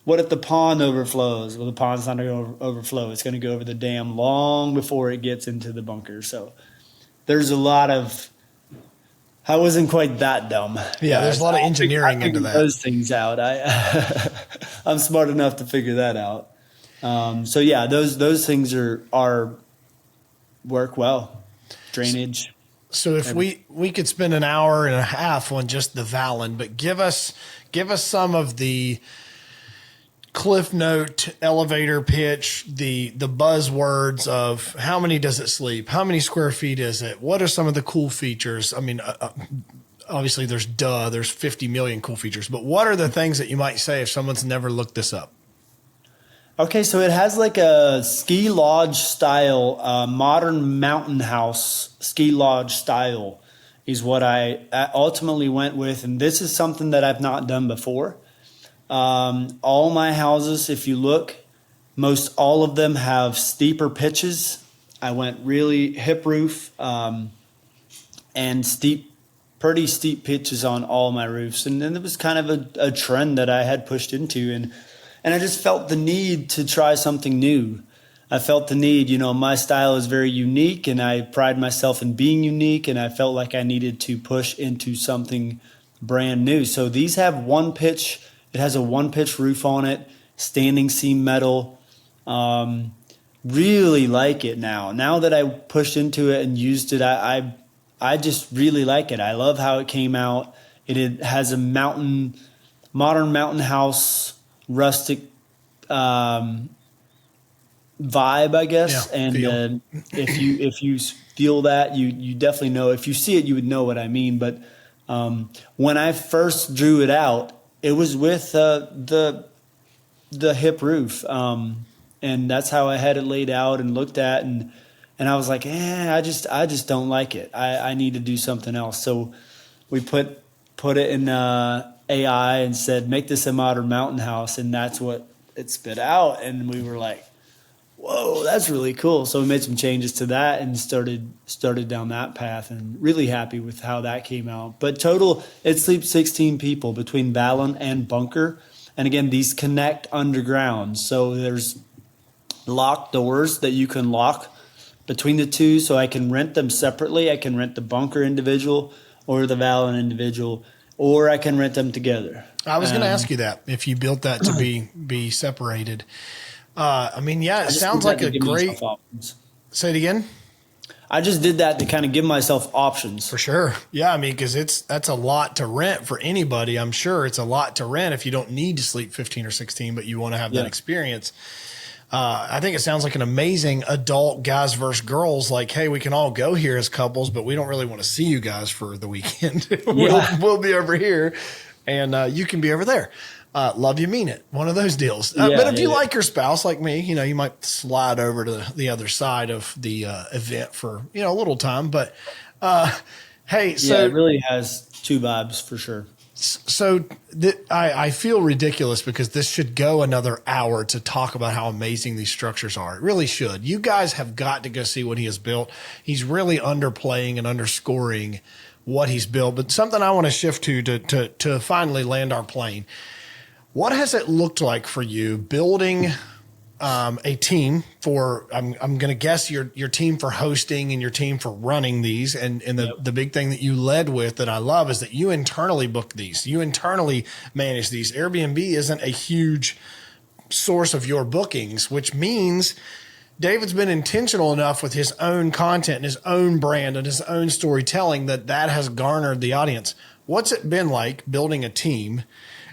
what if the pond overflows? Well, the pond's not going to overflow. It's going to go over the dam long before it gets into the bunker. So there's a lot of, I wasn't quite that dumb. Yeah, there's a lot of engineering into that. Those things out. I'm smart enough to figure that out. So yeah, those things are work well. Drainage. So if we could spend an hour and a half on just the Valen, but give us some of the Cliff Note, elevator pitch, the buzzwords of how many does it sleep? How many square feet is it? What are some of the cool features? I mean, obviously there's 50 million cool features, but what are the things that you might say if someone's never looked this up? Okay, so it has like a ski lodge style, modern mountain house ski lodge style is what I ultimately went with. And this is something that I've not done before. All my houses, if you look, most all of them have steeper pitches. I went really hip roof and pretty steep pitches on all my roofs. And then it was kind of a trend that I had pushed into. And I just felt the need to try something new. I felt the need, my style is very unique and I pride myself in being unique. And I felt like I needed to push into something brand new. So these have one pitch. It has a one-pitch roof on it, standing seam metal. Really like it now. Now that I pushed into it and used it, I just really like it. I love how it came out. It has a modern mountain house, rustic vibe, I guess. Yeah, and if you feel that, you definitely know. If you see it, you would know what I mean. But when I first drew it out, it was with the hip roof, and that's how I had it laid out and looked at, and I was like, I just don't like it. I need to do something else. So we put it in AI and said, make this a modern mountain house. And that's what it spit out. And we were like, whoa, that's really cool. So we made some changes to that and started down that path, and really happy with how that came out. But total, it sleeps 16 people between Valen and Bunker. And again, these connect underground. So there's locked doors that you can lock between the two. So I can rent them separately. I can rent the Bunker individual or the Valen individual, or I can rent them together. I was going to ask you that, if you built that to be separated. I mean, yeah, it sounds like a great. Say it again. I just did that to kind of give myself options. For sure. Yeah, I mean, because that's a lot to rent for anybody. I'm sure it's a lot to rent if you don't need to sleep 15 or 16, but you want to have that experience. I think it sounds like an amazing adult guys versus girls. Like, hey, we can all go here as couples, but we don't really want to see you guys for the weekend. We'll be over here, and you can be over there. Love you, mean it. One of those deals. But if you like your spouse, like me, you might slide over to the other side of the event for, a little time. But, hey, so it really has two vibes for sure. So I feel ridiculous because this should go another hour to talk about how amazing these structures are. It really should. You guys have got to go see what he has built. He's really underplaying and underscoring what he's built. But something I want to shift to finally land our plane. What has it looked like for you building a team for, I'm going to guess your team for hosting and your team for running these. And the big thing that you led with that I love is that you internally book these. You internally manage these. Airbnb isn't a huge source of your bookings, which means David's been intentional enough with his own content and his own brand and his own storytelling that has garnered the audience. What's it been like building a team?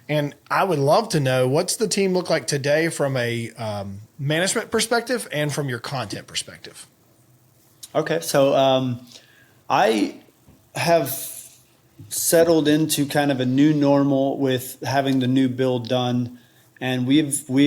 And I would love to know, what's the team look like today from a management perspective and from your content perspective? Okay, so I have settled into kind of a new normal with having the new build done, and we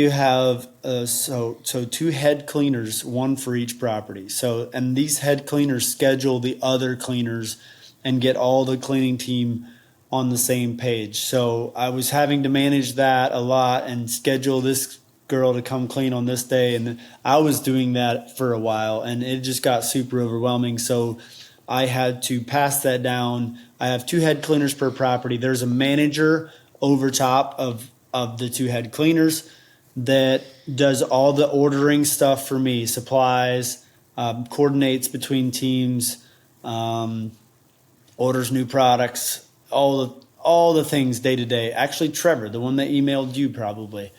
have so two head cleaners, one for each property. So, and these head cleaners schedule the other cleaners and get all the cleaning team on the same page. So I was having to manage that a lot and schedule this girl to come clean on this day. And I was doing that for a while and it just got super overwhelming. So I had to pass that down. I have two head cleaners per property. There's a manager over top of the two head cleaners that does all the ordering stuff for me, supplies, coordinates between teams, orders new products, all the things day to day. Actually, Trevor, the one that emailed you probably,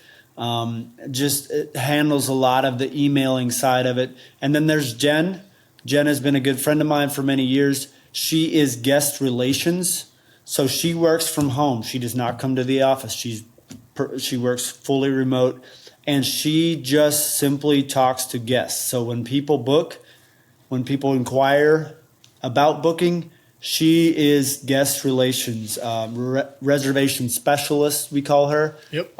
just it handles a lot of the emailing side of it. And then there's Jen. Jen has been a good friend of mine for many years. She is guest relations. So she works from home. She does not come to the office. She works fully remote, and she just simply talks to guests. So when people book, when people inquire about booking, she is guest relations, reservation specialist, we call her. Yep.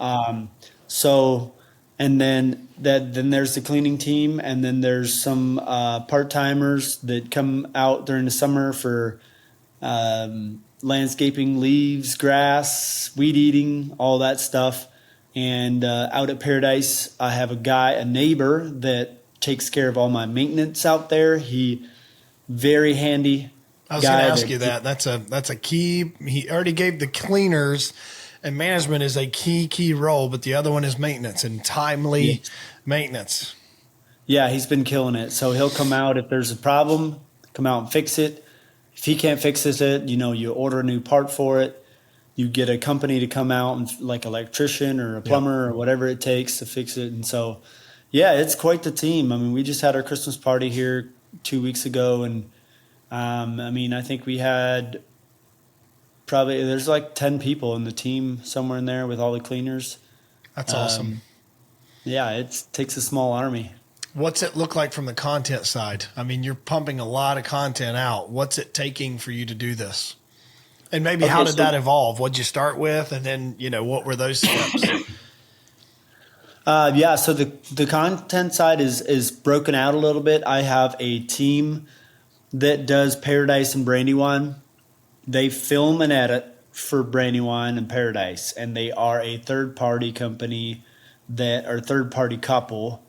So, and then there's the cleaning team, and then there's some part-timers that come out during the summer for landscaping, leaves, grass, weed eating, all that stuff. And out at Paradise, I have a neighbor that takes care of all my maintenance out there. He very handy. I was going to ask you that. That's a key. He already gave the cleaners, and management is a key role, but the other one is maintenance and timely maintenance. Yeah, he's been killing it. So he'll come out if there's a problem, come out and fix it. If he can't fix it, you order a new part for it. You get a company to come out, and like electrician or a plumber or whatever it takes to fix it. And so, yeah, it's quite the team. I mean, we just had our Christmas party here 2 weeks ago, and I think we had there's like 10 people in the team somewhere in there with all the cleaners. That's awesome. Yeah, it takes a small army. What's it look like from the content side? I mean, you're pumping a lot of content out. What's it taking for you to do this? And maybe how did that evolve? What'd you start with? And then, what were those steps? So the content side is broken out a little bit. I have a team that does Paradise and Brandywine. They film and edit. for Brandywine and Paradise, and they are a third-party company third-party couple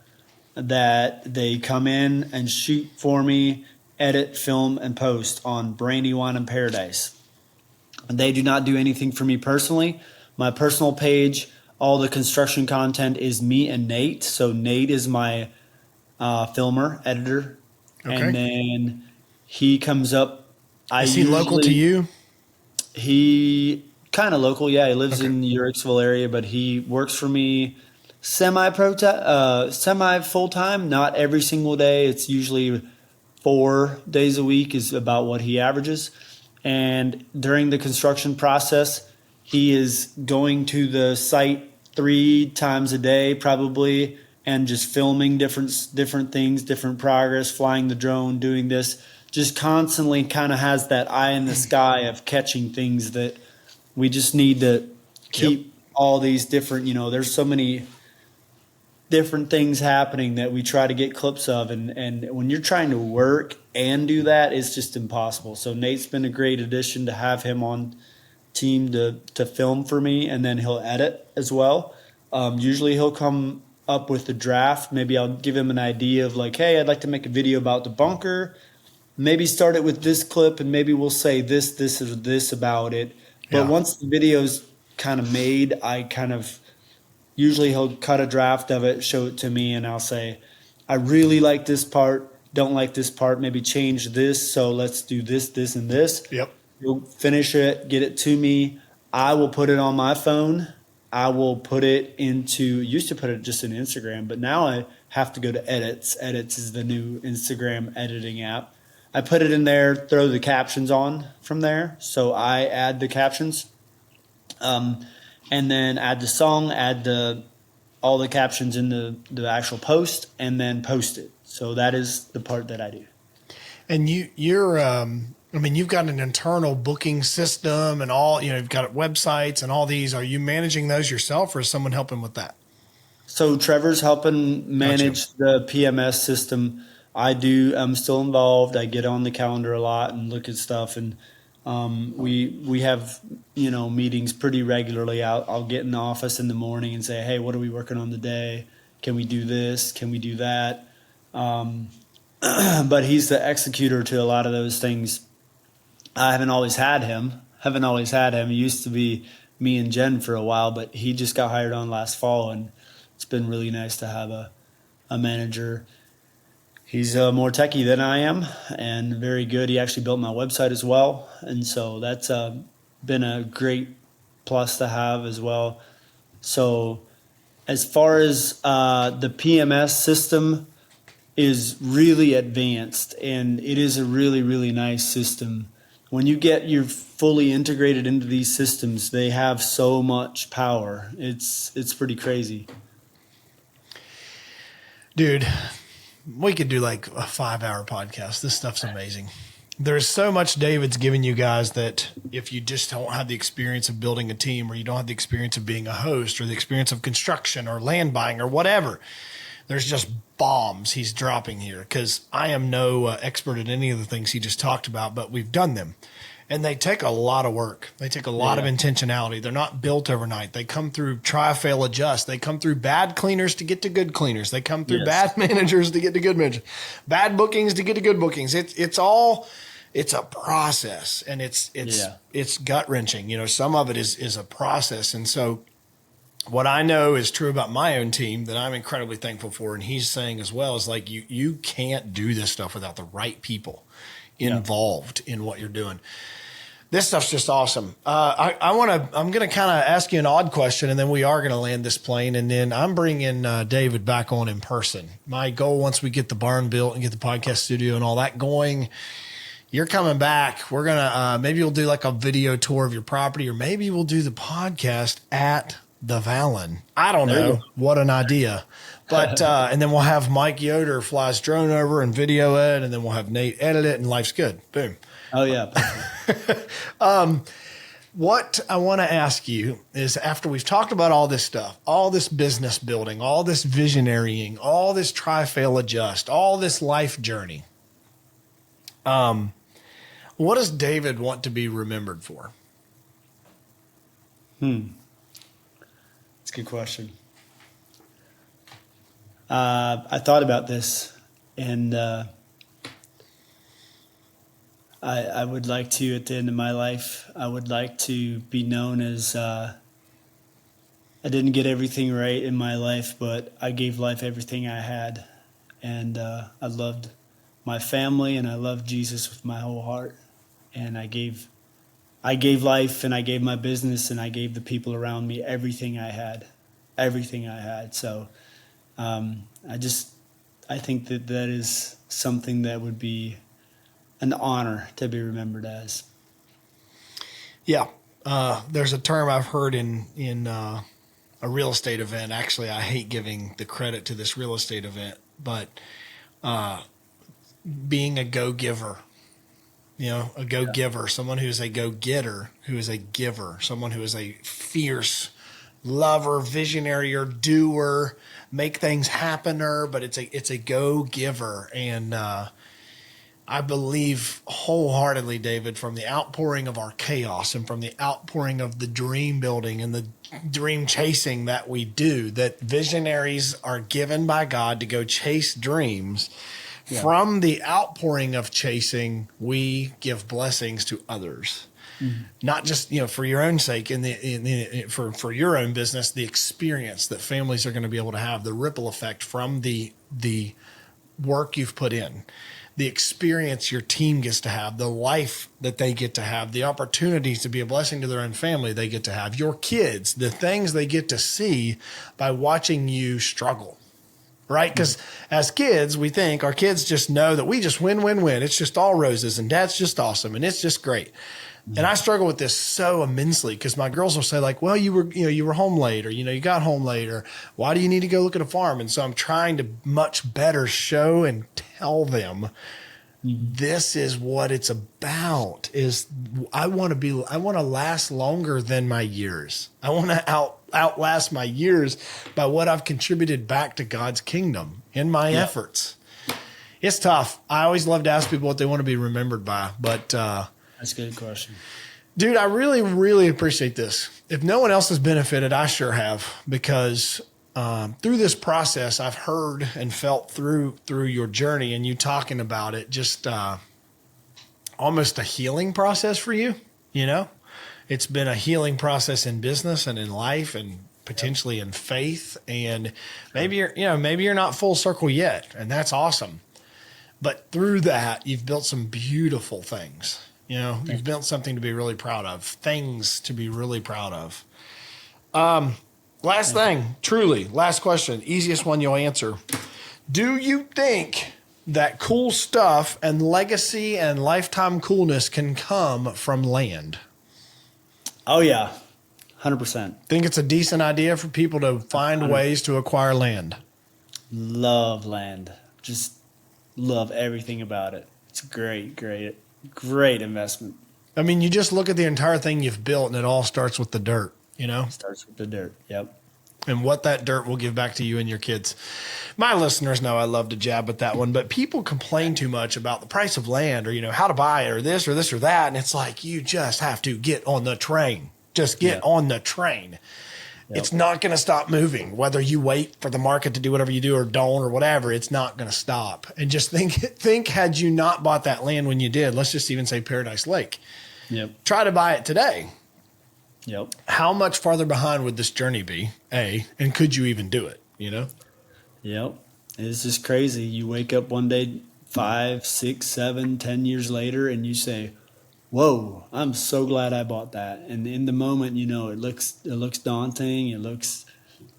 that they come in and shoot for me, edit, film, and post on Brandywine and Paradise. And they do not do anything for me personally. My personal page, all the construction content is me and Nate. So Nate is my filmer, editor. Okay. And then he comes up. Is he local to you? He kind of local, yeah. He lives in the Uricksville area, but he works for me semi full-time, not every single day. It's usually 4 days a week is about what he averages. And during the construction process, he is going to the site 3 times a day probably and just filming different things, different progress, flying the drone, doing this. Just constantly kind of has that eye in the sky of catching things that we just need to keep all these different, there's so many different things happening that we try to get clips of. And when you're trying to work and do that, it's just impossible. So Nate's been a great addition to have him on team to film for me, and then he'll edit as well. Usually he'll come up with the draft. Maybe I'll give him an idea of like, hey, I'd like to make a video about the bunker. Maybe start it with this clip, and maybe we'll say this, or this about it. But once the video's kind of made, usually he'll cut a draft of it, show it to me, and I'll say, I really like this part, don't like this part, maybe change this, so let's do this, this, and this. Yep. He'll finish it, get it to me. I will put it on my phone. I will put it used to put it just in Instagram, but now I have to go to Edits. Edits is the new Instagram editing app. I put it in there, throw the captions on from there. So I add the captions, and then add the song, add all the captions in the actual post, and then post it. So that is the part that I do. And you're you've got an internal booking system and all, you've got websites and all these. Are you managing those yourself, or is someone helping with that? So Trevor's helping manage the PMS system. I'm still involved. I get on the calendar a lot and look at stuff, and we have meetings pretty regularly. I'll get in the office in the morning and say, hey, what are we working on today? Can we do this? Can we do that? But he's the executor to a lot of those things. I haven't always had him. He used to be me and Jen for a while, but he just got hired on last fall, and it's been really nice to have a manager. He's more techie than I am and very good. He actually built my website as well. And so that's been a great plus to have as well. So as far as the PMS system is really advanced, and it is a really, really nice system. When you're fully integrated into these systems, they have so much power. It's pretty crazy. Dude, we could do like a 5-hour podcast. This stuff's amazing. There's so much David's given you guys that if you just don't have the experience of building a team, or you don't have the experience of being a host, or the experience of construction or land buying or whatever, there's just bombs he's dropping here, because I am no expert at any of the things he just talked about, but we've done them. And they take a lot of work. They take a lot of intentionality. They're not built overnight. They come through try, fail, adjust. They come through bad cleaners to get to good cleaners. They come through bad managers to get to good managers, bad bookings to get to good bookings. It's a process, and it's gut wrenching. Some of it is a process. And so what I know is true about my own team that I'm incredibly thankful for, and he's saying as well, is like you can't do this stuff without the right people involved in what you're doing. This stuff's just awesome. I'm going to kind of ask you an odd question, and then we are going to land this plane, and then I'm bringing David back on in person. My goal, once we get the barn built and get the podcast studio and all that going, you're coming back. We're going to, maybe we'll do like a video tour of your property, or maybe we'll do the podcast at the Valen. I don't know. What an idea. But, and then we'll have Mike Yoder fly his drone over and video it, and then we'll have Nate edit it, and life's good. Boom. Oh, yeah. What I want to ask you is, after we've talked about all this stuff, all this business building, all this visionarying, all this try, fail, adjust, all this life journey, what does David want to be remembered for? That's a good question. I thought about this, and I would like to, at the end of my life, I would like to be known as I didn't get everything right in my life, but I gave life everything I had, and I loved my family, and I loved Jesus with my whole heart, and I gave life, and I gave my business, and I gave the people around me everything I had. So I think that is something that would be an honor to be remembered as. Yeah. There's a term I've heard in a real estate event. Actually, I hate giving the credit to this real estate event, but being a go-giver. A go-giver, someone who is a go-getter, who is a giver, someone who is a fierce lover, visionary, or doer, make things happener, but it's a go-giver. And I believe wholeheartedly, David, from the outpouring of our chaos and from the outpouring of the dream building and the dream chasing that we do, that visionaries are given by God to go chase dreams. Yeah. From the outpouring of chasing, we give blessings to others. Mm-hmm. Not just for your own sake, for your own business, the experience that families are going to be able to have, the ripple effect from the work you've put in, the experience your team gets to have, the life that they get to have, the opportunities to be a blessing to their own family they get to have, your kids, the things they get to see by watching you struggle. Right? Because as kids, we think our kids just know that we just win. It's just all roses and dad's just awesome and it's just great. And I struggle with this so immensely because my girls will say like, well, you were home late, or, you got home late, or why do you need to go look at a farm? And so I'm trying to much better show and tell them this is what it's about. Is I want to last longer than my years. I want to outlast my years by what I've contributed back to God's kingdom in my efforts. It's tough. I always love to ask people what they want to be remembered by, but that's a good question. Dude, I really, really appreciate this. If no one else has benefited, I sure have, because through this process, I've heard and felt through your journey and you talking about it, just almost a healing process for you. It's been a healing process in business and in life and potentially in faith. And maybe you're not full circle yet, and that's awesome. But through that, you've built some beautiful things. You've built something to be really proud of, things to be really proud of. Last thing, truly, last question, easiest one you'll answer. Do you think that cool stuff and legacy and lifetime coolness can come from land? Oh, yeah, 100%. Think it's a decent idea for people to find ways to acquire land? Love land. Just love everything about it. It's great investment. I mean, you just look at the entire thing you've built, and it all starts with the dirt, It starts with the dirt, yep. And what that dirt will give back to you and your kids. My listeners know I love to jab at that one, but people complain too much about the price of land or, how to buy it or this or that. And it's like, you just have to get on the train. Just get on the train. Yep. It's not going to stop moving. Whether you wait for the market to do whatever you do or don't or whatever, it's not going to stop. And just think had you not bought that land when you did, let's just even say Paradise Lake. Yep. Try to buy it today. Yep. How much farther behind would this journey be? And could you even do it? Yep. It's just crazy. You wake up one day 5, 6, 7, 10 years later and you say, whoa, I'm so glad I bought that. And in the moment, it looks daunting. It looks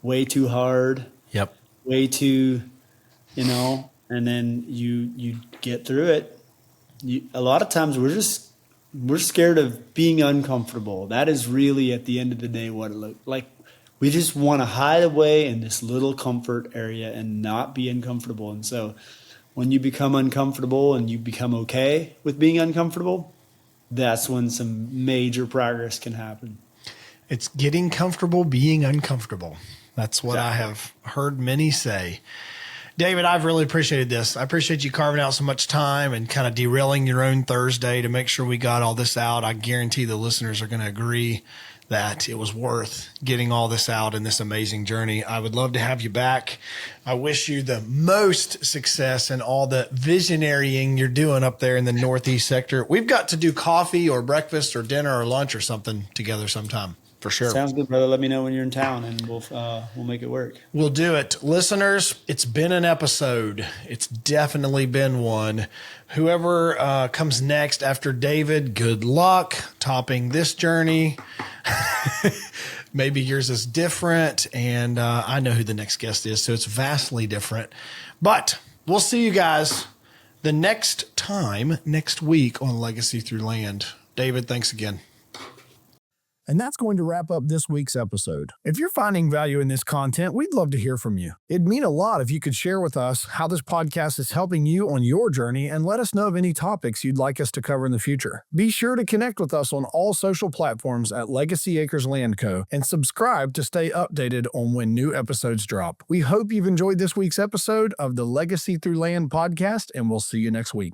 way too hard. Yep. Way too, and then you get through it. A lot of times we're scared of being uncomfortable. That is really at the end of the day what it looks like. We just want to hide away in this little comfort area and not be uncomfortable. And so when you become uncomfortable and you become okay with being uncomfortable, that's when some major progress can happen. It's getting comfortable being uncomfortable. That's what I have heard many say. David, I've really appreciated this. I appreciate you carving out so much time and kind of derailing your own Thursday to make sure we got all this out. I guarantee the listeners are going to agree that it was worth getting all this out in this amazing journey. I would love to have you back. I wish you the most success in all the visionarying you're doing up there in the Northeast sector. We've got to do coffee or breakfast or dinner or lunch or something together sometime. For sure. Sounds good, brother. Let me know when you're in town, and we'll make it work. We'll do it. Listeners, it's been an episode. It's definitely been one. Whoever comes next after David, good luck topping this journey. Maybe yours is different, and I know who the next guest is, so it's vastly different. But we'll see you guys the next time, next week on Legacy Through Land. David, thanks again. And that's going to wrap up this week's episode. If you're finding value in this content, we'd love to hear from you. It'd mean a lot if you could share with us how this podcast is helping you on your journey and let us know of any topics you'd like us to cover in the future. Be sure to connect with us on all social platforms at Legacy Acres Land Co. and subscribe to stay updated on when new episodes drop. We hope you've enjoyed this week's episode of the Legacy Through Land podcast, and we'll see you next week.